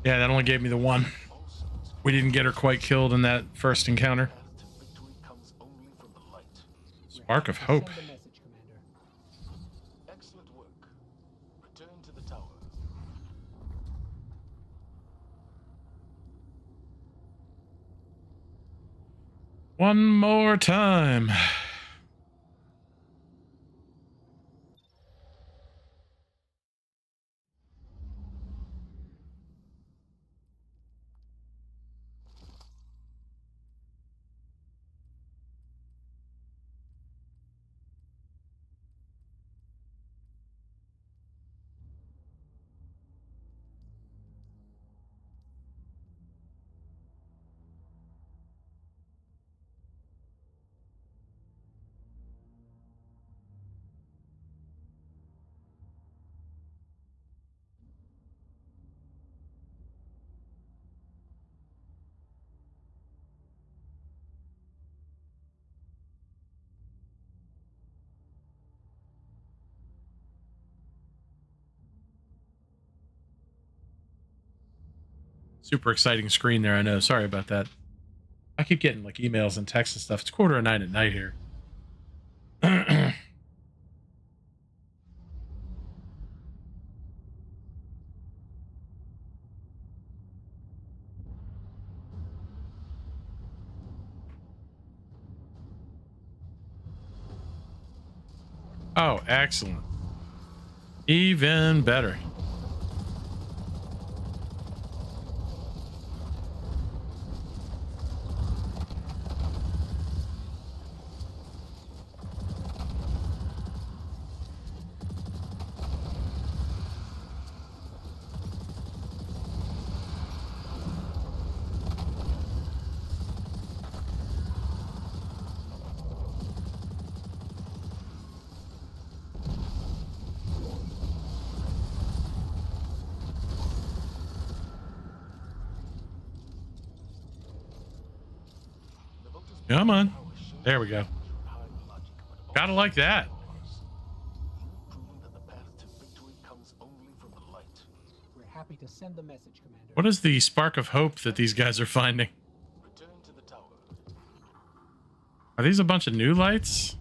Yeah, that only gave me the one. We didn't get her quite killed in that first encounter. Spark of hope. Excellent work. Return to the tower. One more time. Super exciting screen there, I know. Sorry about that. I keep getting like emails and texts and stuff. It's 9:15 at night here. Oh, excellent. Even better. Come on. There we go. Gotta like that. You've proven that the path to victory comes only from the light. We're happy to send the message, Commander. What is the spark of hope that these guys are finding? Return to the tower. Are these a bunch of new lights?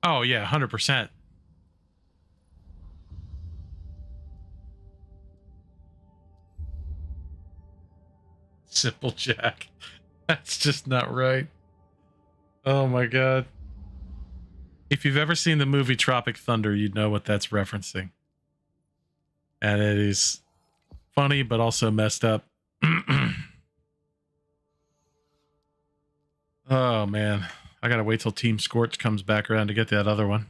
Oh, yeah, 100%. Simple Jack. That's just not right. Oh my god. If you've ever seen the movie Tropic Thunder, you'd know what that's referencing. And it is funny, but also messed up. Oh man. I gotta wait till Team Scorch comes back around to get that other one.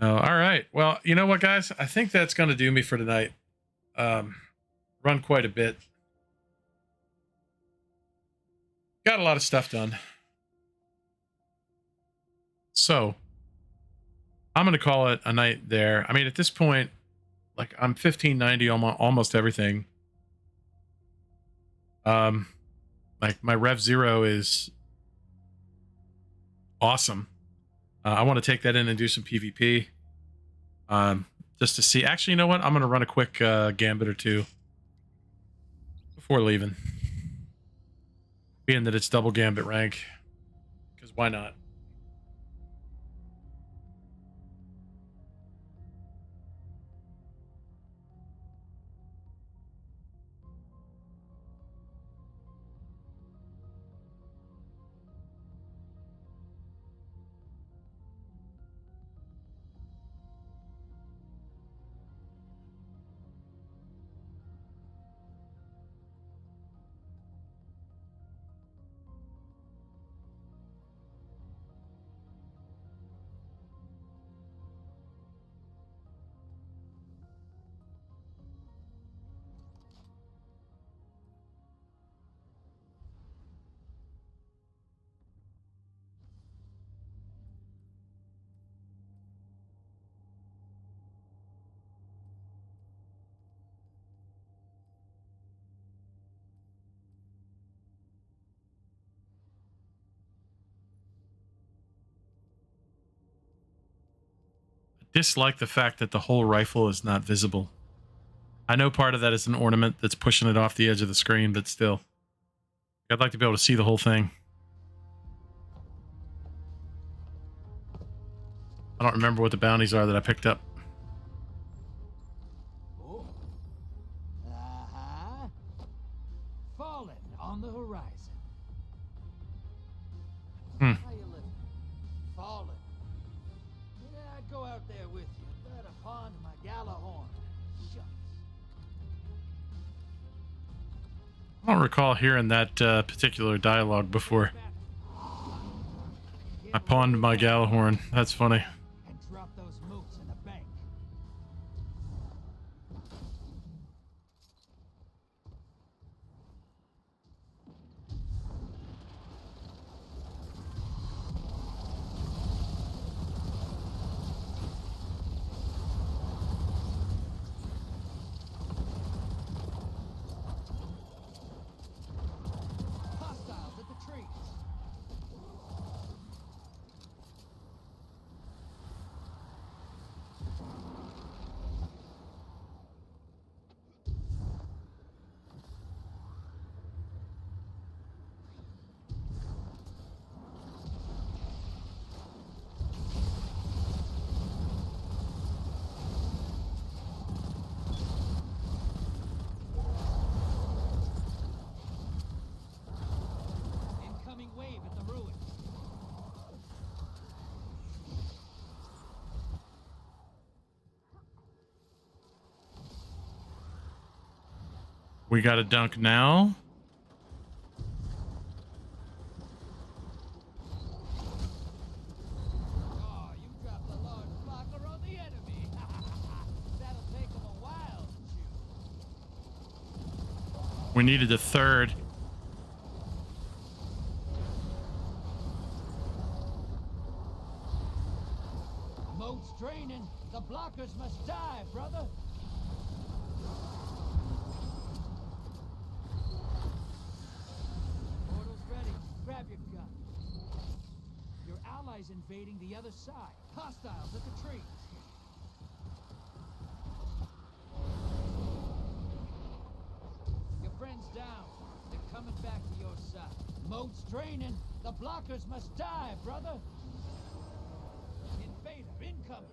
Oh, all right. Well, you know what, guys? I think that's going to do me for tonight. Run quite a bit. Got a lot of stuff done. So, I'm going to call it a night there. I mean, at this point, like, I'm 1590 almost everything. Like, my Rev 0 is awesome. I want to take that in and do some PvP. Just to see. Actually, you know what? I'm going to run a quick gambit or two before leaving. Being that it's double gambit rank. Because why not? Dislike the fact that the whole rifle is not visible. I know part of that is an ornament that's pushing it off the edge of the screen, but still. I'd like to be able to see the whole thing. I don't remember what the bounties are that I picked up. Fallen on the horizon. Hmm. How you living? Fallen. Yeah, I'd go out there with you, but upon my Galahorn. Shucks. I don't recall hearing that particular dialogue before. I pawned my Galahorn. That's funny. And drop those mooks in the bank. Hostiles at the trees. Incoming wave at the ruins. We got a dunk now. Oh, you dropped a large blocker on the enemy. That'll take them a while to shoot. We needed a third. Moat's draining. The blockers must die, brother. Portal's ready. Grab your gun. Your allies invading the other side. Hostiles at the trees. Your friends down. They're coming back to your side. Moat's draining. The blockers must die, brother. Invader incoming.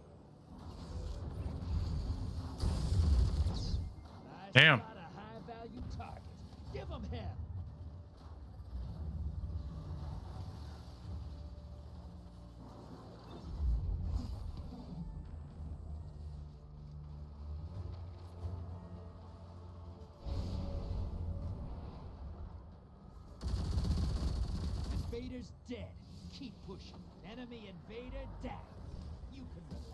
Damn. Nice lot of high-value targets. Give them hell. Invader's dead. Keep pushing. Enemy invader down. You can relax.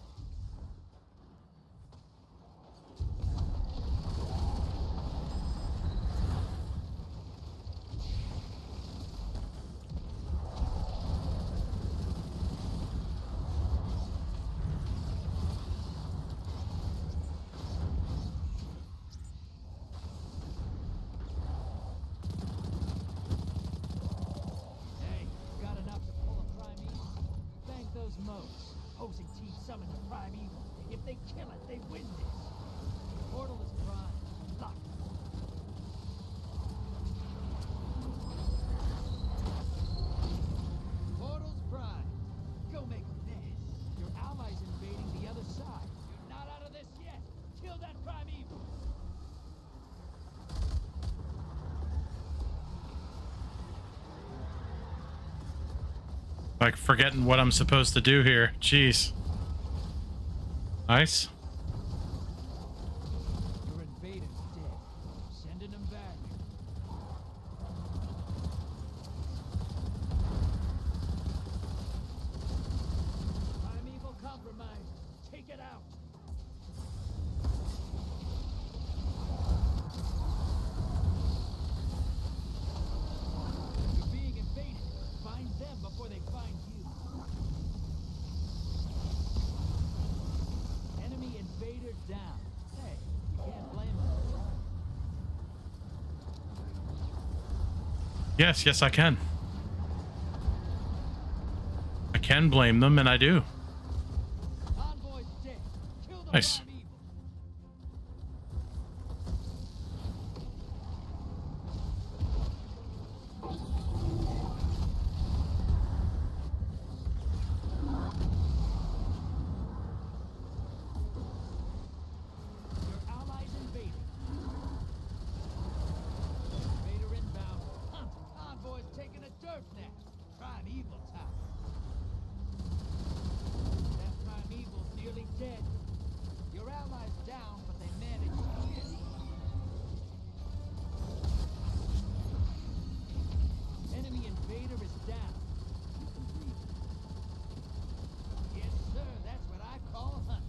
Hey, got enough to pull a primeval? Thank those moats. Opposing team summoned a primeval. If they kill it, they win this. Portal is prime. Lock it. Portal's prime. Go make a mess. Your allies invading the other side. You're not out of this yet. Kill that primeval. Like forgetting what I'm supposed to do here. Jeez. Nice. Your invader's dead. Sending him back. Primeval compromised. Take it out. You're being invaded. Find them before they find you. Enemy invader down. Hey, you can't blame them. Yes, I can. I can blame them, and I do. Envoy's dead. Kill the Nice. primeval. Your allies invading. Invader inbound. Hunt. Envoy's taking a dirt nap. Primeval time. That primeval's nearly dead. Your allies down, but they managed to kill. Enemy invader is down. You can breathe. Yes, sir. That's what I call hunting.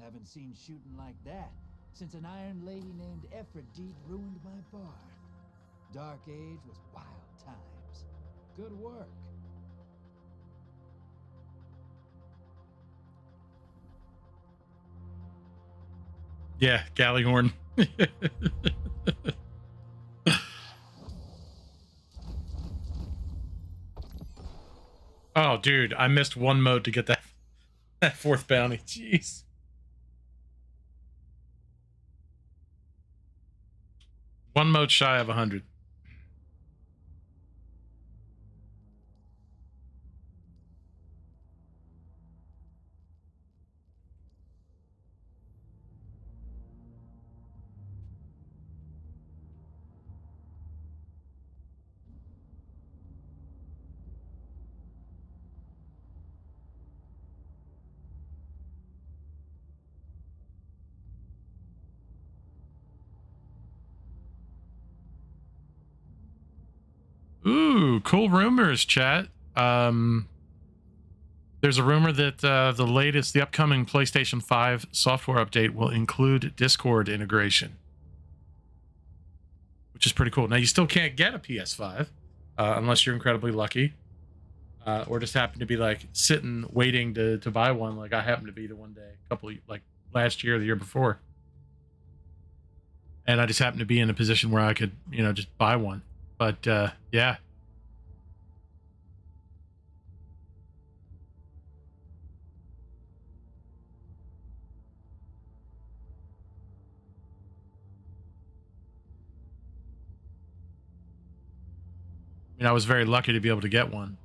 Haven't seen shooting like that since an iron lady named Ephrodite ruined my bar. Dark Age was wild times. Good work. Yeah, Galleyhorn. Oh, dude, I missed one mode to get that fourth bounty. Jeez. One mode shy of 100. Ooh, cool rumors, chat. There's a rumor that the upcoming PlayStation 5 software update will include Discord integration, which is pretty cool. Now, you still can't get a PS5 unless you're incredibly lucky, or just happen to be like sitting waiting to buy one, like I happened to be the one day, like last year or the year before. And I just happened to be in a position where I could, just buy one. But yeah. I was very lucky to be able to get one.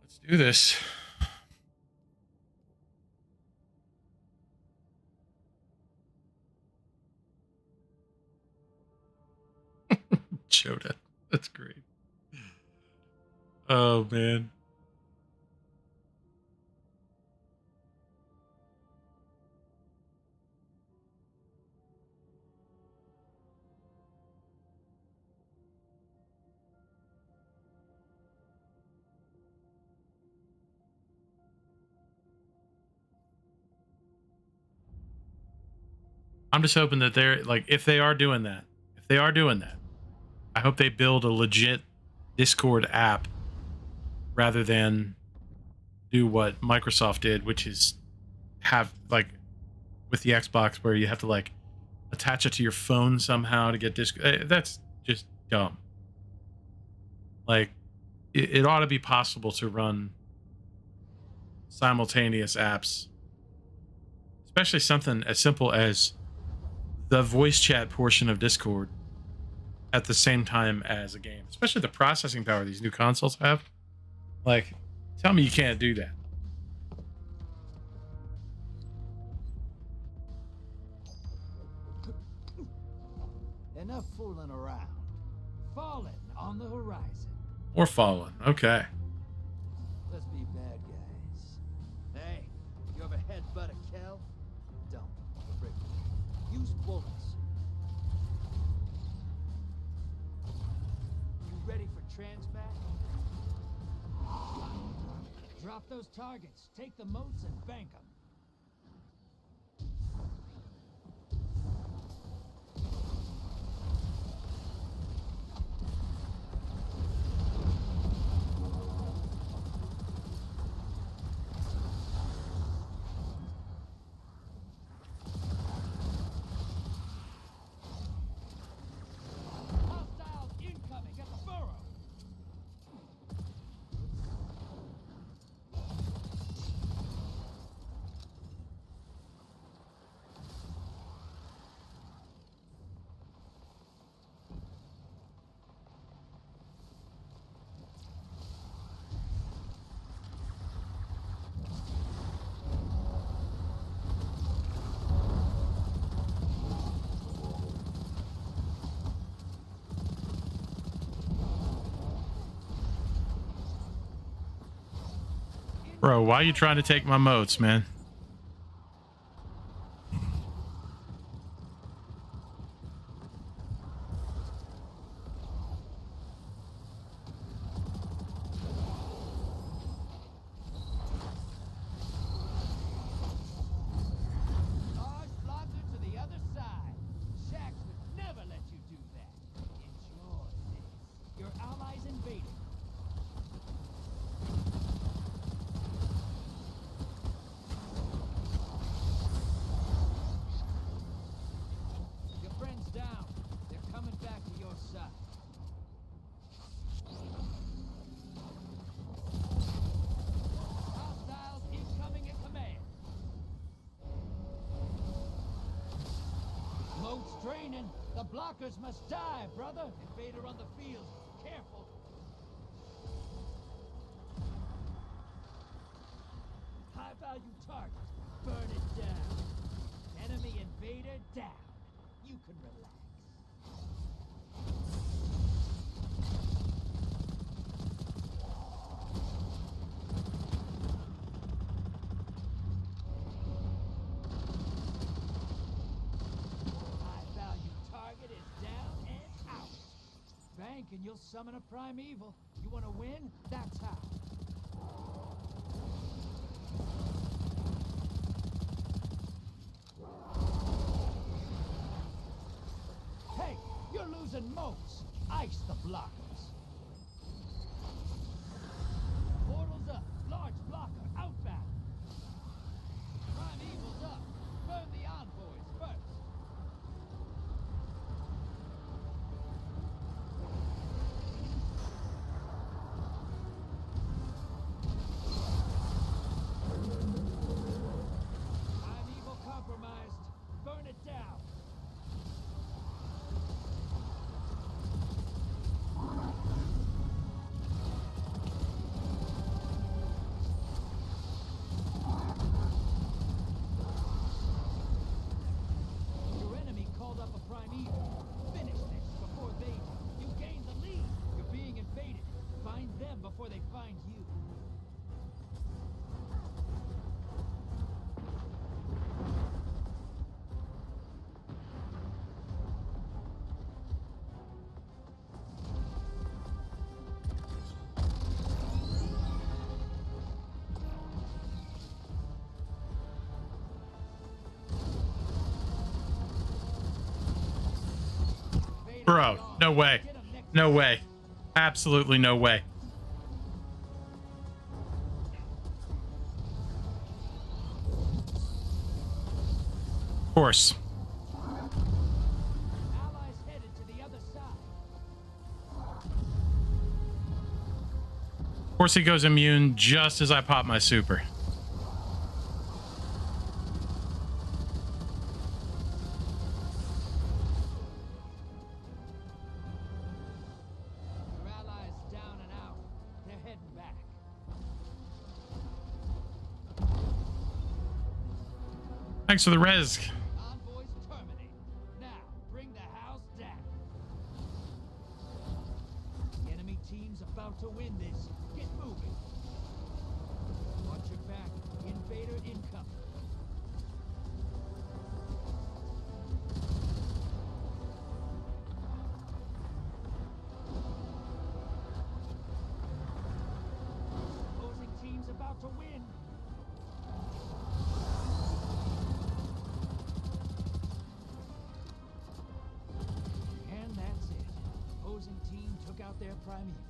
Let's do this. Choda. That's great. Oh, man. I'm just hoping that they're like, if they are doing that, I hope they build a legit Discord app rather than do what Microsoft did, which is have like with the Xbox where you have to like attach it to your phone somehow to get Discord. That's just dumb. Like it ought to be possible to run simultaneous apps, especially something as simple as the voice chat portion of Discord at the same time as a game, especially the processing power these new consoles have. Like, tell me you can't do that. Enough fooling around. Fallen on the horizon. Or Fallen. Okay. Let's be bad guys. Hey, you ever headbutt a cow? Don't. Frick. Use bullets. You ready for transmat? Drop those targets. Take the moats and bank them. Hostiles incoming at the burrow. Bro, why are you trying to take my moats, man? Large blocker to the other side. Shax would never let you do that. Enjoy this. Your allies invading. Your friends down. They're coming back to your side. Hostiles incoming at command. Moat's draining. The blockers must die, brother. Invader on the field. Careful. High value target. Burn it down. Enemy invader down. You can relax. and you'll summon a primeval. You want to win? That's how. Hey, you're losing moats. Ice the blockers. Portals up. Large blocker outbound. Primeval's up. Burn the envoys first. Primeval compromised. Burn it down. Your enemy called up a primeval. Finish this before they do. You gained the lead. You're being invaded. Find them before they find you. Bro, no way. No way. Absolutely no way. Of course. Allies headed to the other side. Of course he goes immune just as I pop my super. Your allies down and out. They're heading back. Thanks for the res. Envoys terminate. Now, bring the house down. The enemy team's about to win this. Get moving. Watch your back. Invader incoming. Opposing team's about to win. And that's it. Opposing team took out their primeval.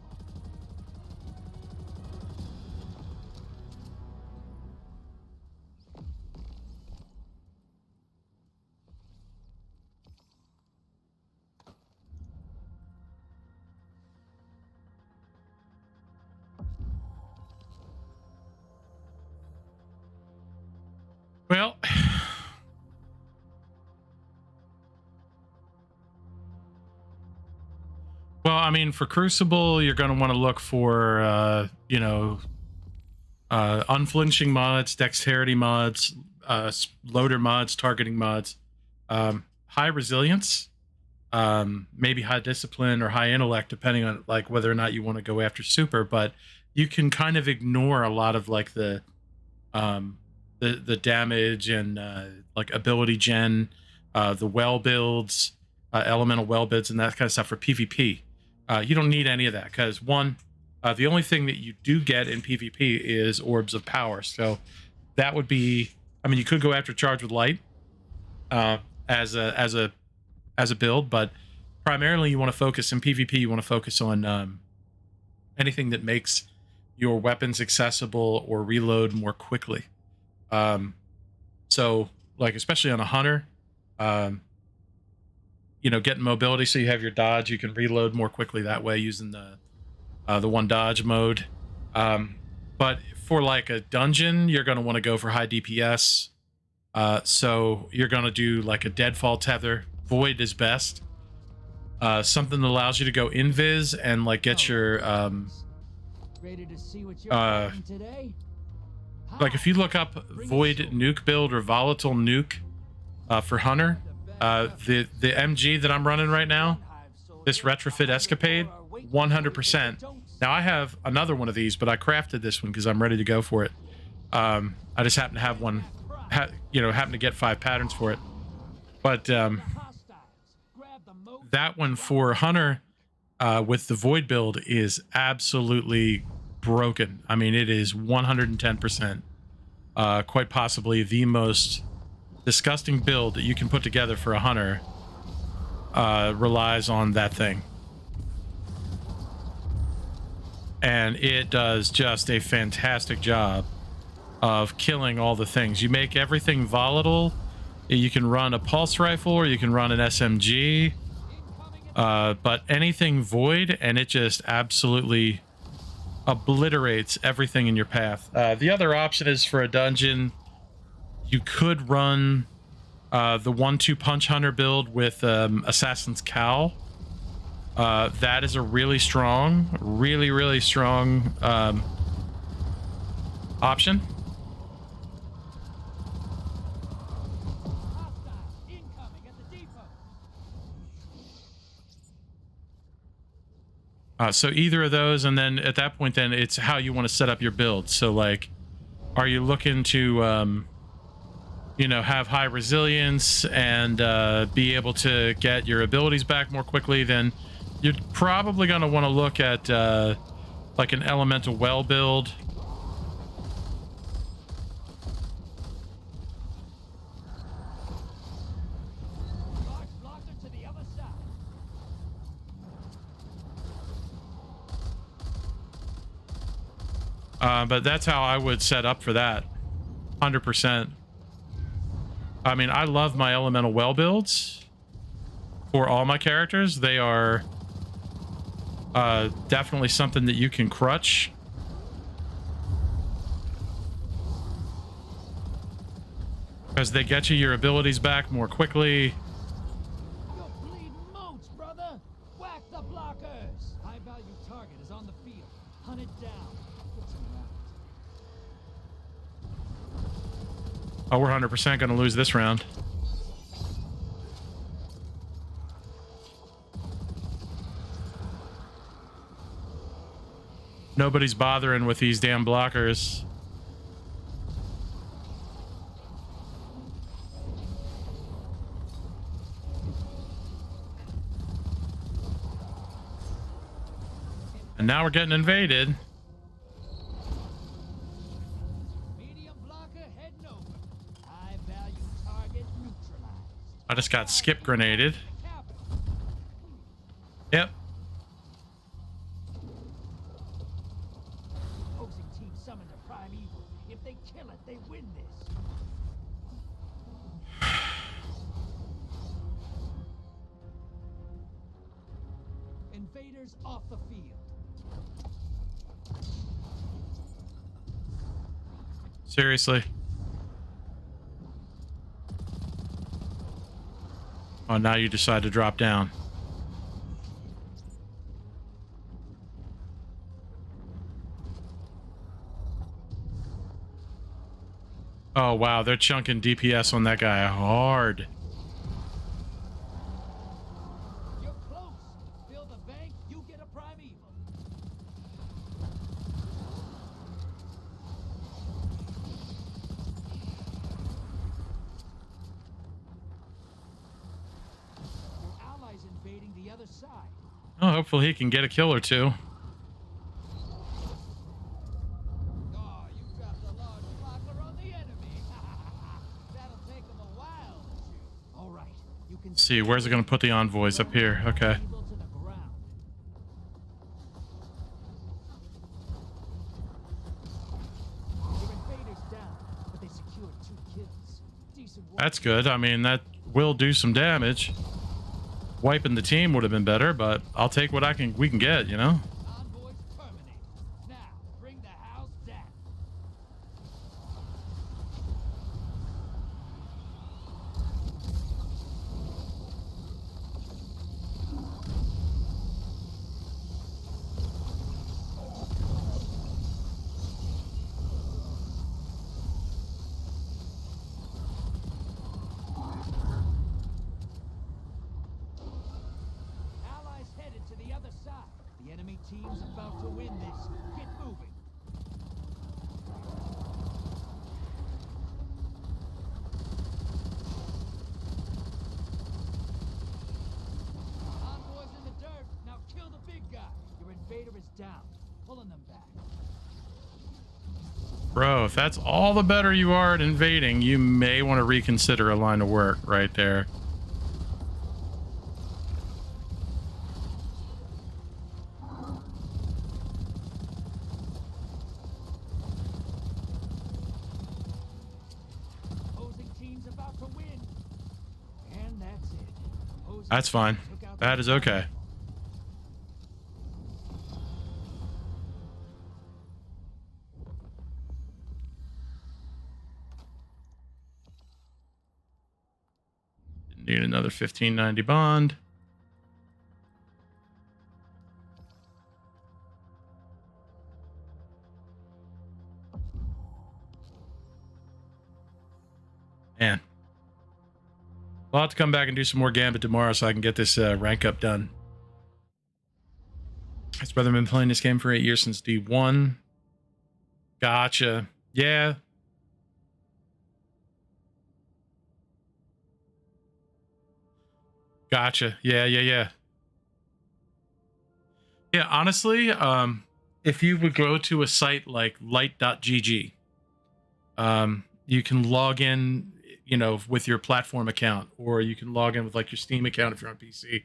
Well, I mean, for Crucible, you're going to want to look for, unflinching mods, dexterity mods, loader mods, targeting mods, high resilience, maybe high discipline or high intellect, depending on like whether or not you want to go after super. But you can kind of ignore a lot of like the damage and like ability gen, the well builds, elemental well builds, and that kind of stuff for PvP. You don't need any of that because one, the only thing that you do get in PvP is orbs of power. So that would be, I mean, you could go after charge with light as a build, but primarily you want to focus in PvP. You want to focus on anything that makes your weapons accessible or reload more quickly. So like, especially on a hunter, getting mobility so you have your dodge, you can reload more quickly that way using the one dodge mode. But for like a dungeon, you're going to want to go for high DPS. So you're going to do like a deadfall tether. Void is best. Something that allows you to go invis and like get your Ready to see what you're fighting today? like if you look up void nuke build or volatile nuke for hunter, the MG that I'm running right now, this retrofit escapade, 100%. Now I have another one of these, but I crafted this one because I'm ready to go for it. I just happen to have one, happen to get 5 patterns for it. But that one for hunter with the Void build is absolutely broken. I mean, it is 110%. Quite possibly the most disgusting build that you can put together for a hunter. Relies on that thing. And it does just a fantastic job of killing all the things. You make everything volatile. You can run a pulse rifle or you can run an SMG. But anything void, and it just absolutely obliterates everything in your path. The other option is for a dungeon. You could run the 1-2 punch hunter build with Assassin's Cowl. That is a really strong, really strong option. So either of those, and then at that point, then it's how you want to set up your build. So like, are you looking to, you know, have high resilience and be able to get your abilities back more quickly? Then you're probably going to want to look at like an elemental well build. But that's how I would set up for that. 100%. I mean, I love my elemental well builds for all my characters. They are definitely something that you can crutch. Because they get you your abilities back more quickly. You're bleeding moats, brother. Whack the blockers. High value target is on the field. Hunt it down. Oh, we're 100% going to lose this round. Nobody's bothering with these damn blockers. And now we're getting invaded. I just got skip grenaded. Yep. Opposing team summoned a prime evil. If they kill it, they win this. Invaders off the field. Seriously. Oh, now you decide to drop down. Oh, wow. They're chunking DPS on that guy hard. You're close. Fill the bank, you get a prime evil. Invading the other side. Oh, hopefully he can get a kill or two. Oh, you dropped a large blocker on the enemy. That'll take him a while to shoot. All right, you can see where's it going to put the envoys up here. Okay. That's good. I mean, that will do some damage. Wiping the team would have been better, but I'll take what we can get, you know? Envoys terminated. Now, bring the house down. down, pulling them back. Bro, if that's all the better you are at invading, you may want to reconsider a line of work right there. Opposing team's about to win. And that's it. Opposing That's fine. team took out That the is okay. Need another 1590 bond. Man. I'll have to come back and do some more Gambit tomorrow so I can get this rank up done. His brother been playing this game for 8 years since D1. Gotcha. Yeah. Gotcha. Yeah. Yeah, honestly, if you would go to a site like light.gg, you can log in, you know, with your platform account, or you can log in with like your Steam account if you're on PC,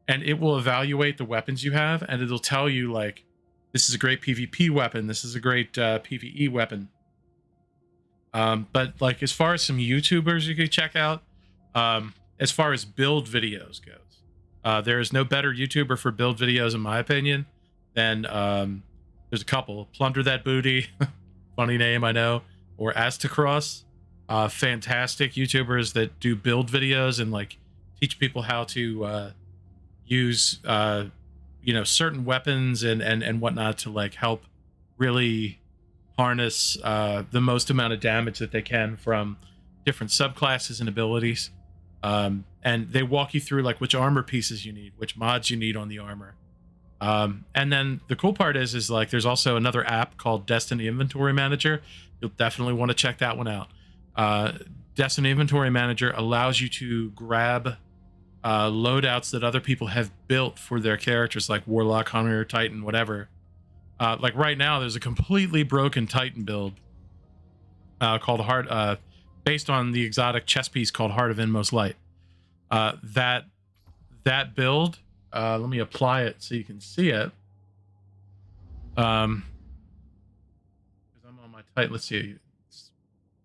and it will evaluate the weapons you have, and it'll tell you like, this is a great PvP weapon, this is a great PvE weapon. But like, as far as some YouTubers you could check out, as far as build videos goes, there is no better YouTuber for build videos, in my opinion, than there's a couple. Plunder That Booty, funny name, I know, or Astacross, fantastic YouTubers that do build videos and like teach people how to use you know, certain weapons and whatnot to like help really harness the most amount of damage that they can from different subclasses and abilities. And they walk you through like which armor pieces you need, which mods you need on the armor. And then the cool part is like there's also another app called Destiny Inventory Manager. You'll definitely want to check that one out. Destiny Inventory Manager allows you to grab loadouts that other people have built for their characters, like Warlock, Hunter, Titan, whatever. Like right now, there's a completely broken Titan build called Heart, based on the exotic chess piece called Heart of Inmost Light. That build, let me apply it so you can see it. Because I'm on my Titan. Let's see. Let's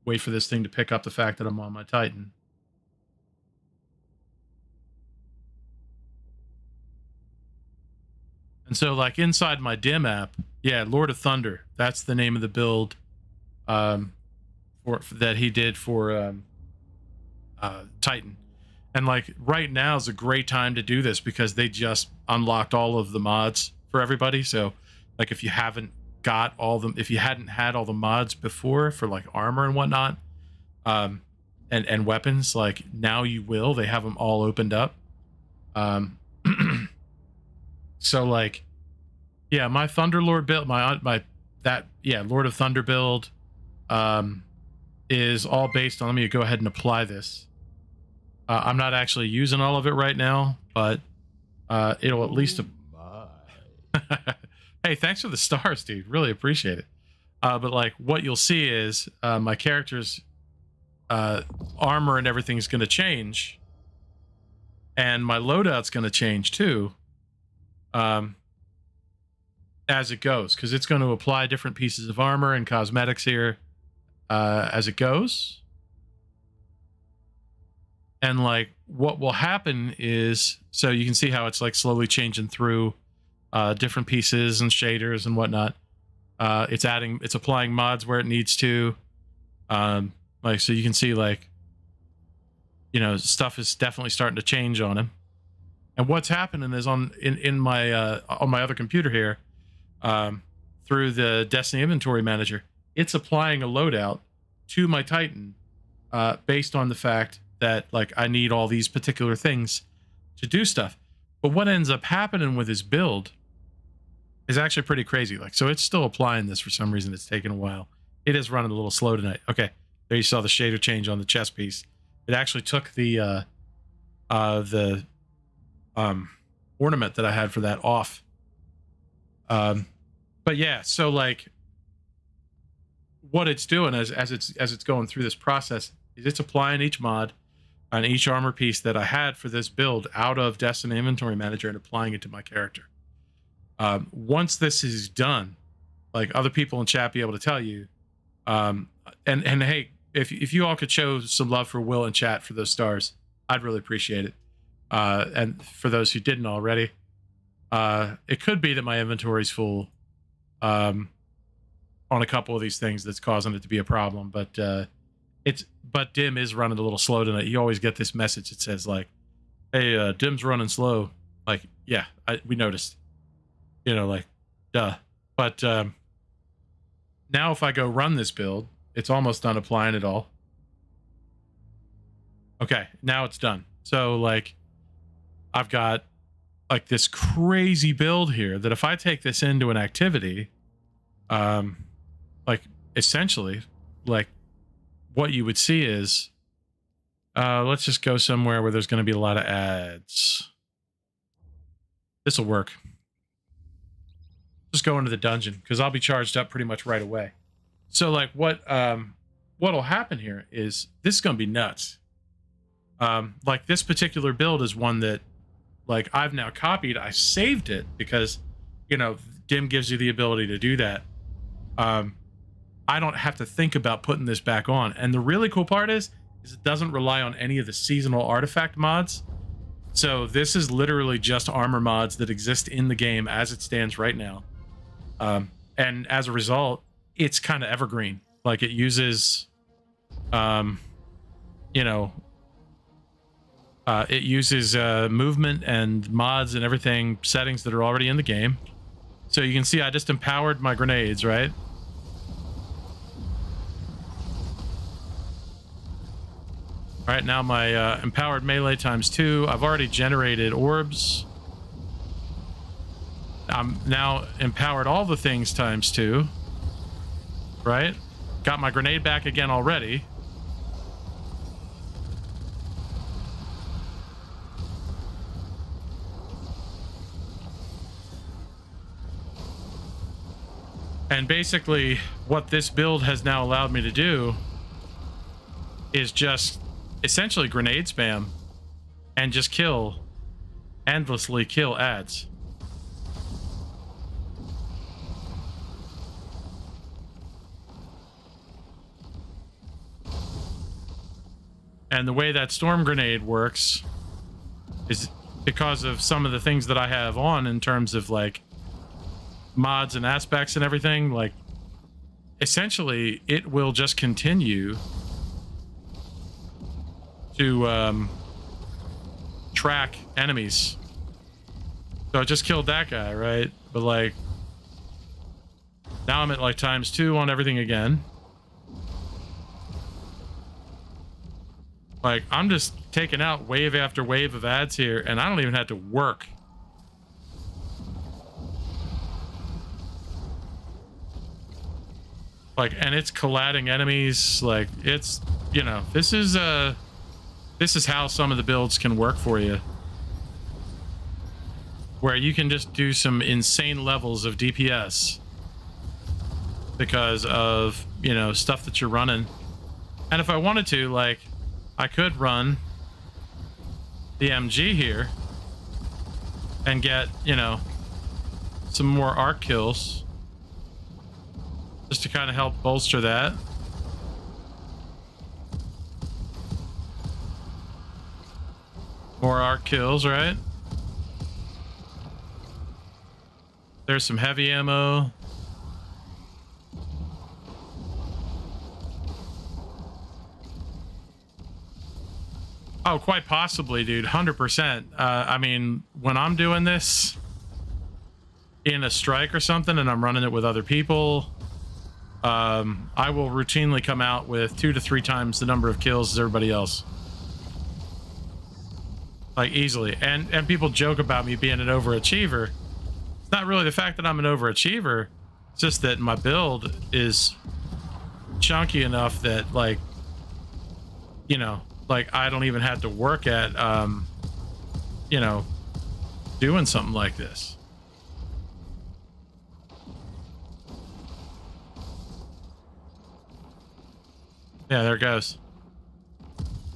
wait for this thing to pick up the fact that I'm on my Titan. And so, like, inside my dim app, yeah, Lord of Thunder. That's the name of the build that he did for Titan. And like right now is a great time to do this because they just unlocked all of the mods for everybody. So like if you haven't got all them, if you hadn't had all the mods before for like armor and whatnot, and weapons, like now you will. They have them all opened up. So like, yeah, my Thunderlord build, Lord of Thunder build, is all based on. Let me go ahead and apply this. I'm not actually using all of it right now, but it'll at least. Hey, thanks for the stars, dude. Really appreciate it. But like, what you'll see is my character's armor and everything's going to change, and my loadout's going to change too, as it goes, because it's going to apply different pieces of armor and cosmetics here as it goes. And like what will happen is, so you can see how it's like slowly changing through different pieces and shaders and whatnot. It's applying mods where it needs to. Like, so you can see like, you know, stuff is definitely starting to change on him. And what's happening is on my other computer here, through the Destiny Inventory Manager, it's applying a loadout to my Titan based on the fact that like I need all these particular things to do stuff. But what ends up happening with his build is actually pretty crazy. Like, so it's still applying this for some reason. It's taken a while. It is running a little slow tonight. Okay, there you saw the shader change on the chess piece. It actually took the ornament that I had for that off. But yeah, so like what it's doing as it's going through this process is it's applying each mod on each armor piece that I had for this build out of Destiny Inventory Manager and applying it to my character. Once this is done, like other people in chat be able to tell you, and hey, if you all could show some love for Will in chat for those stars, I'd really appreciate it. And for those who didn't already, it could be that my inventory's full on a couple of these things that's causing it to be a problem, but Dim is running a little slow tonight. You always get this message that says like, hey, Dim's running slow. Like, yeah, we noticed, you know, like, duh. But now if I go run this build, it's almost done applying it all. Okay, now it's done. So like I've got like this crazy build here that if I take this into an activity, like essentially like what you would see is, let's just go somewhere where there's going to be a lot of ads. This will work. Just go into the dungeon because I'll be charged up pretty much right away. So like what'll happen here is this is going to be nuts. Like this particular build is one that like I've now copied. I saved it because, you know, Dim gives you the ability to do that. I don't have to think about putting this back on. And the really cool part is it doesn't rely on any of the seasonal artifact mods. So this is literally just armor mods that exist in the game as it stands right now. And as a result, it's kind of evergreen. Like it uses, you know, it uses movement and mods and everything, settings that are already in the game. So you can see I just empowered my grenades, right? All right, now my empowered melee ×2. I've already generated orbs. I'm now empowered all the things ×2. Right? Got my grenade back again already. And basically, what this build has now allowed me to do is just essentially grenade spam and just endlessly kill ads. And the way that storm grenade works is because of some of the things that I have on in terms of like mods and aspects and everything. Like essentially it will just continue to track enemies. So I just killed that guy, right? But like now I'm at like ×2 on everything again. Like I'm just taking out wave after wave of ads here and I don't even have to work. Like, and it's colliding enemies. Like it's, you know, this is how some of the builds can work for you, where you can just do some insane levels of DPS because of, you know, stuff that you're running. And if I wanted to, like, I could run the MG here and get, you know, some more arc kills just to kind of help bolster that. More arc kills, right? There's some heavy ammo. Oh, quite possibly, dude. 100%. I mean, when I'm doing this in a strike or something and I'm running it with other people, I will routinely come out with 2 to 3 times the number of kills as everybody else. Like, easily. And people joke about me being an overachiever. It's not really the fact that I'm an overachiever. It's just that my build is chunky enough that, like, you know, like I don't even have to work at, you know, doing something like this. Yeah, there it goes.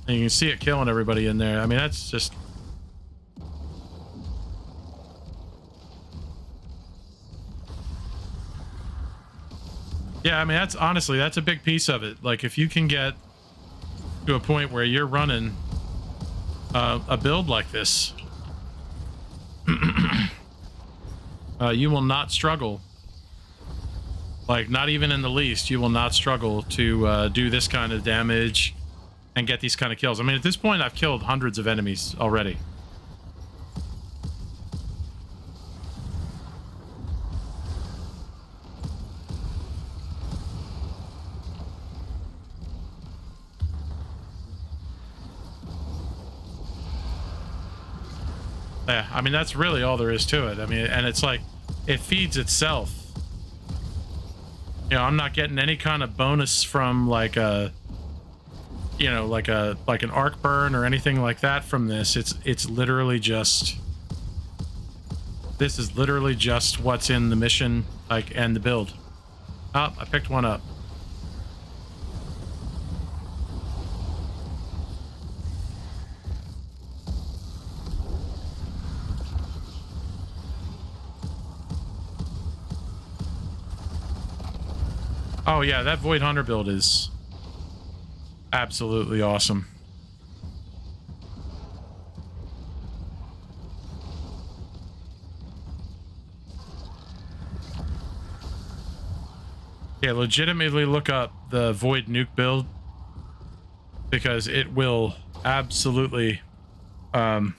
And you can see it killing everybody in there. I mean, that's just... Yeah, I mean, that's honestly, that's a big piece of it. Like, if you can get to a point where you're running a build like this, you will not struggle. Like, not even in the least, you will not struggle to do this kind of damage and get these kind of kills. I mean, at this point, I've killed hundreds of enemies already. Yeah, I mean, that's really all there is to it. I mean, and it's like, it feeds itself. You know, I'm not getting any kind of bonus from like a, you know, like an arc burn or anything like that from this. It's literally just, this is literally just what's in the mission, like, and the build. Oh, I picked one up. Oh yeah, that Void Hunter build is absolutely awesome. Yeah, legitimately look up the Void Nuke build, because it will absolutely, the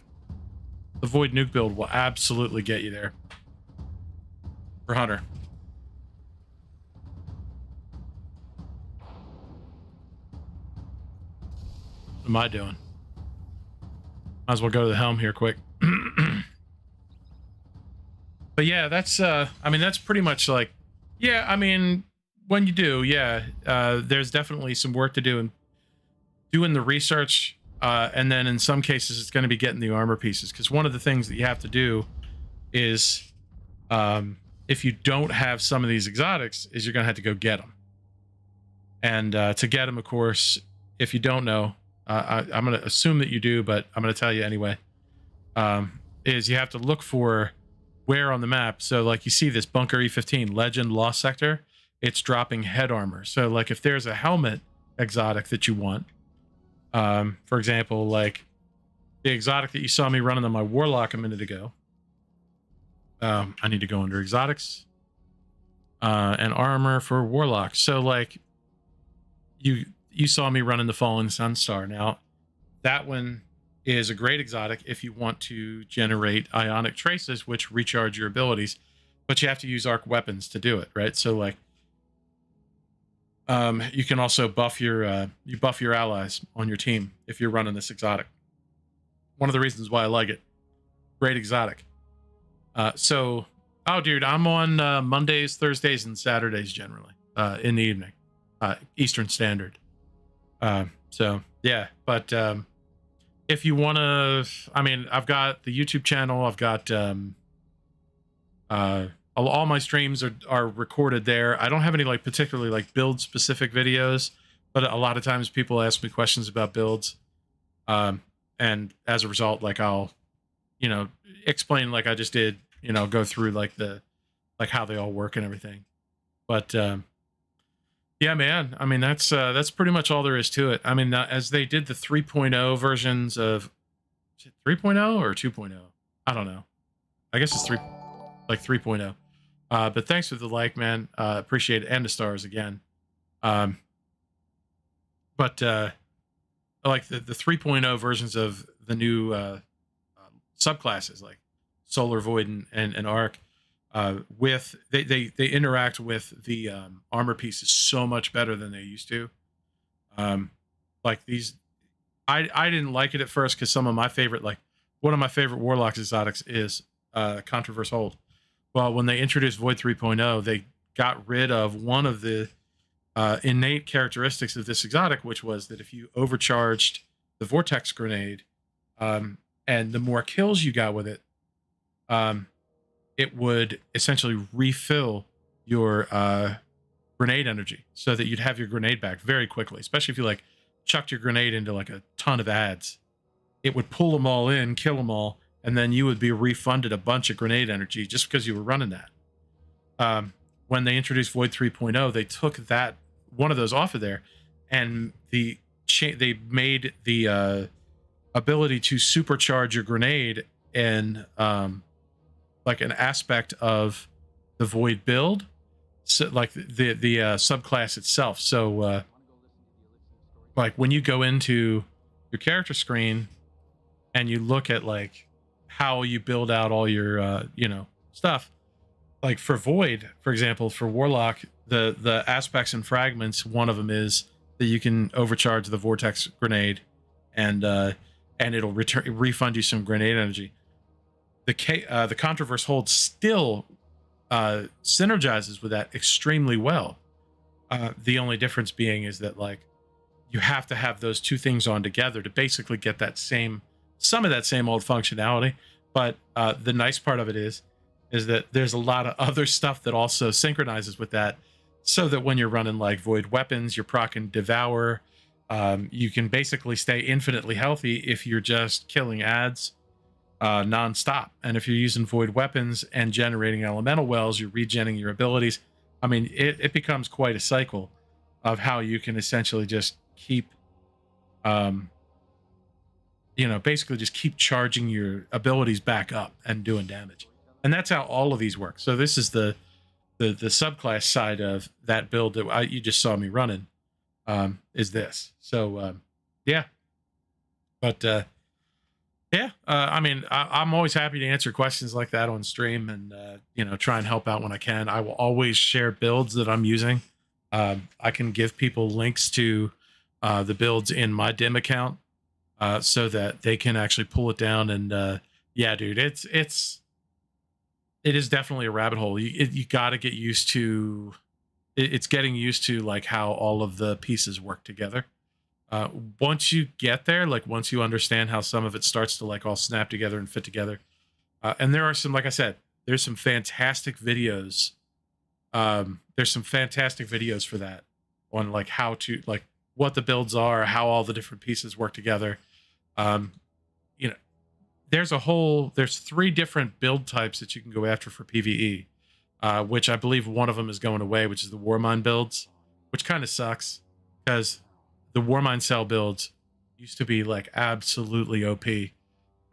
Void Nuke build will absolutely get you there for Hunter. What am I doing? Might as well go to the helm here quick. But yeah, that's I mean, that's pretty much like, yeah, I mean, when you do, yeah, there's definitely some work to do in doing the research, and then in some cases it's going to be getting the armor pieces, because one of the things that you have to do is, if you don't have some of these exotics, is you're going to have to go get them. And to get them, of course, if you don't know, I'm going to assume that you do, but I'm going to tell you anyway, is you have to look for where on the map. So like you see this Bunker E15 Legend Lost Sector, it's dropping head armor. So like if there's a helmet exotic that you want, for example, like the exotic that you saw me running on my Warlock a minute ago, I need to go under exotics and armor for Warlock. So like you saw me running the Fallen Sunstar. Now, that one is a great exotic if you want to generate ionic traces, which recharge your abilities, but you have to use arc weapons to do it, right? So, like, you can also buff your allies on your team if you're running this exotic. One of the reasons why I like it. Great exotic. So, oh, dude, I'm on Mondays, Thursdays, and Saturdays generally in the evening, Eastern Standard. So yeah, but if you want to, I mean, I've got the YouTube channel, I've got all my streams are recorded there. I don't have any like particularly like build specific videos, but a lot of times people ask me questions about builds, and as a result, like I'll, you know, explain like I just did, you know, go through like how they all work and everything. But yeah, man. I mean, that's pretty much all there is to it. I mean, as they did the 3.0 versions of, is it 3.0 or 2.0? I don't know. I guess it's 3.0. But thanks for the like, man. Appreciate it, and the stars again. But like the 3.0 versions of the new subclasses like Solar Void and Arc. With they interact with the armor pieces so much better than they used to. Like these, I didn't like it at first because some of my favorite, like one of my favorite Warlock exotics is Controverse Hold. Well, when they introduced Void 3.0, they got rid of one of the innate characteristics of this exotic, which was that if you overcharged the Vortex Grenade, and the more kills you got with it, it would essentially refill your grenade energy so that you'd have your grenade back very quickly, especially if you like chucked your grenade into like a ton of ads. It would pull them all in, kill them all, and then you would be refunded a bunch of grenade energy just because you were running that. When they introduced Void 3.0, they took that one of those off of there, and they made the ability to supercharge your grenade and like an aspect of the Void build, so like the subclass itself. So like when you go into your character screen and you look at like how you build out all your stuff, like for Void, for example, for Warlock, the aspects and fragments, one of them is that you can overcharge the vortex grenade and it'll refund you some grenade energy. The Controverse hold still synergizes with that extremely well. The only difference being is that like you have to have those two things on together to basically get that some of that same old functionality. But the nice part of it is that there's a lot of other stuff that also synchronizes with that, so that when you're running like Void weapons, you're proccing Devour. You can basically stay infinitely healthy if you're just killing ads non-stop. And if you're using Void weapons and generating elemental wells, you're regenning your abilities. I mean, it becomes quite a cycle of how you can essentially just keep basically just keep charging your abilities back up and doing damage. And that's how all of these work. So this is the subclass side of that build that you just saw me running, is this. So yeah. But I mean, I'm always happy to answer questions like that on stream and try and help out when I can. I will always share builds that I'm using. I can give people links to the builds in my dim account so that they can actually pull it down. And yeah, dude, it is definitely a rabbit hole. You got to get used to. It's getting used to like how all of the pieces work together. Once you get there, like once you understand how some of it starts to like all snap together and fit together, and there are some, like I said, there's some fantastic videos. There's some fantastic videos for that on like how to like what the builds are, how all the different pieces work together. There's 3 different build types that you can go after for PvE, which I believe one of them is going away, which is the Warmind builds, which kind of sucks because the Warmind cell builds used to be like absolutely OP.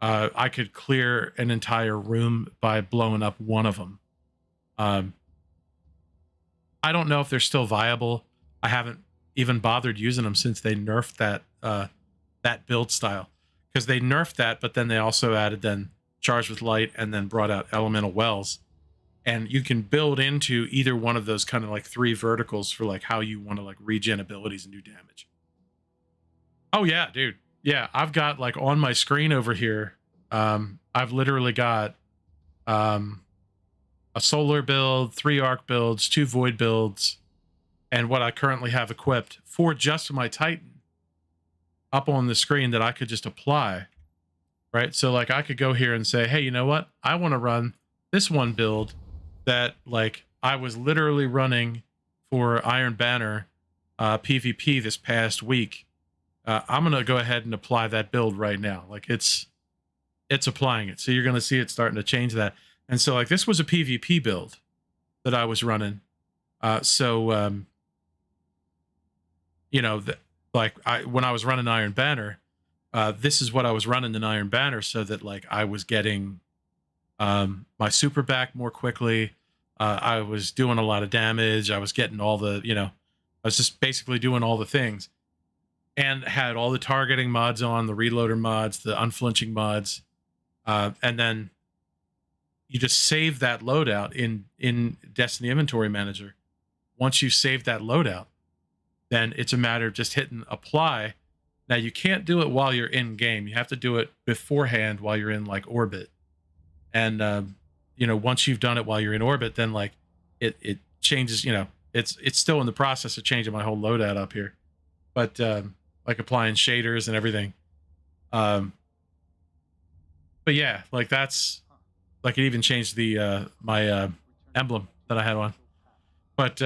I could clear an entire room by blowing up one of them. I don't know if they're still viable. I haven't even bothered using them since they nerfed that build style, because they nerfed that, but then they also added then Charged with Light and then brought out Elemental Wells. And you can build into either one of those kind of like 3 verticals for like how you want to like regen abilities and do damage. Oh yeah, dude. Yeah, I've got like on my screen over here, I've literally got a solar build, 3 arc builds, 2 void builds, and what I currently have equipped for just my Titan up on the screen that I could just apply, right? So like I could go here and say, hey, you know what? I want to run this one build that like I was literally running for Iron Banner PvP this past week. I'm going to go ahead and apply that build right now. Like it's applying it. So you're going to see it starting to change that. And so like this was a PvP build that I was running. When I was running Iron Banner, this is what I was running in Iron Banner, so that like I was getting my super back more quickly. I was doing a lot of damage. I was getting all the, I was just basically doing all the things, and had all the targeting mods on, the reloader mods, the unflinching mods. And then you just save that loadout in Destiny Inventory Manager. Once you save that loadout, then it's a matter of just hitting apply. Now you can't do it while you're in game. You have to do it beforehand while you're in like orbit. And once you've done it while you're in orbit, then like it changes. It's still in the process of changing my whole loadout up here, but like applying shaders and everything. But yeah, like that's like it even changed the my emblem that I had on. But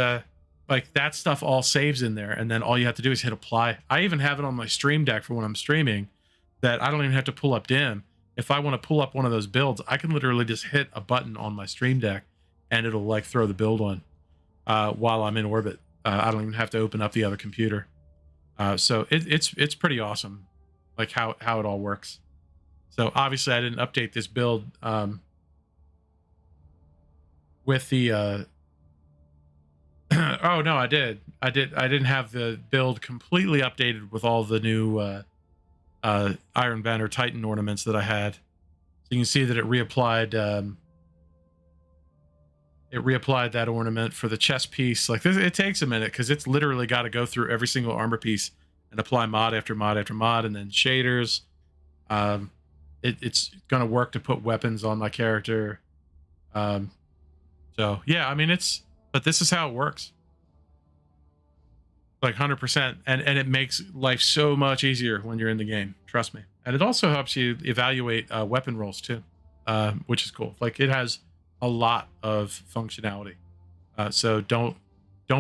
like that stuff all saves in there, and then all you have to do is hit apply. I even have it on my stream deck for when I'm streaming, that I don't even have to pull up dim. If I want to pull up one of those builds, I can literally just hit a button on my stream deck and it'll like throw the build on while I'm in orbit. I don't even have to open up the other computer. So it's pretty awesome, like how it all works. So obviously I didn't update this build with the oh no, I didn't have the build completely updated with all the new Iron Banner Titan ornaments that I had. So you can see that it reapplied that ornament for the chest piece. Like this, it takes a minute because it's literally got to go through every single armor piece and apply mod after mod after mod, and then shaders. It's gonna work to put weapons on my character. So yeah, I mean but this is how it works. Like 100%, and it makes life so much easier when you're in the game. Trust me. And it also helps you evaluate weapon rolls too, which is cool. Like it has a lot of functionality. So don't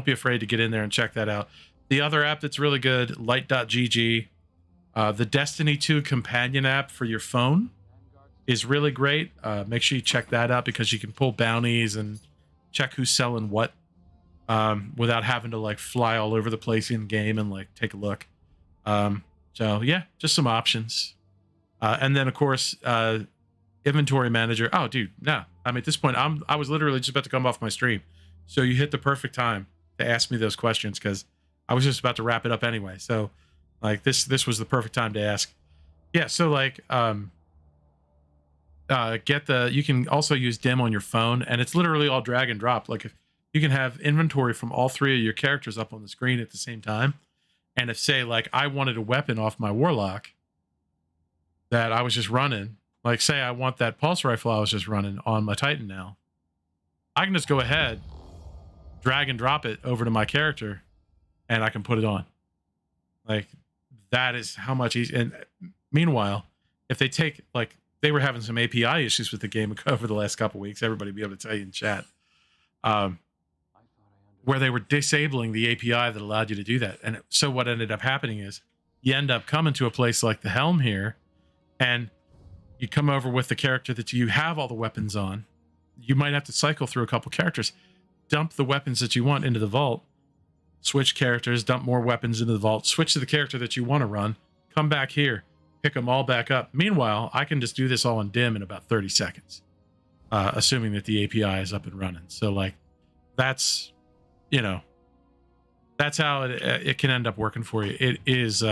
be afraid to get in there and check that out. The other app that's really good, light.gg, the Destiny 2 companion app for your phone is really great. Make sure you check that out because you can pull bounties and check who's selling what without having to like fly all over the place in game and like take a look. So yeah, just some options. And then of course, inventory manager. Oh dude, no. I mean, at this point, I was literally just about to come off my stream. So you hit the perfect time to ask me those questions because I was just about to wrap it up anyway. So like this was the perfect time to ask. Yeah. So like, you can also use dim on your phone, and it's literally all drag and drop. Like if you can have inventory from all three of your characters up on the screen at the same time. And if say like I wanted a weapon off my warlock that I was just running, like say I want that pulse rifle I was just running on my Titan now, I can just go ahead, drag and drop it over to my character, and I can put it on. Like that is how much easy. And meanwhile, if they take like they were having some API issues with the game over the last couple of weeks, everybody will be able to tell you in chat, where they were disabling the API that allowed you to do that. And so what ended up happening is you end up coming to a place like the Helm here, and you come over with the character that you have all the weapons on. You might have to cycle through a couple characters, dump the weapons that you want into the vault, switch characters, dump more weapons into the vault, switch to the character that you want to run, come back here, pick them all back up. Meanwhile, I can just do this all in dim in about 30 seconds, assuming that the API is up and running. So like that's, you know, that's how it can end up working for you. It is,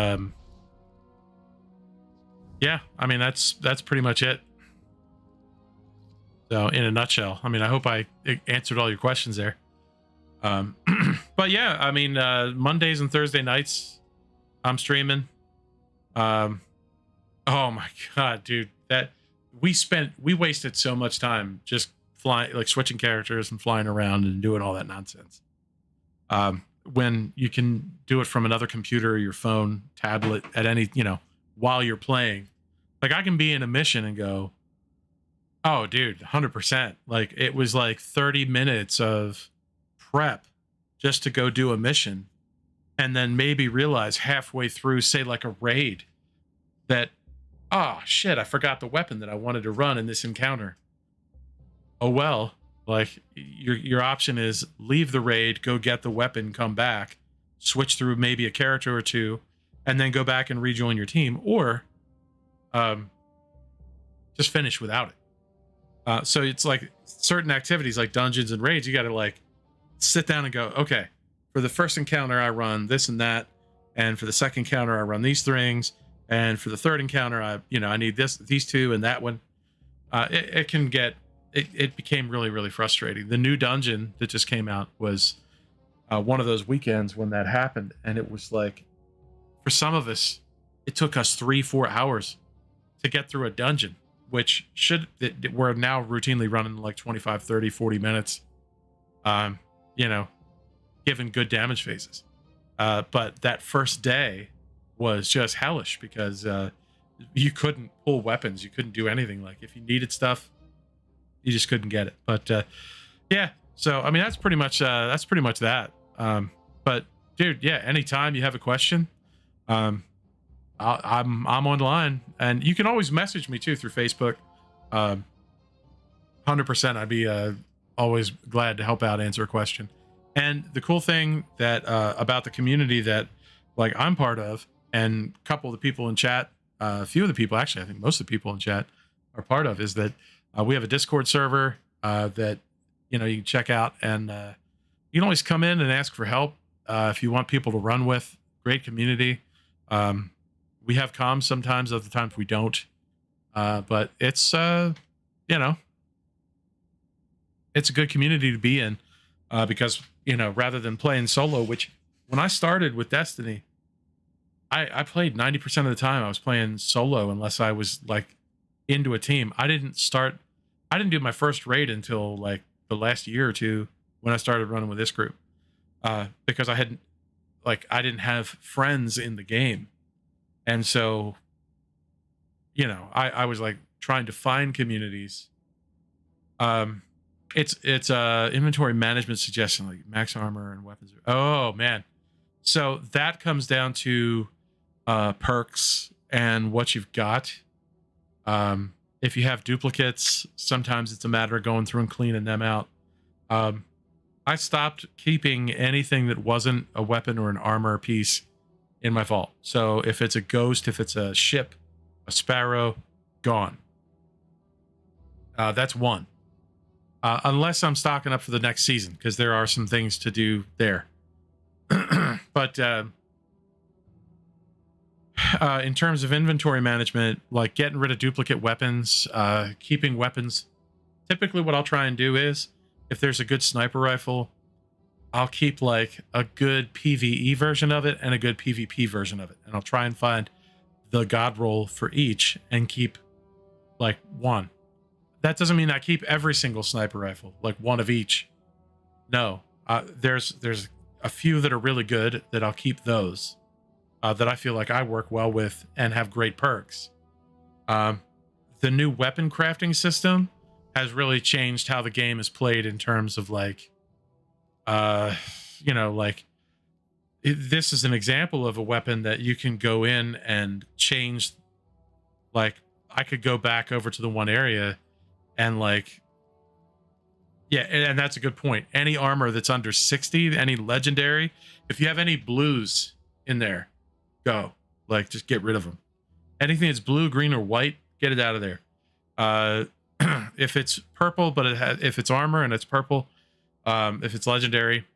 yeah, I mean, that's pretty much it. So in a nutshell, I mean, I hope I answered all your questions there. But yeah, I mean, Mondays and Thursday nights, I'm streaming. Oh my God, dude, that we wasted so much time just flying, like switching characters and flying around and doing all that nonsense. When you can do it from another computer or your phone, tablet, at any, you know, while you're playing. Like I can be in a mission and go, oh dude, 100%. Like it was like 30 minutes of prep just to go do a mission, and then maybe realize halfway through, say like a raid, that, oh shit, I forgot the weapon that I wanted to run in this encounter. Oh well, like your option is leave the raid, go get the weapon, come back, switch through maybe a character or two, and then go back and rejoin your team, or just finish without it. So it's like certain activities like dungeons and raids, you got to like sit down and go, okay, for the first encounter I run this and that, and for the second encounter I run these things, and for the third encounter I need these two and that one. It became really, really frustrating. The new dungeon that just came out was one of those weekends when that happened, and it was like, for some of us, it took us 3-4 hours to get through a dungeon, which we're now routinely running like 25, 30, 40 minutes, you know, given good damage phases. But that first day was just hellish because you couldn't pull weapons. You couldn't do anything. Like if you needed stuff, you just couldn't get it. But yeah, so I mean, that's pretty much that. But dude, yeah, anytime you have a question, I'm online, and you can always message me too through Facebook. 100%, I'd be always glad to help out, answer a question. And the cool thing that about the community that like I'm part of, and a couple of the people in chat, a few of the people, actually, I think most of the people in chat are part of, is that we have a Discord server that you can check out, and you can always come in and ask for help if you want people to run with. Great community. We have comms sometimes, other times we don't. But it's it's a good community to be in, because rather than playing solo, which when I started with Destiny, I played 90% of the time I was playing solo unless I was like into a team. I didn't do my first raid until like the last year or two when I started running with this group, because I didn't have friends in the game. And so, I was like trying to find communities. It's inventory management suggestion, like max armor and weapons. Oh man. So that comes down to perks and what you've got. If you have duplicates, sometimes it's a matter of going through and cleaning them out. I stopped keeping anything that wasn't a weapon or an armor piece in my vault. So if it's a ghost, if it's a ship, a sparrow, gone. That's one. Unless I'm stocking up for the next season, because there are some things to do there. But in terms of inventory management, like getting rid of duplicate weapons, keeping weapons, typically what I'll try and do is, if there's a good sniper rifle, I'll keep like a good PvE version of it and a good PvP version of it. And I'll try and find the god roll for each and keep like one. That doesn't mean I keep every single sniper rifle, like one of each. No, there's a few that are really good that I'll keep those, that I feel like I work well with and have great perks. The new weapon crafting system has really changed how the game is played in terms of like, this is an example of a weapon that you can go in and change. Like, I could go back over to the one area and like, yeah, and that's a good point. Any armor that's under 60, any legendary, if you have any blues in there, go. Like, just get rid of them. Anything that's blue, green, or white, get it out of there. If it's purple, but if it's armor and it's purple, if it's legendary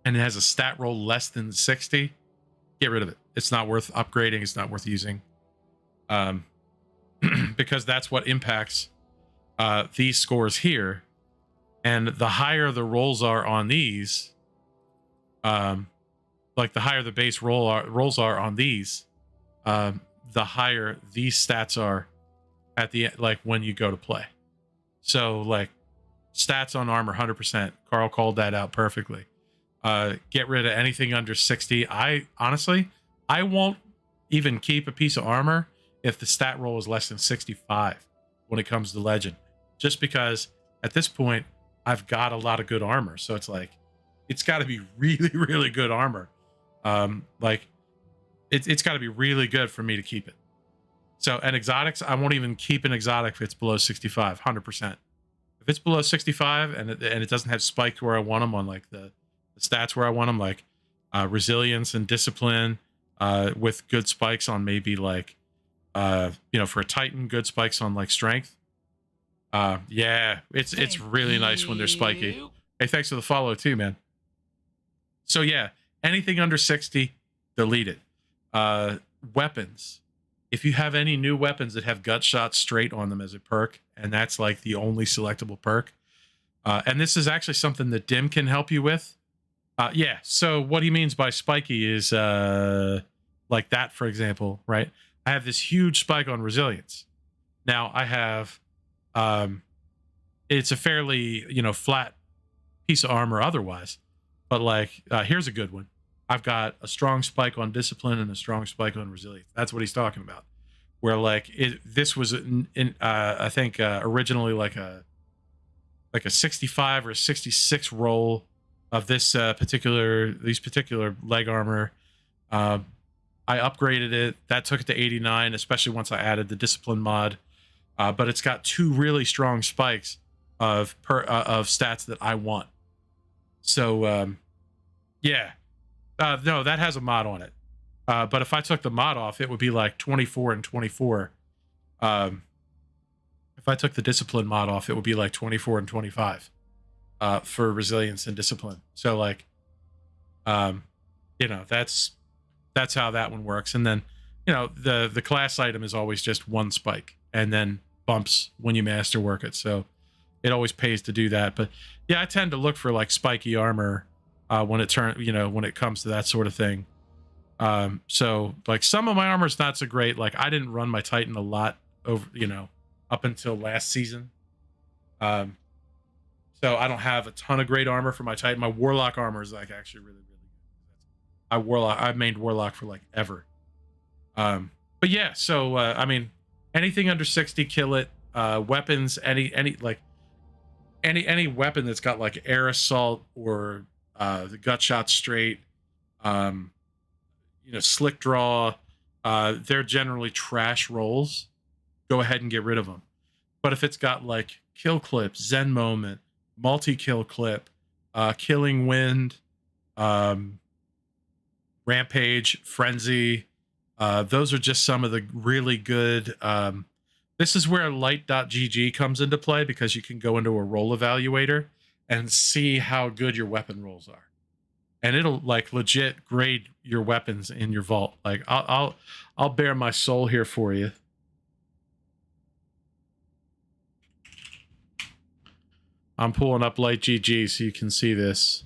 and it has a stat roll less than 60, get rid of it. It's not worth upgrading. It's not worth using, because that's what impacts these scores here. And the higher the rolls are on these, like the higher the base rolls are on these, the higher these stats are at the like when you go to play. So like stats on armor 100%. Carl called that out perfectly. Get rid of anything under 60. I honestly won't even keep a piece of armor if the stat roll is less than 65 when it comes to legend, just because at this point I've got a lot of good armor. So it's like, it's got to be really, really good armor. Like it's got to be really good for me to keep it. So, and exotics, I won't even keep an exotic if it's below 65, 100%. If it's below 65 and it doesn't have spiked where I want them on like the stats where I want them, like resilience and discipline, with good spikes on maybe like, for a Titan, good spikes on like strength. Yeah, it's really nice when they're spiky. Hey, thanks for the follow too, man. So yeah, anything under 60, delete it. Weapons. If you have any new weapons that have gut shot straight on them as a perk, and that's like the only selectable perk, and this is actually something that Dim can help you with. Yeah, so what he means by spiky is like that, for example, right? I have this huge spike on resilience. Now I have, it's a fairly, flat piece of armor otherwise, but like, here's a good one. I've got a strong spike on discipline and a strong spike on resilience. That's what he's talking about. Where like this was I think originally like a 65 or 66 roll of this these particular leg armor. I upgraded it. That took it to 89, especially once I added the discipline mod. But it's got 2 really strong spikes of stats that I want. So yeah, no, that has a mod on it. But if I took the mod off, it would be like 24 and 24. If I took the discipline mod off, it would be like 24 and 25 for resilience and discipline. So like, you know, that's how that one works. And then, you know, the class item is always just 1 spike and then bumps when you masterwork it. So it always pays to do that. But yeah, I tend to look for like spiky armor when it comes to that sort of thing. So like some of my armor is not so great. Like I didn't run my Titan a lot over, up until last season. So I don't have a ton of great armor for my Titan. My Warlock armor is like actually really, really good. I mained Warlock for like ever. But yeah, so I mean, anything under 60, kill it. Weapons, any weapon that's got like air assault or the gut shot straight, slick draw, they're generally trash rolls. Go ahead and get rid of them. But if it's got like kill clip, Zen moment, multi-kill clip, killing wind, rampage, frenzy, those are just some of the really good. This is where light.gg comes into play, because you can go into a roll evaluator and see how good your weapon rolls are, and it'll like legit grade your weapons in your vault. Like I'll bare my soul here for you. I'm pulling up light.gg so you can see this.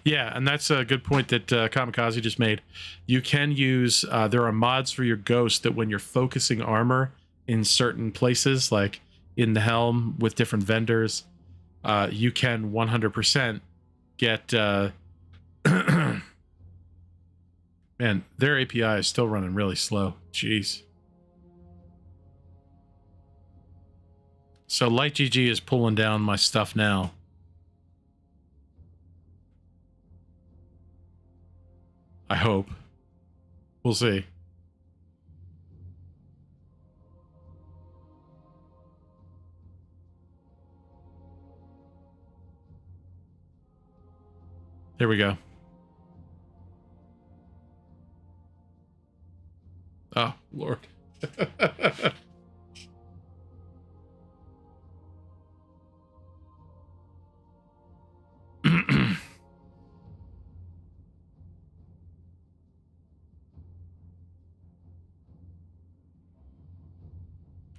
Yeah, and that's a good point that Kamikaze just made. You can use, there are mods for your Ghost that when you're focusing armor in certain places, like in the helm with different vendors, you can 100% get... Man, their API is still running really slow. Jeez. So light.gg is pulling down my stuff now. I hope. We'll see. There we go. Oh, Lord.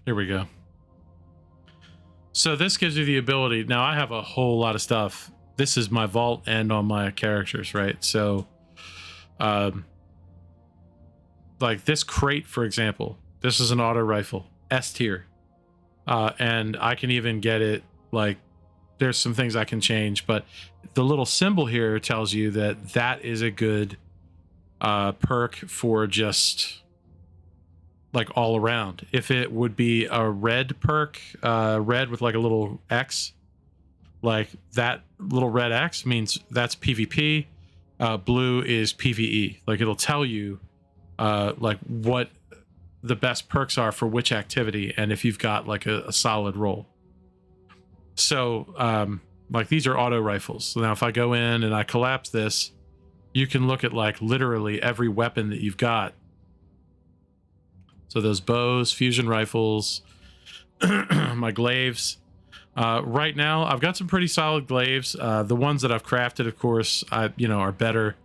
Here we go. So this gives you the ability. Now I have a whole lot of stuff. This is my vault and on my characters, right? So, like this crate, for example, this is an auto rifle, S tier. And I can even get it, like, there's some things I can change, but the little symbol here tells you that that is a good perk for just like all around. If it would be a red perk, red with like a little X, like that little red X means that's PvP. Blue is PvE. Like it'll tell you like what the best perks are for which activity, and if you've got like a solid roll. So like these are auto rifles. So now if I go in and I collapse this, you can look at like literally every weapon that you've got. So those bows, fusion rifles, my glaives. Right now, I've got some pretty solid glaives. The ones that I've crafted, of course, are better.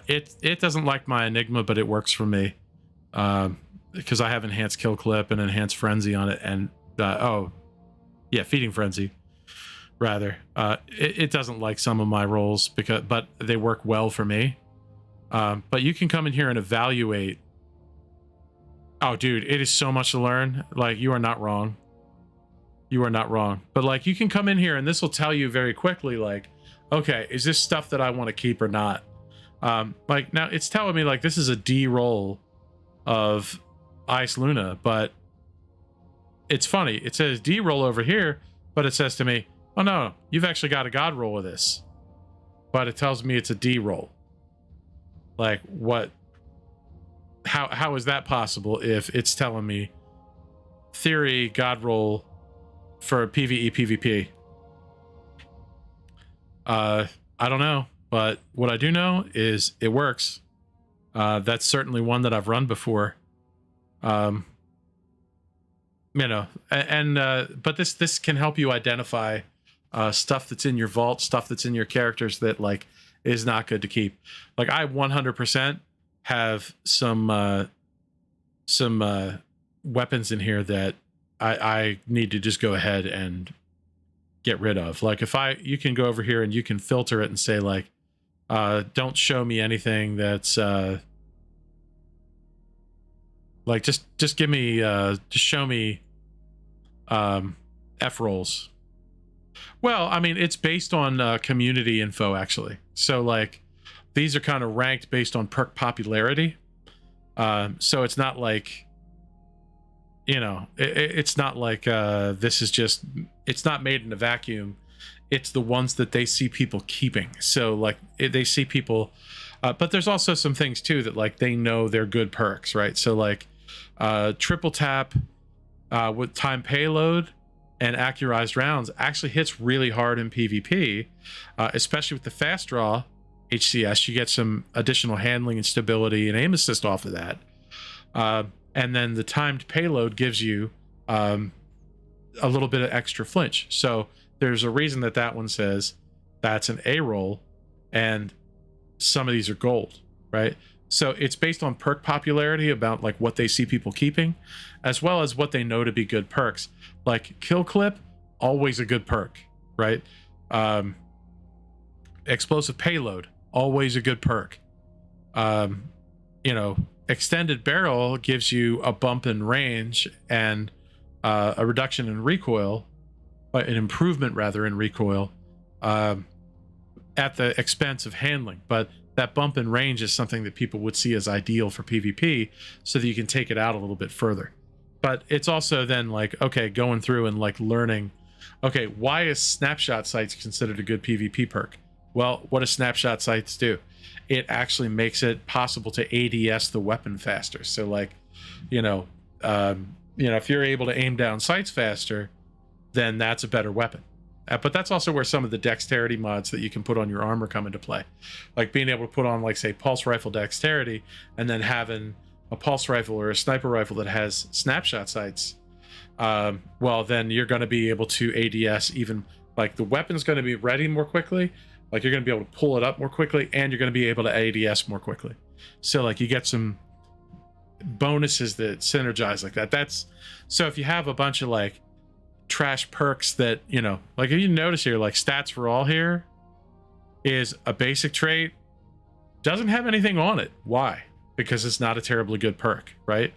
It doesn't like my Enigma, but it works for me because I have enhanced kill clip and enhanced frenzy on it, and feeding frenzy, rather. It doesn't like some of my rolls but they work well for me. But you can come in here and evaluate. Oh, dude, it is so much to learn. Like, you are not wrong. You are not wrong. But like, you can come in here and this will tell you very quickly, like, okay, is this stuff that I want to keep or not? Like now it's telling me like this is a D roll of Ice Luna, but it's funny. It says D roll over here, but it says to me, oh no, you've actually got a God roll of this. But it tells me it's a D roll. Like what? How is that possible if it's telling me theory God roll for PvE PvP? I don't know, but what I do know is it works. That's certainly one that I've run before. You know, and but this can help you identify stuff that's in your vault, stuff that's in your characters that like is not good to keep. Like I 100% have some weapons in here that I need to just go ahead and get rid of. Like if you can go over here and you can filter it and say like, don't show me anything that's like just give me just show me F rolls. Well, I mean, it's based on community info actually. So like these are kind of ranked based on perk popularity. So it's not like, you know, it's not like this is just, it's not made in a vacuum. It's the ones that they see people keeping. So like they see people, but there's also some things too that like they know they're good perks, right? So like triple tap with time payload and accurized rounds actually hits really hard in PvP, especially with the fast draw HCS. You get some additional handling and stability and aim assist off of that. And then the timed payload gives you a little bit of extra flinch. So there's a reason that that one says that's an A roll and some of these are gold, right? So it's based on perk popularity about like what they see people keeping, as well as what they know to be good perks. Like kill clip, always a good perk, right? Explosive payload, always a good perk. You know, extended barrel gives you a bump in range and a reduction in recoil, an improvement rather in recoil, at the expense of handling. But that bump in range is something that people would see as ideal for PvP so that you can take it out a little bit further. But it's also then like, okay, going through and like learning, okay, why is snapshot sights considered a good PvP perk? Well, what do snapshot sights do? It actually makes it possible to ADS the weapon faster. So like, you know, if you're able to aim down sights faster, then that's a better weapon. But that's also where some of the dexterity mods that you can put on your armor come into play. Like being able to put on, like, say, pulse rifle dexterity, and then having a pulse rifle or a sniper rifle that has snapshot sights. Well, then you're going to be able to ADS even, like, the weapon's going to be ready more quickly. Like, you're going to be able to pull it up more quickly, and you're going to be able to ADS more quickly. So, like, you get some bonuses that synergize like that. That's so if you have a bunch of, like, trash perks that, you know, like if you notice here, like stats for all here is a basic trait, doesn't have anything on it. Why? Because it's not a terribly good perk, right?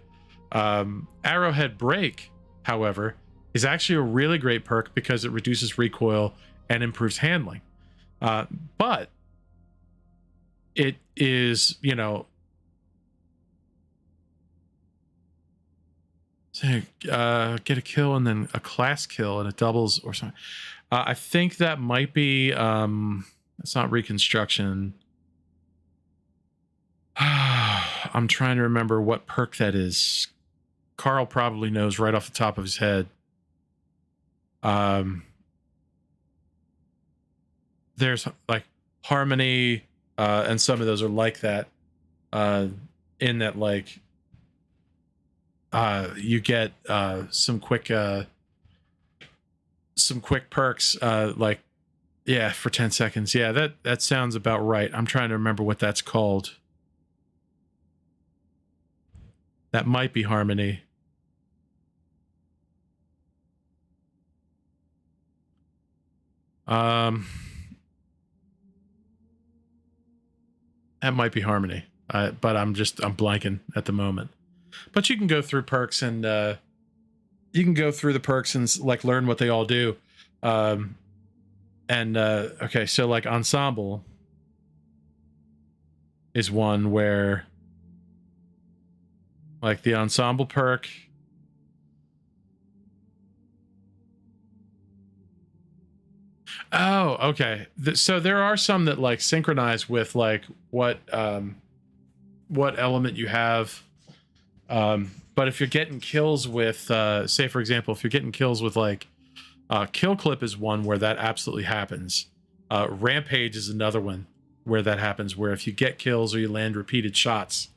Arrowhead break, however, is actually a really great perk because it reduces recoil and improves handling. But it is, you know, get a kill and then a class kill and it doubles or something. I think that might be it's not reconstruction. I'm trying to remember what perk that is. Carl probably knows right off the top of his head. There's like harmony, and some of those are like that, in that, like, you get some quick perks, like, yeah, for 10 seconds. Yeah, that sounds about right. I'm trying to remember what that's called. That might be harmony. That might be harmony. But I'm blanking at the moment. But you can go through perks and you can go through the perks and like learn what they all do. Okay, so like ensemble is one where like the ensemble perk okay. So there are some that like synchronize with like what element you have. But if you're getting kills with say for example, if you're getting kills with like kill clip is one where that absolutely happens. Rampage is another one where that happens, where if you get kills or you land repeated shots,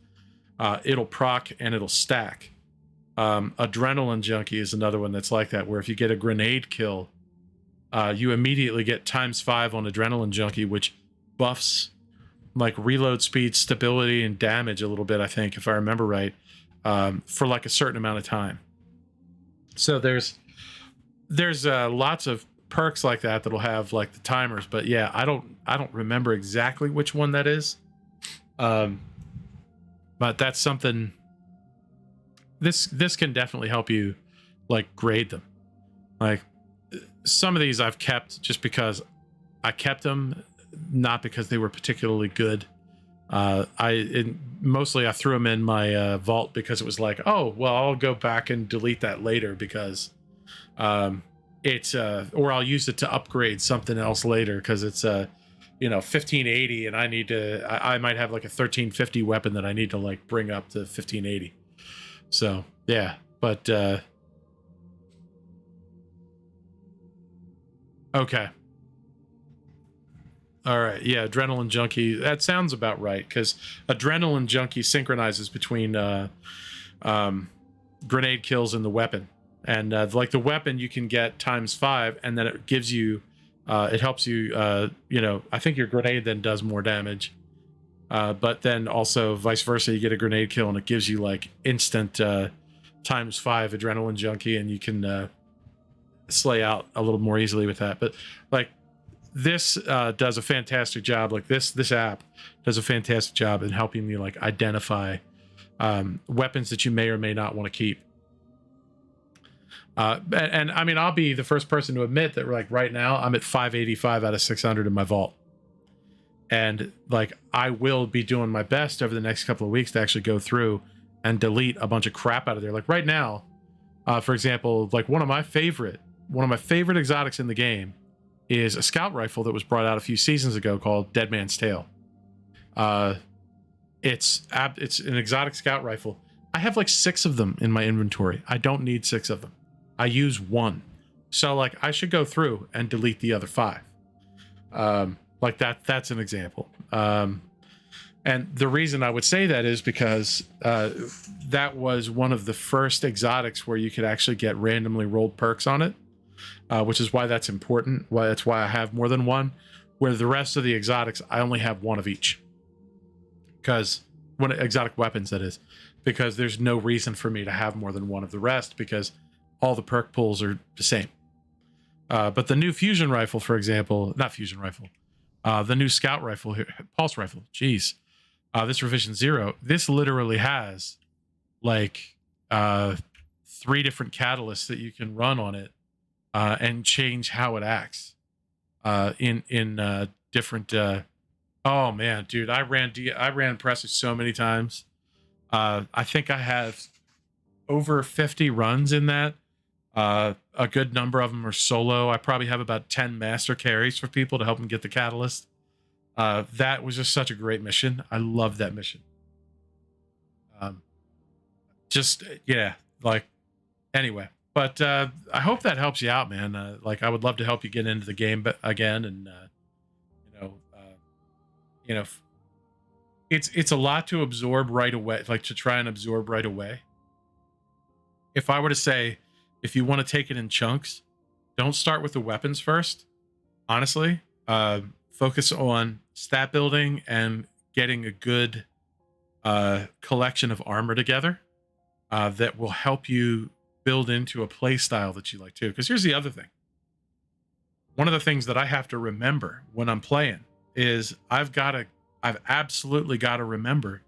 it'll proc and it'll stack. Adrenaline Junkie is another one that's like that, where if you get a grenade kill, you immediately get ×5 on Adrenaline Junkie, which buffs like reload speed, stability, and damage a little bit, I think, if I remember right, for like a certain amount of time. So there's lots of perks like that that'll have like the timers, but yeah, I don't remember exactly which one that is. But that's something this can definitely help you like grade them. Like some of these I've kept just because I kept them, not because they were particularly good. Mostly I threw them in my vault because it was like, oh well, I'll go back and delete that later because it's or I'll use it to upgrade something else later because it's 1580 and I might have like a 1350 weapon that I need to like bring up to 1580. So yeah, but okay. All right, yeah, Adrenaline Junkie. That sounds about right because Adrenaline Junkie synchronizes between grenade kills and the weapon, and like the weapon you can get ×5, and then it gives you, it helps you. I think your grenade then does more damage, but then also vice versa. You get a grenade kill and it gives you like instant ×5 Adrenaline Junkie, and you can slay out a little more easily with that. But like. This does a fantastic job. Like this app does a fantastic job in helping you like identify weapons that you may or may not want to keep. And I mean, I'll be the first person to admit that like right now I'm at 585 out of 600 in my vault. And like I will be doing my best over the next couple of weeks to actually go through and delete a bunch of crap out of there. Like right now, for example, like one of my favorite exotics in the game is a scout rifle that was brought out a few seasons ago called Dead Man's Tale. It's an exotic scout rifle. I have like 6 of them in my inventory. I don't need 6 of them. I use 1. So like I should go through and delete the other 5. Like that's an example. And the reason I would say that is because that was one of the first exotics where you could actually get randomly rolled perks on it. Which is why that's important. That's why I have more than 1. Where the rest of the exotics, I only have 1 of each. Because when exotic weapons, that is, because there's no reason for me to have more than 1 of the rest because all the perk pools are the same. But the new fusion rifle, for example, not fusion rifle, the new scout rifle here, pulse rifle. Geez, this revision 0. This literally has like 3 different catalysts that you can run on it. And change how it acts in different. Oh man, dude, I ran presses so many times. I think I have over 50 runs in that. A good number of them are solo. I probably have about 10 master carries for people to help them get the catalyst. That was just such a great mission. I loved that mission. Anyway. But I hope that helps you out, man. Like I would love to help you get into the game again, and it's a lot to absorb right away, like to try and absorb right away. If I were to say, if you want to take it in chunks, don't start with the weapons first. Honestly, focus on stat building and getting a good collection of armor together that will help you build into a play style that you like too. Because here's the other thing. One of the things that I have to remember when I'm playing is I've absolutely got to remember,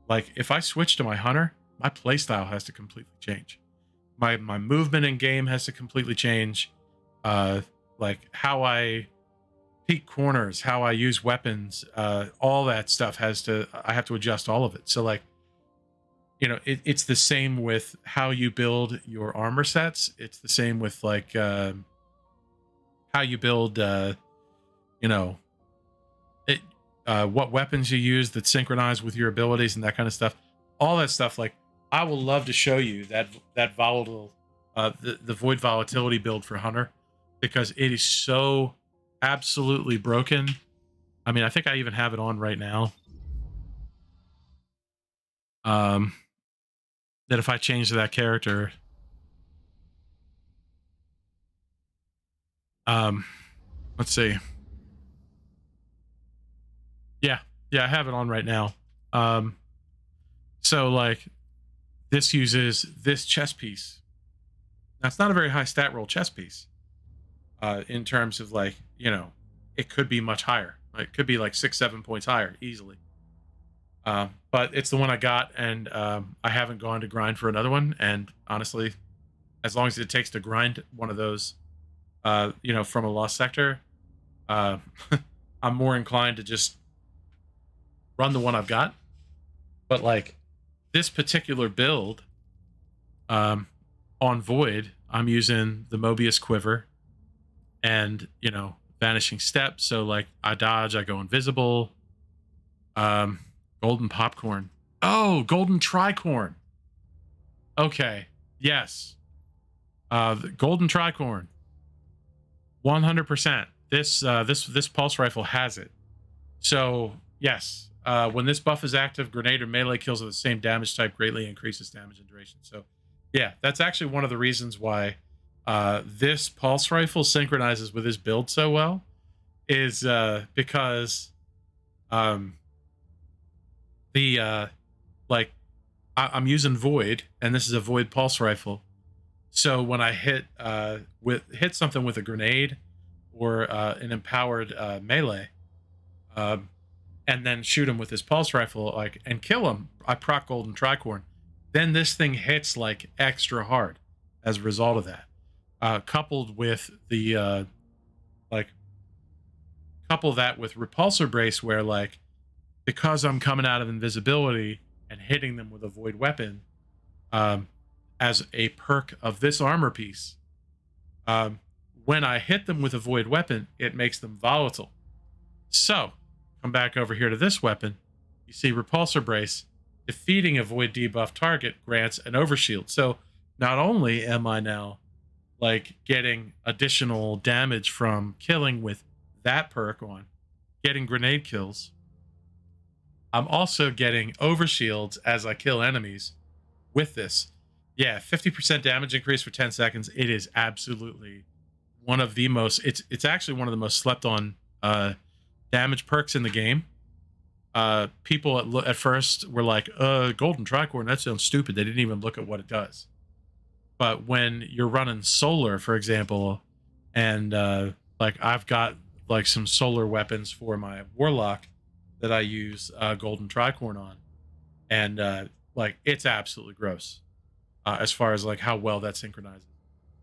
like if I switch to my hunter, my play style has to completely change. my movement in game has to completely change. Like how I peek corners, how I use weapons, all that stuff I have to adjust all of it. So like, you know, it's the same with how you build your armor sets. It's the same with like how you build, you know, what weapons you use that synchronize with your abilities and that kind of stuff. All that stuff. Like, I will love to show you that volatile, the void volatility build for Hunter, because it is so absolutely broken. I mean, I think I even have it on right now. That if I change that character, let's see. Yeah, I have it on right now. So like, this uses this chess piece. Now, it's not a very high stat roll chess piece. In terms of like, you know, it could be much higher. It could be like 6-7 points higher easily. But it's the one I got, and I haven't gone to grind for another one. And honestly, as long as it takes to grind one of those, you know, from a lost sector, I'm more inclined to just run the one I've got. But like this particular build, on Void, I'm using the Mobius Quiver and, you know, Vanishing Step. So like, I dodge, I go invisible. Golden Popcorn. Oh, Golden Tricorn. Okay. Yes. The Golden Tricorn. 100%. This pulse rifle has it. So yes, when this buff is active, grenade or melee kills of the same damage type greatly increases damage and duration. So yeah, that's actually one of the reasons why this pulse rifle synchronizes with his build so well, is because like, I'm using Void, and this is a Void pulse rifle. So when I hit something with a grenade or an empowered melee, and then shoot him with his pulse rifle, like, and kill him, I proc Golden Tricorn. Then this thing hits like extra hard as a result of that. Coupled with the couple that with Repulsor Brace, where like, because I'm coming out of invisibility and hitting them with a void weapon, as a perk of this armor piece, when I hit them with a void weapon, it makes them volatile. So, come back over here to this weapon. You see Repulsor Brace. Defeating a void debuff target grants an overshield. So, not only am I now like getting additional damage from killing with that perk on, getting grenade kills, I'm also getting overshields as I kill enemies with this. Yeah, 50% damage increase for 10 seconds. It is absolutely one of the most, it's actually one of the most slept on damage perks in the game. People at first were like, Golden Tricorn, that sounds stupid. They didn't even look at what it does. But when you're running solar, for example, and like, I've got like some solar weapons for my Warlock that I use Golden Tricorn on, and like, it's absolutely gross as far as like how well that synchronizes.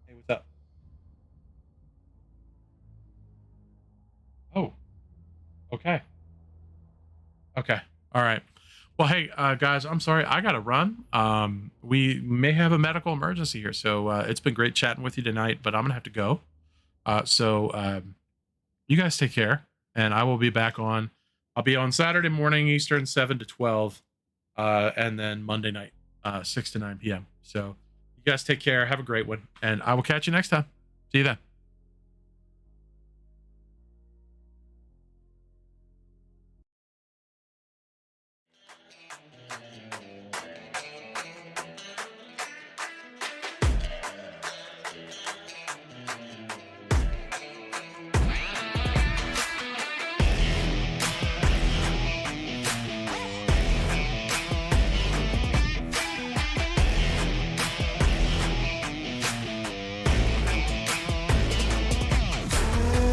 Hey, what's up? Oh, okay. All right. Well, hey, guys, I'm sorry, I gotta run. We may have a medical emergency here, so it's been great chatting with you tonight, but I'm gonna have to go. So you guys take care, and I will be back on. I'll be on Saturday morning Eastern, 7 to 12, and then Monday night, 6 to 9 p.m. So you guys take care. Have a great one, and I will catch you next time. See you then.